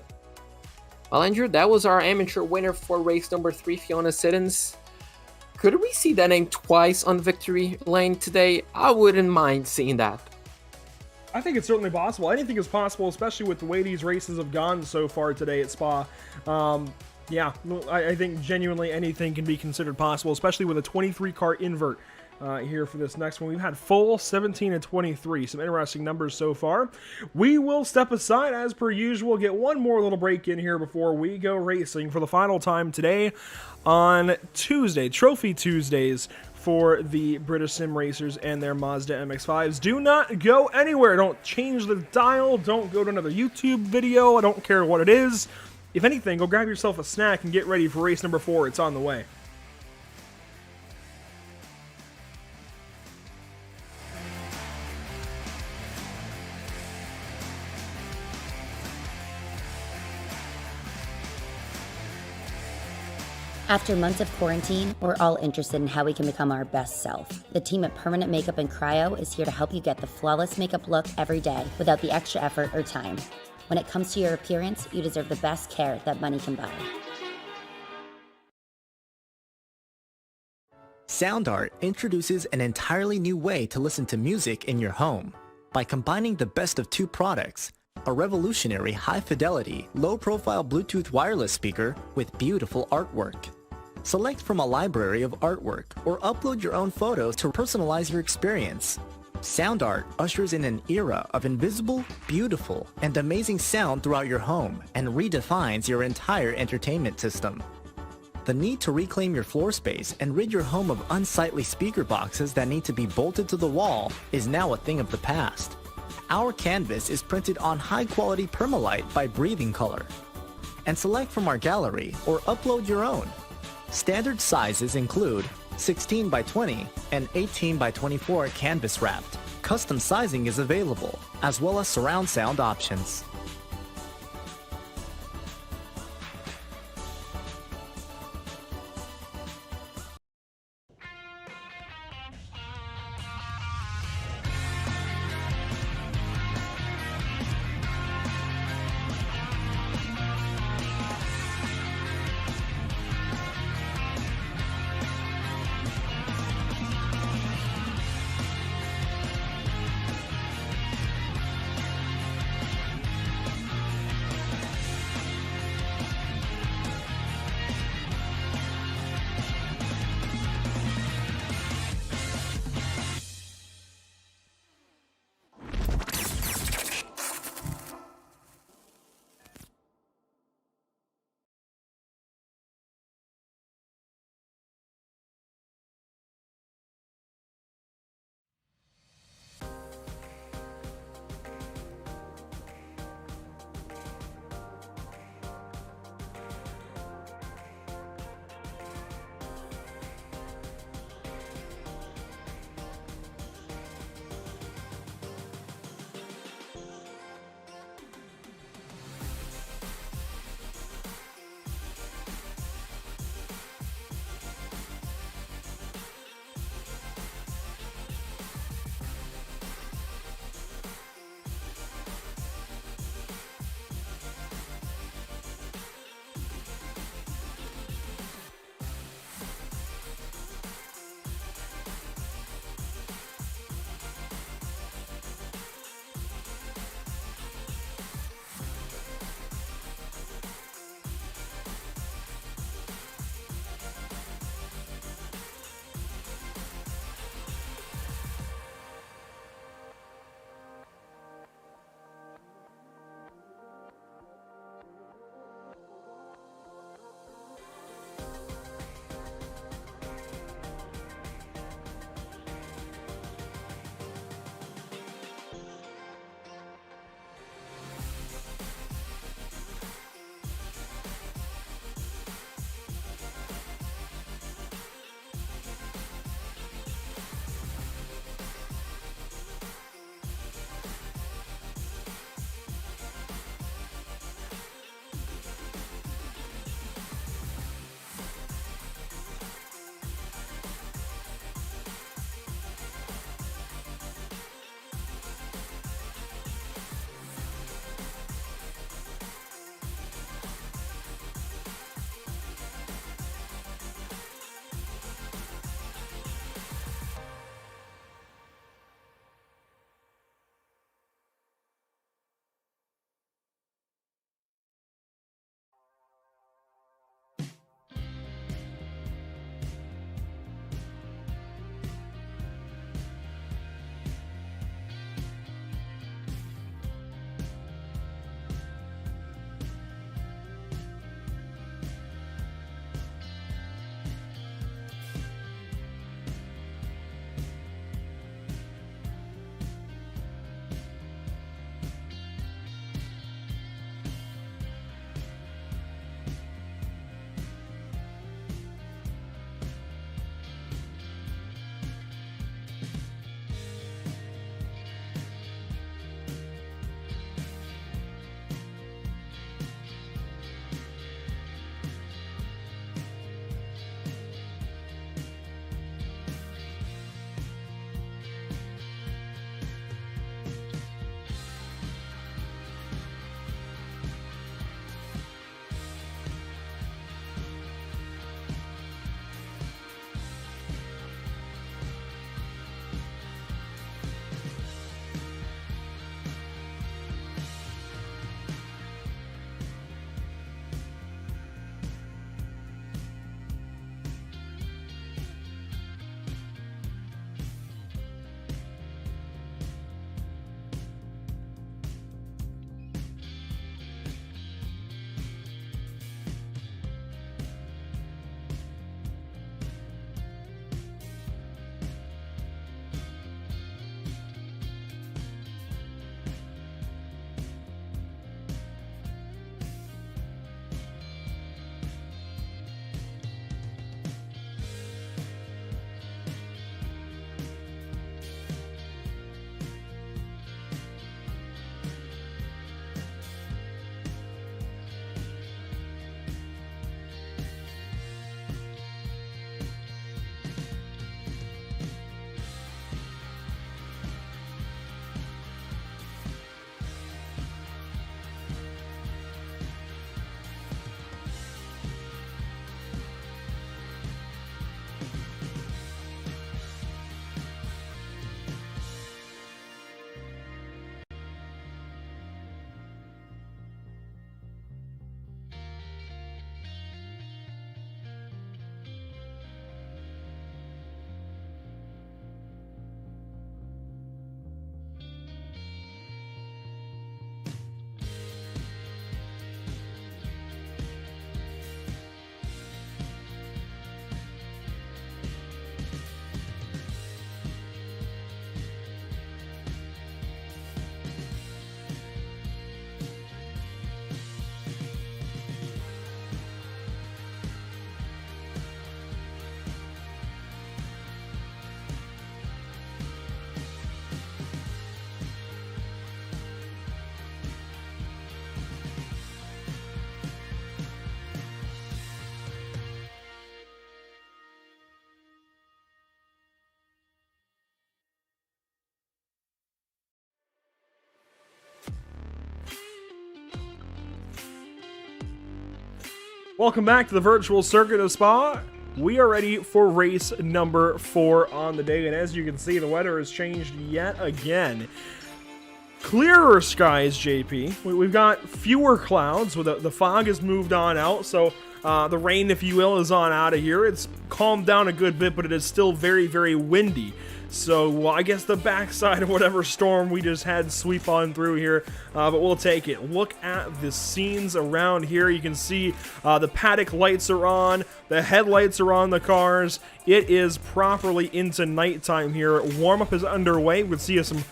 Well, Andrew, that was our amateur winner for race number 3, Fiona Siddons. Could we see that name twice on victory lane today? I wouldn't mind seeing that. I think it's certainly possible. Anything is possible, especially with the way these races have gone so far today at Spa. Yeah, I think genuinely anything can be considered possible, especially with a 23-car invert here for this next one. We've had full 17 and 23, some interesting numbers so far. We will step aside as per usual, get one more little break in here before we go racing for the final time today on Tuesday, Trophy Tuesdays for the British Sim Racers and their Mazda MX-5s. Do not go anywhere. Don't change the dial. Don't go to another YouTube video. I don't care what it is. If anything, go grab yourself a snack and get ready for race number 4. It's on the way. After months of quarantine, we're all interested in how we can become our best self. The team at Permanent Makeup and Cryo is here to help you get the flawless makeup look every day without the extra effort or time. When it comes to your appearance, you deserve the best care that money can buy. Sound Art introduces an entirely new way to listen to music in your home. By combining the best of 2 products, a revolutionary high-fidelity, low-profile Bluetooth wireless speaker with beautiful artwork. Select from a library of artwork or upload your own photos to personalize your experience. Sound Art ushers in an era of invisible, beautiful, and amazing sound throughout your home and redefines your entire entertainment system. The need to reclaim your floor space and rid your home of unsightly speaker boxes that need to be bolted to the wall is now a thing of the past. Our canvas is printed on high-quality permalite by Breathing Color. And select from our gallery or upload your own. Standard sizes include 16 by 20 and 18 by 24 canvas wrapped. Custom sizing is available, as well as surround sound options. Welcome back to the virtual circuit of Spa. We are ready for race number 4 on the day, and as you can see, the weather has changed yet again. Clearer skies, JP. We've got fewer clouds. The fog has moved on out, so the rain, if you will, is on out of here. It's calmed down a good bit, but it is still very, very windy. So I guess the backside of whatever storm we just had sweep on through here, but we'll take it. Look at the scenes around here. You can see the paddock lights are on, the headlights are on the cars. It is properly into nighttime here. Warm-up is underway. We can see some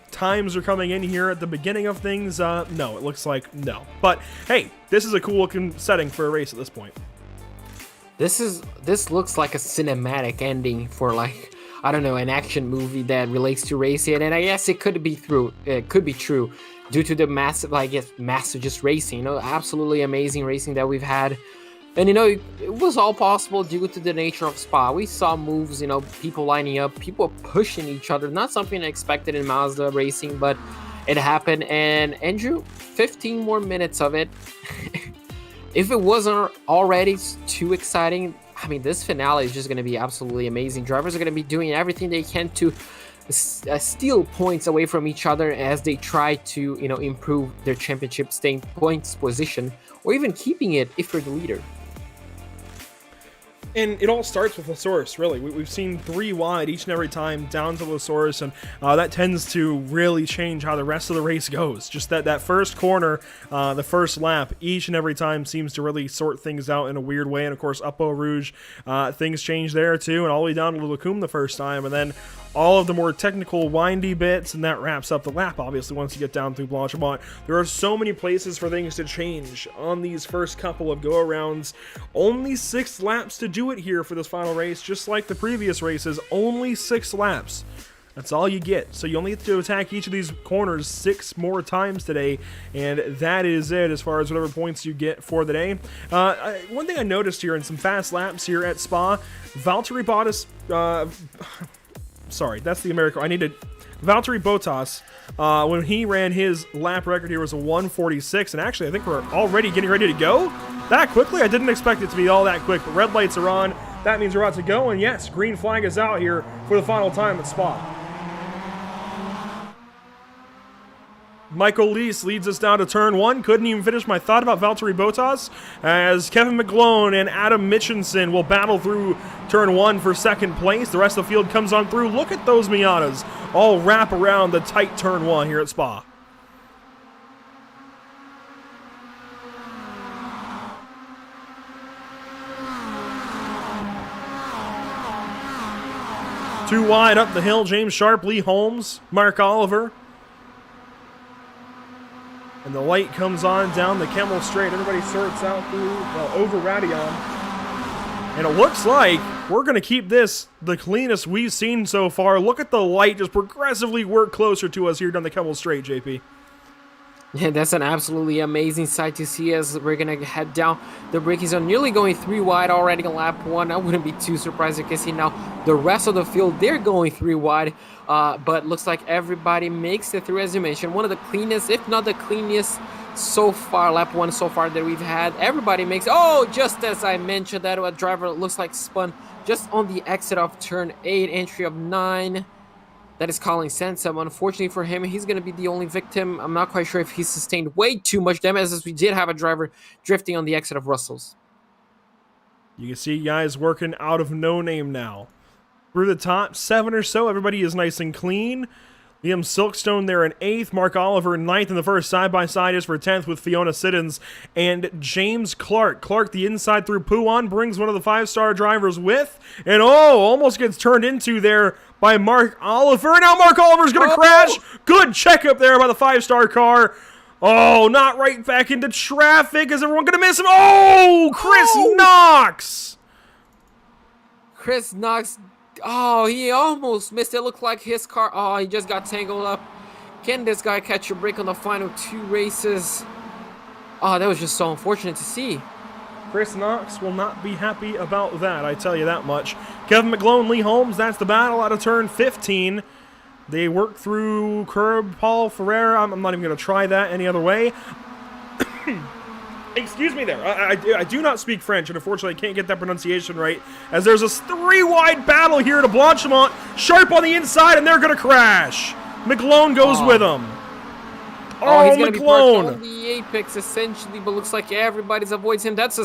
times are coming in here at the beginning of things. No, it looks like no. But hey, this is a cool looking setting for a race at this point. This looks like a cinematic ending for, like, I don't know, an action movie that relates to racing, and I guess it could be true due to the massive, I guess, massive just racing, you know, absolutely amazing racing that we've had. And, you know, it was all possible due to the nature of Spa. We saw moves, you know, people lining up, people pushing each other, not something expected in Mazda racing, but it happened. And Andrew, 15 more minutes of it. If it wasn't already too exciting, I mean, this finale is just going to be absolutely amazing. Drivers are going to be doing everything they can to steal points away from each other as they try to, you know, improve their championship staying points position, or even keeping it if you're the leader. And it all starts with Illustrious, really. We've seen 3 wide each and every time down to Illustrious, and that tends to really change how the rest of the race goes. Just that first corner, the first lap, each and every time seems to really sort things out in a weird way. And of course, up Eau Rouge, things change there too, and all the way down to Lacombe the first time, and then all of the more technical, windy bits, and that wraps up the lap, obviously, once you get down through Blanchimont. There are so many places for things to change on these first couple of go-arounds. Only 6 laps to do it here for this final race, just like the previous races. Only 6 laps. That's all you get. So you only have to attack each of these corners 6 more times today, and that is it as far as whatever points you get for the day. One thing I noticed here in some fast laps here at Spa, Valtteri Bottas... sorry, that's the American. Valtteri Bottas, when he ran his lap record here was a 1:46, and actually I think we're already getting ready to go that quickly. I didn't expect it to be all that quick, but red lights are on. That means we're about to go, and yes, green flag is out here for the final time at Spa. Michael Leese leads us down to turn 1. Couldn't even finish my thought about Valtteri Bottas, as Kevin McGlone and Adam Mitchinson will battle through turn 1 for second place. The rest of the field comes on through. Look at those Miatas all wrap around the tight turn 1 here at Spa. Too wide up the hill, James Sharp, Lee Holmes, Mark Oliver. And the light comes on down the Kemmel Straight. Everybody sorts out through over Radion. And it looks like we're going to keep this the cleanest we've seen so far. Look at the light just progressively work closer to us here down the Kemmel Straight, JP. Yeah, that's an absolutely amazing sight to see as we're going to head down the braking zone. Nearly going 3 wide already in lap 1. I wouldn't be too surprised. You can see now the rest of the field, they're going 3 wide. But looks like everybody makes it through, as you mentioned. One of the cleanest, if not the cleanest so far, lap 1 so far that we've had. Everybody makes, oh, just as I mentioned, that a driver looks like spun just on the exit of turn 8, entry of 9. That is Colin Sansom. Unfortunately for him, he's going to be the only victim. I'm not quite sure if he sustained way too much damage, as we did have a driver drifting on the exit of Russell's. You can see guys working out of no name now. Through the top 7 or so, everybody is nice and clean. Liam Silkstone there in 8th, Mark Oliver in 9th, and the first side-by-side is for 10th with Fiona Siddons and James Clark. Clark, the inside through Pouan, brings one of the 5-star drivers with, and almost gets turned into there by Mark Oliver. And now Mark Oliver's going to crash. Good checkup there by the 5-star car. Oh, not right back into traffic. Is everyone going to miss him? Oh, Chris Knox. Chris Knox. Oh, he almost missed it. Looked like his car. Oh, he just got tangled up. Can this guy catch a break on the final 2 races? Oh, that was just so unfortunate to see. Chris Knox will not be happy about that, I tell you that much. Kevin McGlone, Lee Holmes, that's the battle out of turn 15. They work through curb, Paul Ferreira. I'm not even going to try that any other way. Excuse me there. I do not speak French, and unfortunately I can't get that pronunciation right, as there's a three-wide battle here to Blanchimont. Sharp on the inside, and they're going to crash. McLone goes with him. Oh, he's going to be McLone. parked on the apex, essentially, but looks like everybody's avoids him. That's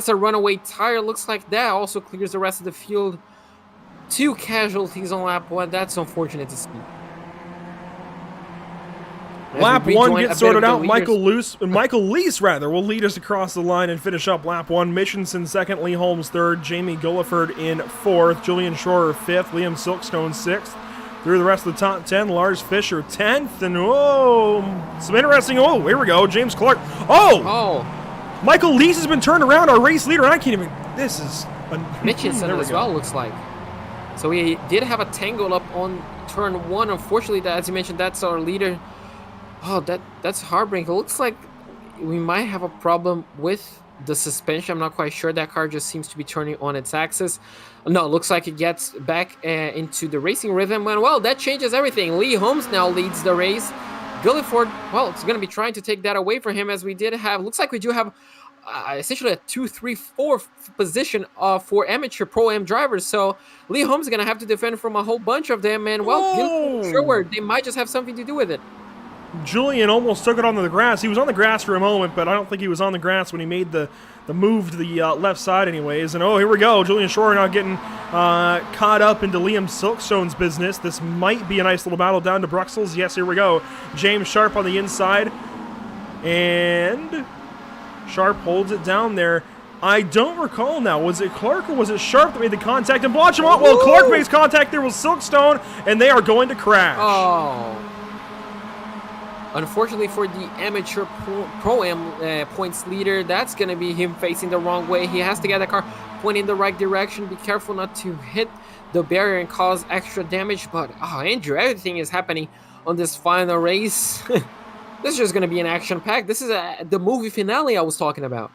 a runaway tire. Looks like that also clears the rest of the field. 2 casualties on lap 1. That's unfortunate to see. Lap 1 gets sorted out. Michael Lease will lead us across the line and finish up lap 1. Mitchinson second, Lee Holmes third, Jamie Gulliford in fourth, Julian Schroer fifth, Liam Silkstone sixth. Through the rest of the top 10, Lars Fischer 10th, and some interesting, here we go, James Clark. Michael Lease has been turned around, our race leader, and I can't even, this is... Mitchinson as well, looks like. So we did have a tangle up on turn 1. Unfortunately, as you mentioned, that's our leader. Oh, that's heartbreaking. It looks like we might have a problem with the suspension. I'm not quite sure. That car just seems to be turning on its axis. No, it looks like it gets back into the racing rhythm. And, well, that changes everything. Lee Holmes now leads the race. Gulliford, well, it's going to be trying to take that away from him, as we did have... Looks like we do have essentially a 2, 3, 4 position for amateur Pro-Am drivers. So Lee Holmes is going to have to defend from a whole bunch of them. And, well, sure, they might just have something to do with it. Julian almost took it onto the grass. He was on the grass for a moment, but I don't think he was on the grass when he made the move to the left side anyways. And, here we go. Julian Schroer now getting caught up into Liam Silkstone's business. This might be a nice little battle down to Bruxelles. Yes, here we go. James Sharp on the inside. And Sharp holds it down there. I don't recall now. Was it Clark or was it Sharp that made the contact? And Blanchimont, well, Clark makes contact there with Silkstone, and they are going to crash. Oh. Unfortunately for the amateur Pro-Am points leader, that's going to be him facing the wrong way. He has to get the car pointing in the right direction. Be careful not to hit the barrier and cause extra damage. But, Andrew, everything is happening on this final race. This is just going to be an action-pack. This is the movie finale I was talking about.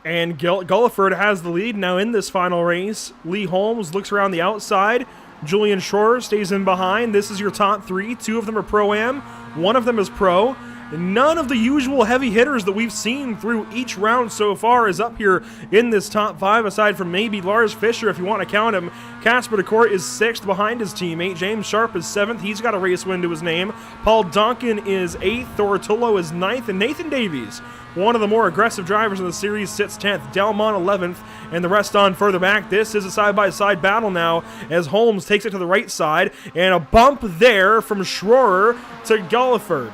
And Gulliford has the lead now in this final race. Lee Holmes looks around the outside. Julian Schroer stays in behind. This is your top 3. 2 of them are Pro-Am. 1 of them is Pro. None of the usual heavy hitters that we've seen through each round so far is up here in this top 5, aside from maybe Lars Fischer, if you want to count him. Casper DeCourt is 6th behind his teammate. James Sharp is 7th. He's got a race win to his name. Paul Donkin is 8th. Thorotolo is 9th. And Nathan Davies, one of the more aggressive drivers in the series, sits 10th. Delmont 11th, and the rest on further back. This is a side-by-side battle now as Holmes takes it to the right side, and a bump there from Schroer to Gulliford.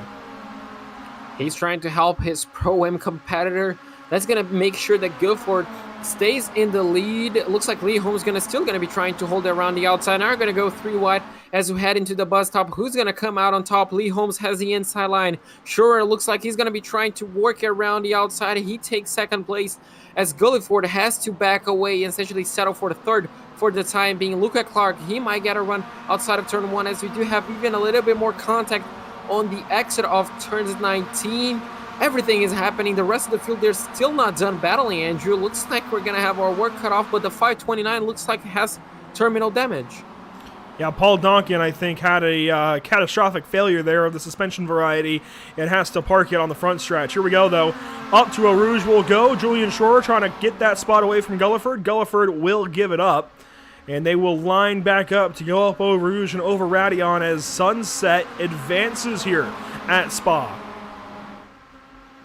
He's trying to help his Pro-Am competitor. That's going to make sure that Guilford stays in the lead. It looks like Lee Holmes still going to be trying to hold it around the outside. Now we're going to go 3 wide as we head into the bus stop. Who's going to come out on top? Lee Holmes has the inside line. Sure, it looks like he's going to be trying to work around the outside. He takes 2nd place as Gulliford has to back away and essentially settle for the 3rd for the time being. Luca Clark, he might get a run outside of turn 1 as we do have even a little bit more contact on the exit of turns 19. Everything is happening. The rest of the field, they're still not done battling, Andrew. Looks like we're going to have our work cut off, but the 529 looks like it has terminal damage. Yeah, Paul Donkin, I think, had a catastrophic failure there of the suspension variety and has to park it on the front stretch. Here we go, though. Up to Eau Rouge will go. Julian Schroer trying to get that spot away from Gulliford. Gulliford will give it up. And they will line back up to go up Eau Rouge and over Radion as Sunset advances here at Spa.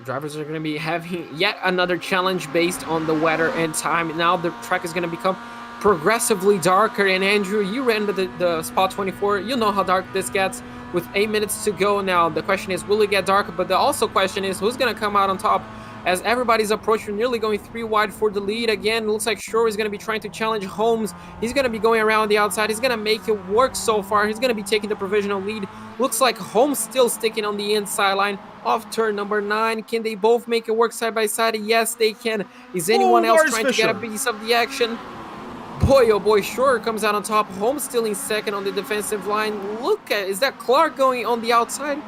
Drivers are going to be having yet another challenge based on the weather and time. Now the track is going to become progressively darker. And Andrew, you ran the Spa 24. You know how dark this gets with 8 minutes to go. Now the question is, will it get darker? But the also question is, who's going to come out on top? As everybody's approaching, nearly going 3 wide for the lead. Again, looks like Schroer is going to be trying to challenge Holmes. He's going to be going around the outside. He's going to make it work so far. He's going to be taking the provisional lead. Looks like Holmes still sticking on the inside line off turn number 9. Can they both make it work side by side? Yes, they can. Is anyone else trying to get a piece of the action? Boy, oh boy, Schroer comes out on top. Holmes still in 2nd on the defensive line. Look at, is that Clark going on the outside?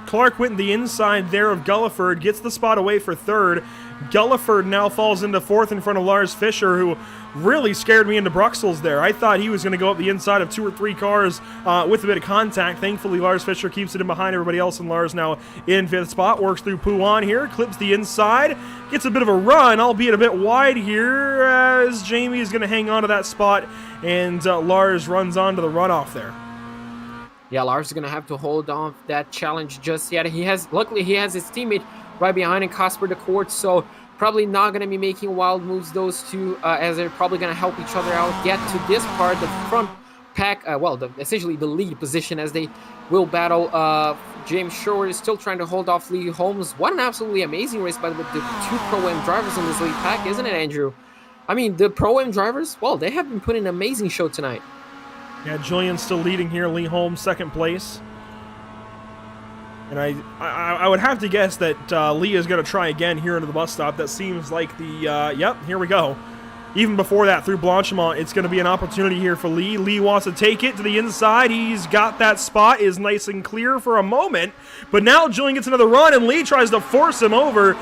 Clark went the inside there of Gulliford, gets the spot away for third. Gulliford now falls into fourth in front of Lars Fischer, who really scared me into Bruxelles there. I thought he was going to go up the inside of 2 or 3 cars with a bit of contact. Thankfully, Lars Fischer keeps it in behind everybody else, and Lars now in 5th spot. Works through Pouan here, clips the inside, gets a bit of a run, albeit a bit wide here, as Jamie is going to hang on to that spot, and Lars runs on to the runoff there. Yeah, Lars is going to have to hold on that challenge just yet. Luckily, he has his teammate right behind him, Casper de Court, so probably not going to be making wild moves, those two, as they're probably going to help each other out, get to this part, the front pack, essentially the lead position, as they will battle. James Shore is still trying to hold off Lee Holmes. What an absolutely amazing race by the 2 Pro-Am drivers in this lead pack, isn't it, Andrew? I mean, the Pro-Am drivers, well, they have been putting an amazing show tonight. Yeah, Julian's still leading here. Lee Holmes, 2nd place. And I would have to guess that Lee is going to try again here into the bus stop. That seems like the, yep, here we go. Even before that, through Blanchimont, it's going to be an opportunity here for Lee. Lee wants to take it to the inside. He's got that spot, is nice and clear for a moment. But now Julian gets another run, and Lee tries to force him over.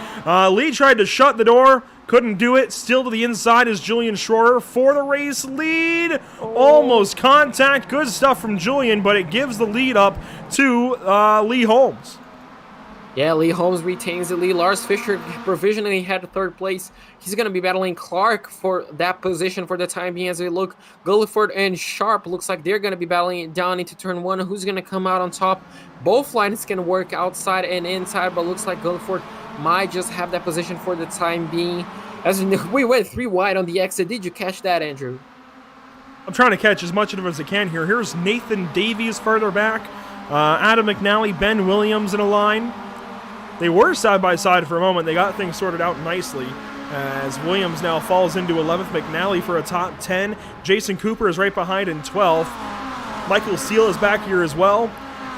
Lee tried to shut the door. Couldn't do it. Still to the inside is Julian Schroer for the race lead. Almost contact. Good stuff from Julian, but it gives the lead up to Lee Holmes. Yeah, Lee Holmes retains the lead. Lars Fischer provisionally had 3rd place. He's going to be battling Clark for that position for the time being. As we look, Gulliford and Sharp looks like they're going to be battling down into turn 1. Who's going to come out on top? Both lines can work outside and inside, but looks like Gulliford might just have that position for the time being. As we went 3 wide on the exit. Did you catch that, Andrew? I'm trying to catch as much of it as I can here. Here's Nathan Davies further back. Adam McNally, Ben Williams in a line. They were side by side for a moment. They got things sorted out nicely, as Williams now falls into 11th. McNally for a top 10. Jason Cooper is right behind in 12th. Michael Seal is back here as well.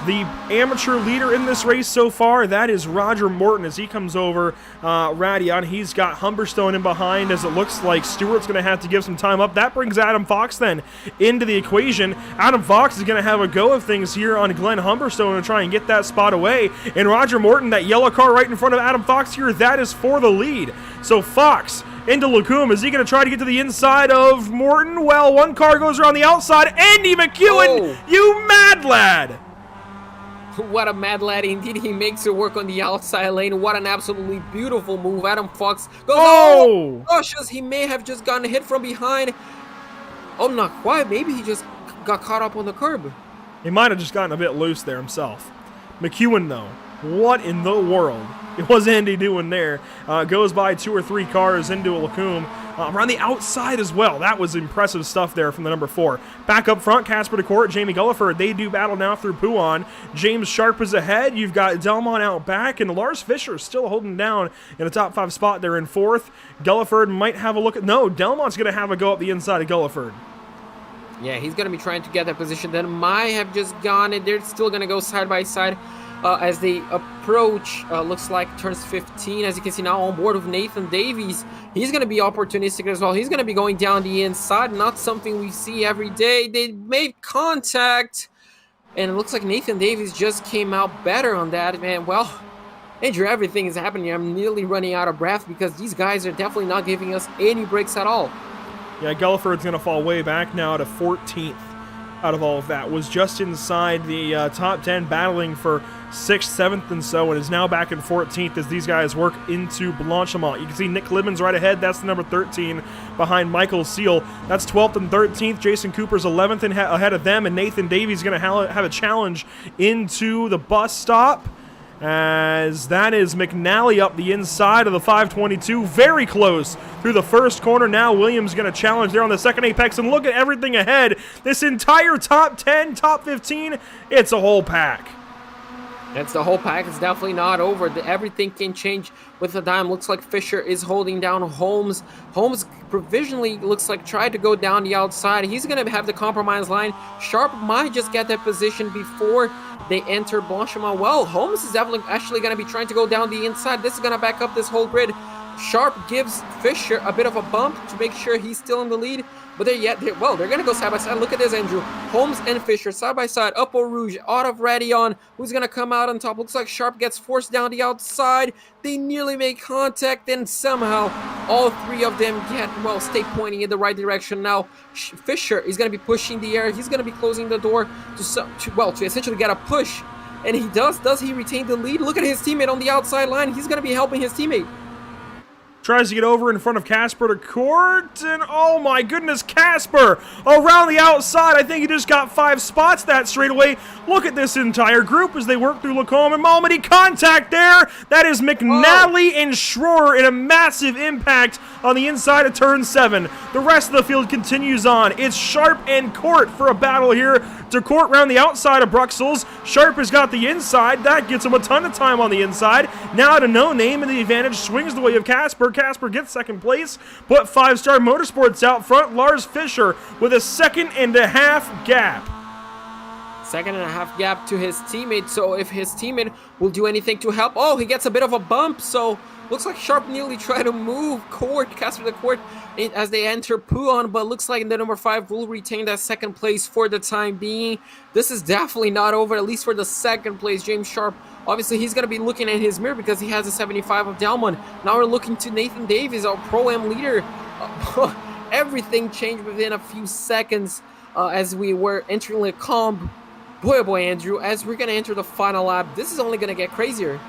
The amateur leader in this race so far, that is Roger Morton, as he comes over Radion. He's got Humberstone in behind, as it looks like Stewart's going to have to give some time up. That brings Adam Fox then into the equation. Adam Fox is going to have a go of things here on Glenn Humberstone and try and get that spot away. And Roger Morton, that yellow car right in front of Adam Fox here, that is for the lead. So Fox into Lacombe. Is he going to try to get to the inside of Morton? Well, one car goes around the outside. Andy McEwen, you mad lad! What a mad lad indeed. He makes it work on the outside lane. What an absolutely beautiful move. Adam Fox goes, oh gosh, he may have just gotten hit from behind. Oh, not quite. Maybe he just got caught up on the curb. He might have just gotten a bit loose there himself. McEwen, though, what in the world? It was Andy doing there. Goes by 2 or 3 cars into a Lacombe. Around the outside as well. That was impressive stuff there from the number 4. Back up front, Casper de Court, Jamie Gulliford. They do battle now through Pouan. James Sharp is ahead. You've got Delmont out back, and Lars Fischer still holding down in a top 5 spot there in 4th. Gulliford might have a look at... No, Delmont's going to have a go up the inside of Gulliford. Yeah, he's going to be trying to get that position. That might have just gone, and they're still going to go side by side. As they approach, looks like turns 15. As you can see now on board with Nathan Davies. He's going to be opportunistic as well. He's going to be going down the inside, not something we see every day. They made contact, and it looks like Nathan Davies just came out better on that. Man, well, Andrew, everything is happening. I'm nearly running out of breath because these guys are definitely not giving us any breaks at all. Yeah, Gulliford's going to fall way back now to 14th. Out of all of that, was just inside the top 10, battling for 6th, 7th, and so, and is now back in 14th as these guys work into Blanchimont. You can see Nick Libman's right ahead. That's the number 13 behind Michael Seal. That's 12th and 13th. Jason Cooper's 11th and ahead of them, and Nathan Davies going to have a challenge into the bus stop, as that is McNally up the inside of the 522, very close through the first corner. Now Williams going to challenge there on the second apex, and look at everything ahead. This entire top 10, top 15, it's a whole pack. That's the whole pack. It's definitely not over. Everything can change with the dime. Looks like Fischer is holding down Holmes. Holmes provisionally looks like tried to go down the outside. He's going to have the compromise line. Sharp might just get that position before they enter Blanchimont. Well, Holmes is actually going to be trying to go down the inside. This is going to back up this whole grid. Sharp gives Fisher a bit of a bump to make sure he's still in the lead. But they're going to go side by side. Look at this, Andrew. Holmes and Fisher side by side. Up Eau Rouge, out of Radion. Who's going to come out on top? Looks like Sharp gets forced down the outside. They nearly make contact, and somehow all three of them stay pointing in the right direction. Now, Fisher is going to be pushing the air. He's going to be closing the door to essentially get a push. And he does. Does he retain the lead? Look at his teammate on the outside line. He's going to be helping his teammate. Tries to get over in front of Casper to court, and oh my goodness, Casper around the outside. I think he just got 5 spots that straightaway. Look at this entire group as they work through Lacombe and Malmedy. Contact there. That is McNally and Schroer in a massive impact on the inside of turn 7. The rest of the field continues on. It's Sharp and Court for a battle here. To Court round the outside of Bruxelles. Sharp has got the inside. That gets him a ton of time on the inside. Now to No Name, and the advantage swings the way of Casper. Casper gets second place, but 5-Star Motorsports out front. Lars Fischer with a 2.5 gap. 2.5 gap to his teammate, so if his teammate will do anything to help. Oh, he gets a bit of a bump, so looks like Sharp nearly tried to move Casper to Court as they enter Pouhon, but looks like the number 5 will retain that second place for the time being. This is definitely not over, at least for the second place. James Sharp, obviously he's going to be looking at his mirror because he has a 75 of Delmon. Now we're looking to Nathan Davies, our Pro-Am leader. Everything changed within a few seconds as we were entering Lacombe. Boy, oh boy, Andrew, as we're going to enter the final lap, this is only going to get crazier.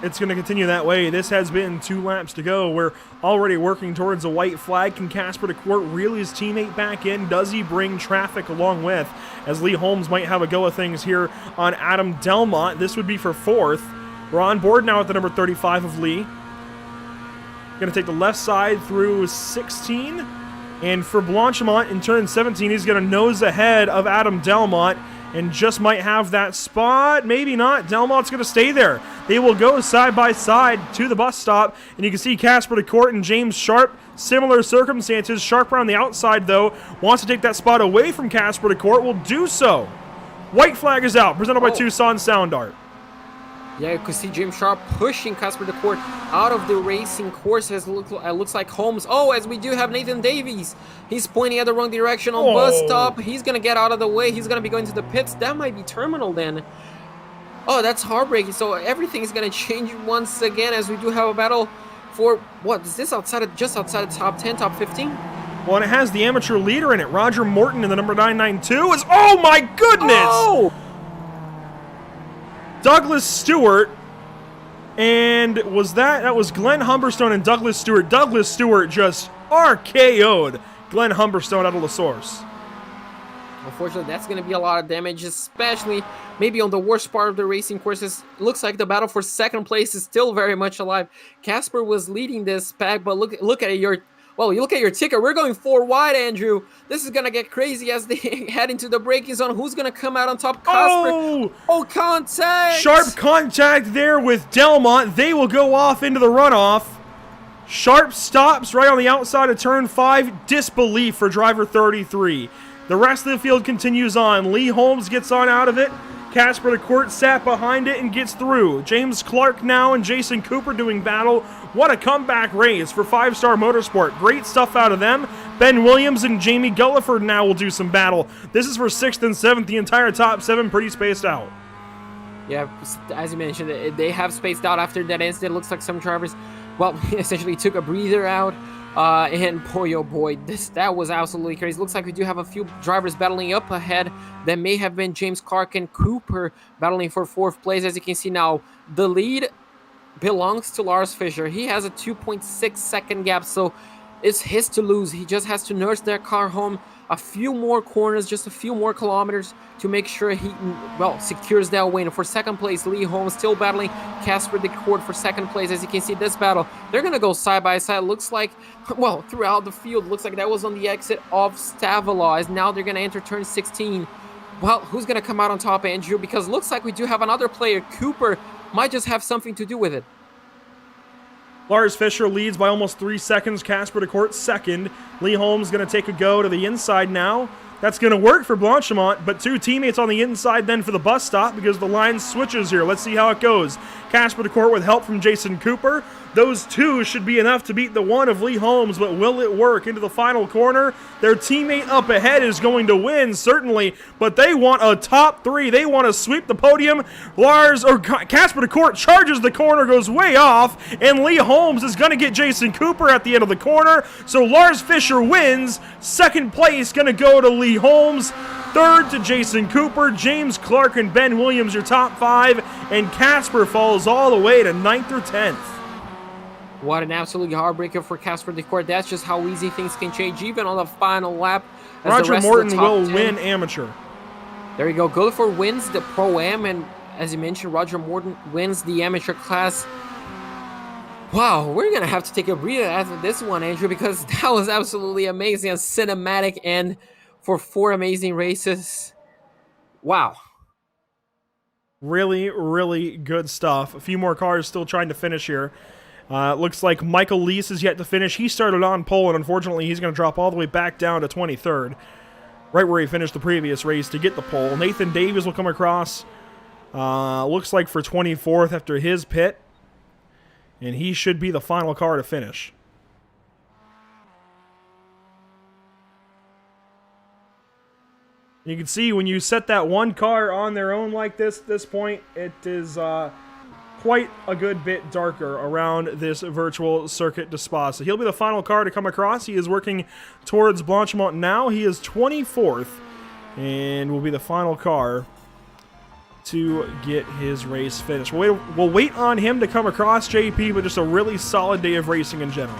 It's going to continue that way. This has been 2 laps to go. We're already working towards a white flag. Can Casper to Court reel his teammate back in? Does he bring traffic along with? As Lee Holmes might have a go of things here on Adam Delmont. This would be for 4th. We're on board now at the number 35 of Lee. Going to take the left side through 16. And for Blanchimont in turn 17, he's going to nose ahead of Adam Delmont. And just might have that spot. Maybe not. Delmont's going to stay there. They will go side by side to the bus stop. And you can see Casper to Court and James Sharp. Similar circumstances. Sharp around the outside, though. Wants to take that spot away from Casper to Court. Will do so. White flag is out. Presented by Tucson Sound Art. Yeah, you can see James Sharp pushing Casper to Court out of the racing course. As looks like Holmes. Oh, as we do have Nathan Davies. He's pointing at the wrong direction on bus stop. He's going to get out of the way. He's going to be going to the pits. That might be terminal then. Oh, that's heartbreaking. So everything is going to change once again as we do have a battle for, what, is this just outside the top 10, top 15? Well, and it has the amateur leader in it. Roger Morton in the number 992 is, oh my goodness! Oh! Douglas Stewart, and that was Glenn Humberstone and Douglas Stewart. Douglas Stewart just RKO'd Glenn Humberstone out of La Source. Unfortunately, that's going to be a lot of damage, especially maybe on the worst part of the racing courses. Looks like the battle for second place is still very much alive. Casper was leading this pack, but look at your... Well, you look at your ticker. We're going 4 wide, Andrew. This is going to get crazy as they head into the braking zone. Who's going to come out on top? Casper. Oh, contact. Sharp contact there with Delmont. They will go off into the runoff. Sharp stops right on the outside of turn 5. Disbelief for driver 33. The rest of the field continues on. Lee Holmes gets on out of it. Casper to Court sat behind it and gets through. James Clark now and Jason Cooper doing battle. What a comeback race for 5-Star Motorsport. Great stuff out of them. Ben Williams and Jamie Gulliford now will do some battle. This is for 6th and 7th. The entire top 7 pretty spaced out. Yeah, as you mentioned, they have spaced out after that incident. It looks like some drivers, well, essentially took a breather out. And boy, oh boy, that was absolutely crazy. Looks like we do have a few drivers battling up ahead. That may have been James Clark and Cooper battling for 4th place. As you can see now, the lead belongs to Lars Fischer. He has a 2.6 second gap, so it's his to lose. He just has to nurse their car home a few more corners, just a few more kilometers to make sure he, well, secures that win. For second place, Lee Holmes still battling Casper de Court for second place. As you can see, this battle, they're going to go side by side. Looks like, well, throughout the field, looks like that was on the exit of Stavila, as now they're going to enter turn 16. Well, who's going to come out on top, Andrew? Because looks like we do have another player. Cooper might just have something to do with it. Lars Fischer leads by almost 3 seconds. Casper de Court second. Lee Holmes going to take a go to the inside now. That's going to work for Blanchimont, but 2 teammates on the inside then for the bus stop because the line switches here. Let's see how it goes. Casper de Court with help from Jason Cooper. Those two should be enough to beat the one of Lee Holmes, but will it work? Into the final corner. Their teammate up ahead is going to win, certainly, but they want a top 3. They want to sweep the podium. Casper DeCourt charges the corner, goes way off, and Lee Holmes is going to get Jason Cooper at the end of the corner. So Lars Fischer wins. Second place going to go to Lee Holmes. Third to Jason Cooper, James Clark, and Ben Williams, your top 5, and Casper falls all the way to 9th or 10th. What an absolute heartbreaker for Casper DeCourt. That's just how easy things can change, even on the final lap. Roger Morton will win amateur. There you go. Gulliford wins the Pro-Am, and as you mentioned, Roger Morton wins the amateur class. Wow, we're going to have to take a breather after this one, Andrew, because that was absolutely amazing and cinematic, and for 4 amazing races. Wow. Really, really good stuff. A few more cars still trying to finish here. Looks like Michael Lease is yet to finish. He started on pole, and unfortunately, he's going to drop all the way back down to 23rd, right where he finished the previous race to get the pole. Nathan Davies will come across, looks like for 24th after his pit, and he should be the final car to finish. You can see when you set that one car on their own like this point, it is quite a good bit darker around this virtual circuit de Spa. So he'll be the final car to come across. He is working towards Blanchimont now. He is 24th and will be the final car to get his race finished. We'll wait on him to come across, JP, but just a really solid day of racing in general.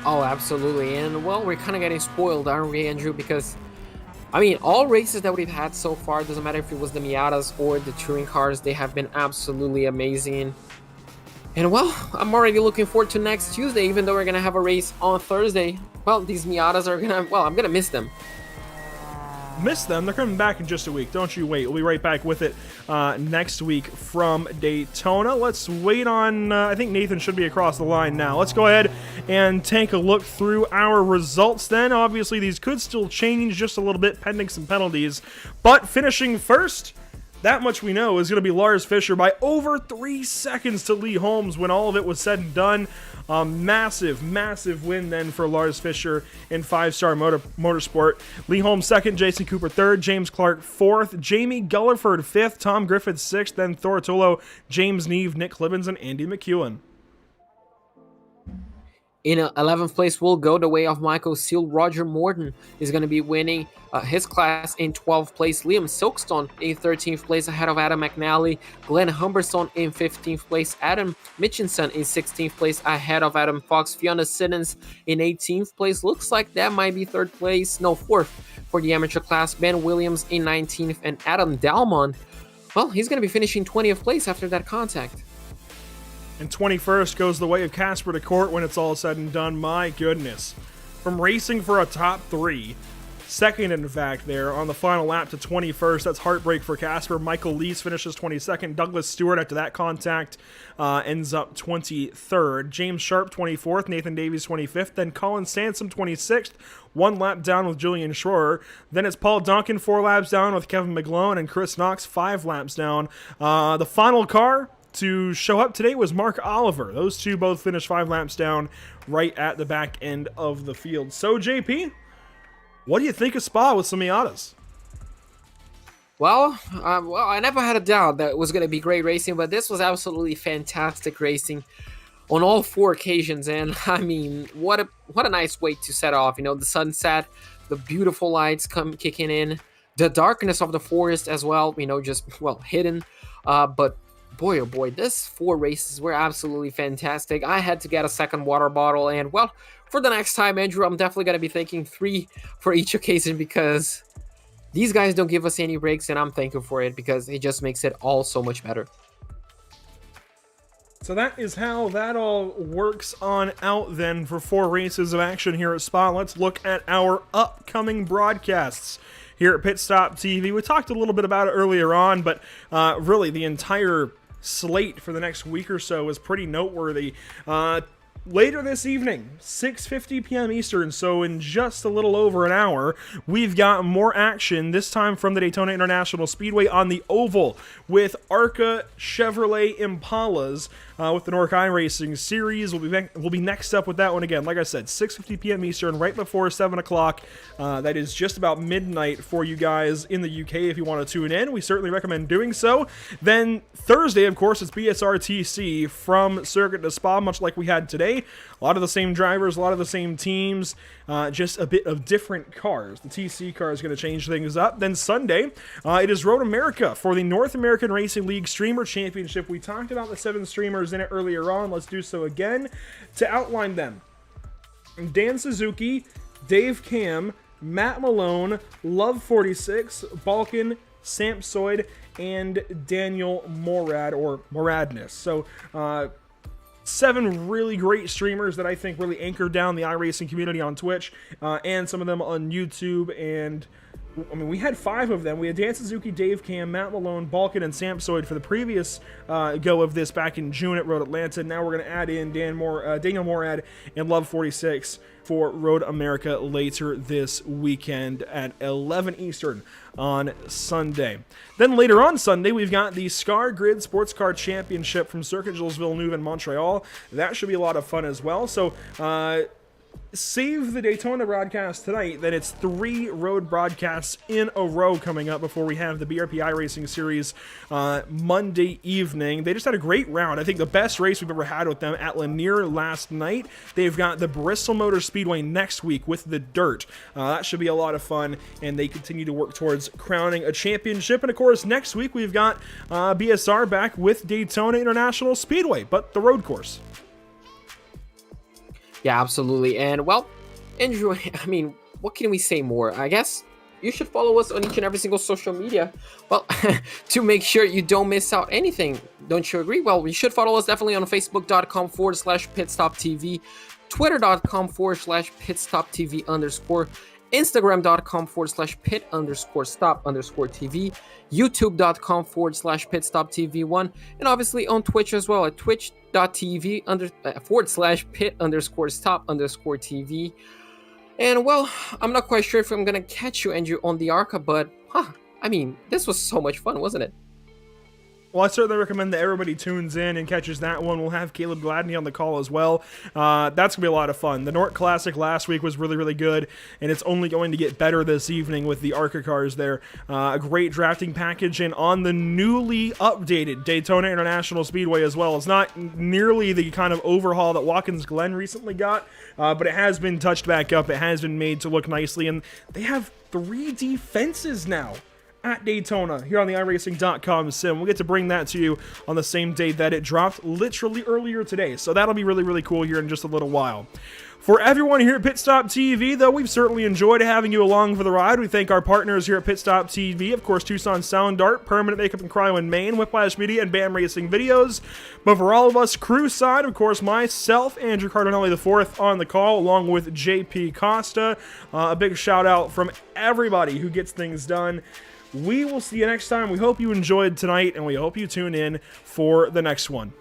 Oh, absolutely. And, well, we're kind of getting spoiled, aren't we, Andrew? Because, I mean, all races that we've had so far, doesn't matter if it was the Miatas or the touring cars, they have been absolutely amazing. And, well, I'm already looking forward to next Tuesday, even though we're going to have a race on Thursday. Well, these Miatas are going to, well, I'm going to miss them. Miss them. They're coming back in just a week. Don't you wait. We'll be right back with it next week from Daytona. Let's wait on, I think Nathan should be across the line now. Let's go ahead and take a look through our results then. Obviously, these could still change just a little bit pending some penalties. But finishing first, that much we know, is going to be Lars Fischer by over 3 seconds to Lee Holmes when all of it was said and done. Massive, massive win then for Lars Fischer in 5-Star Motorsport. Lee Holmes second, Jason Cooper third, James Clark fourth, Jamie Gulliford fifth, Tom Griffith sixth, then Thor Tullo, James Neve, Nick Clibbins, and Andy McEwen. In 11th place will go the way of Michael Seal. Roger Morton is going to be winning his class in 12th place. Liam Silkstone in 13th place ahead of Adam McNally. Glenn Humberstone in 15th place. Adam Mitchinson in 16th place ahead of Adam Fox. Fiona Siddons in 18th place. Looks like that might be 4th for the amateur class. Ben Williams in 19th. And Adam Dalmon, well, he's going to be finishing 20th place after that contact. And 21st goes the way of Casper DeCourt when it's all said and done. My goodness. From racing for a top 3, second in fact there on the final lap to 21st. That's heartbreak for Casper. Michael Lease finishes 22nd. Douglas Stewart after that contact ends up 23rd. James Sharp 24th. Nathan Davies 25th. Then Colin Sansom 26th. 1 lap down with Julian Schroer. Then it's Paul Duncan 4 laps down with Kevin McGlone. And Chris Knox 5 laps down. The final car to show up today was Mark Oliver. Those two both finished 5 laps down right at the back end of the field. So, JP, what do you think of Spa with some Miatas? Well, I never had a doubt that it was going to be great racing, but this was absolutely fantastic racing on all 4 occasions. And I mean, what a nice way to set off. You know, the sunset, the beautiful lights kicking in, the darkness of the forest as well. You know, just hidden, but boy, oh boy, this 4 races were absolutely fantastic. I had to get a second water bottle, and, well, for the next time, Andrew, I'm definitely going to be thinking 3 for each occasion because these guys don't give us any breaks, and I'm thankful for it because it just makes it all so much better. So that is how that all works on out then for 4 races of action here at Spa. Let's look at our upcoming broadcasts here at Pit Stop TV. We talked a little bit about it earlier on, but really the entire slate for the next week or so is pretty noteworthy. Later this evening, 6:50 p.m. Eastern, so in just a little over an hour, we've got more action, this time from the Daytona International Speedway on the oval with ARCA Chevrolet Impalas with the Nork iRacing series. We'll be next up with that one again. Like I said, 6:50 p.m. Eastern, right before 7 o'clock. That is just about midnight for you guys in the UK if you want to tune in. We certainly recommend doing so. Then Thursday, of course, it's BSR TC from Circuit to Spa, much like we had today. A lot of the same drivers, a lot of the same teams, just a bit of different cars. The TC car is going to change things up. Then Sunday, it is Road America for the North American Racing League Streamer Championship. We talked about the 7 streamers in it earlier on. Let's do so again to outline them. Dan Suzuki, Dave Cam, Matt Malone, Love46, Balkan, Sampsoid, and Daniel Morad, or Moradness. So, 7 really great streamers that I think really anchored down the iRacing community on Twitch, and some of them on YouTube. And I mean, we had 5 of them. We had Dan Suzuki, Dave Cam, Matt Malone, Balkan, and Sampsoid for the previous go of this back in June at Road Atlanta. Now we're going to add in Daniel Morad and Love46 for Road America later this weekend at 11 Eastern on Sunday. Then later on Sunday, we've got the Scar Grid Sports Car Championship from Circuit Jules Villeneuve in Montreal. That should be a lot of fun as well. So, save the Daytona broadcast tonight, then it's 3 road broadcasts in a row coming up before we have the BRP iRacing series Monday evening. They just had a great round. I think the best race we've ever had with them at Lanier last night. They've got the Bristol Motor Speedway next week with the Dirt. That should be a lot of fun, and they continue to work towards crowning a championship. And of course, next week we've got BSR back with Daytona International Speedway, but the road course. Yeah, absolutely. And well, Andrew, I mean, what can we say more? I guess you should follow us on each and every single social media, well, to make sure you don't miss out anything. Don't you agree? Well, you should follow us definitely on Facebook.com/PitstopTV, Twitter.com/PitstopTV_, Instagram.com/pit_stop_TV, YouTube.com/PitstopTV1, and obviously on Twitch as well at twitch.tv/pit_stop_TV. And well, I'm not quite sure if I'm gonna catch you, Andrew, on the ARCA, but I mean, this was so much fun, wasn't it? Well, I certainly recommend that everybody tunes in and catches that one. We'll have Caleb Gladney on the call as well. That's going to be a lot of fun. The Nork Classic last week was really, really good, and it's only going to get better this evening with the ARCA cars there. A great drafting package, and on the newly updated Daytona International Speedway as well. It's not nearly the kind of overhaul that Watkins Glen recently got, but it has been touched back up. It has been made to look nicely, and they have 3D fences now at Daytona here on the iRacing.com sim. We'll get to bring that to you on the same day that it dropped, literally earlier today. So that'll be really, really cool here in just a little while. For everyone here at Pit Stop TV, though, we've certainly enjoyed having you along for the ride. We thank our partners here at Pit Stop TV, of course, Tucson Sound Art, Permanent Makeup and Cryo in Maine, Whiplash Media, and BAM Racing Videos. But for all of us crew side, of course, myself, Andrew Cardinelli IV on the call, along with JP Costa. A big shout out from everybody who gets things done. We will see you next time. We hope you enjoyed tonight, and we hope you tune in for the next one.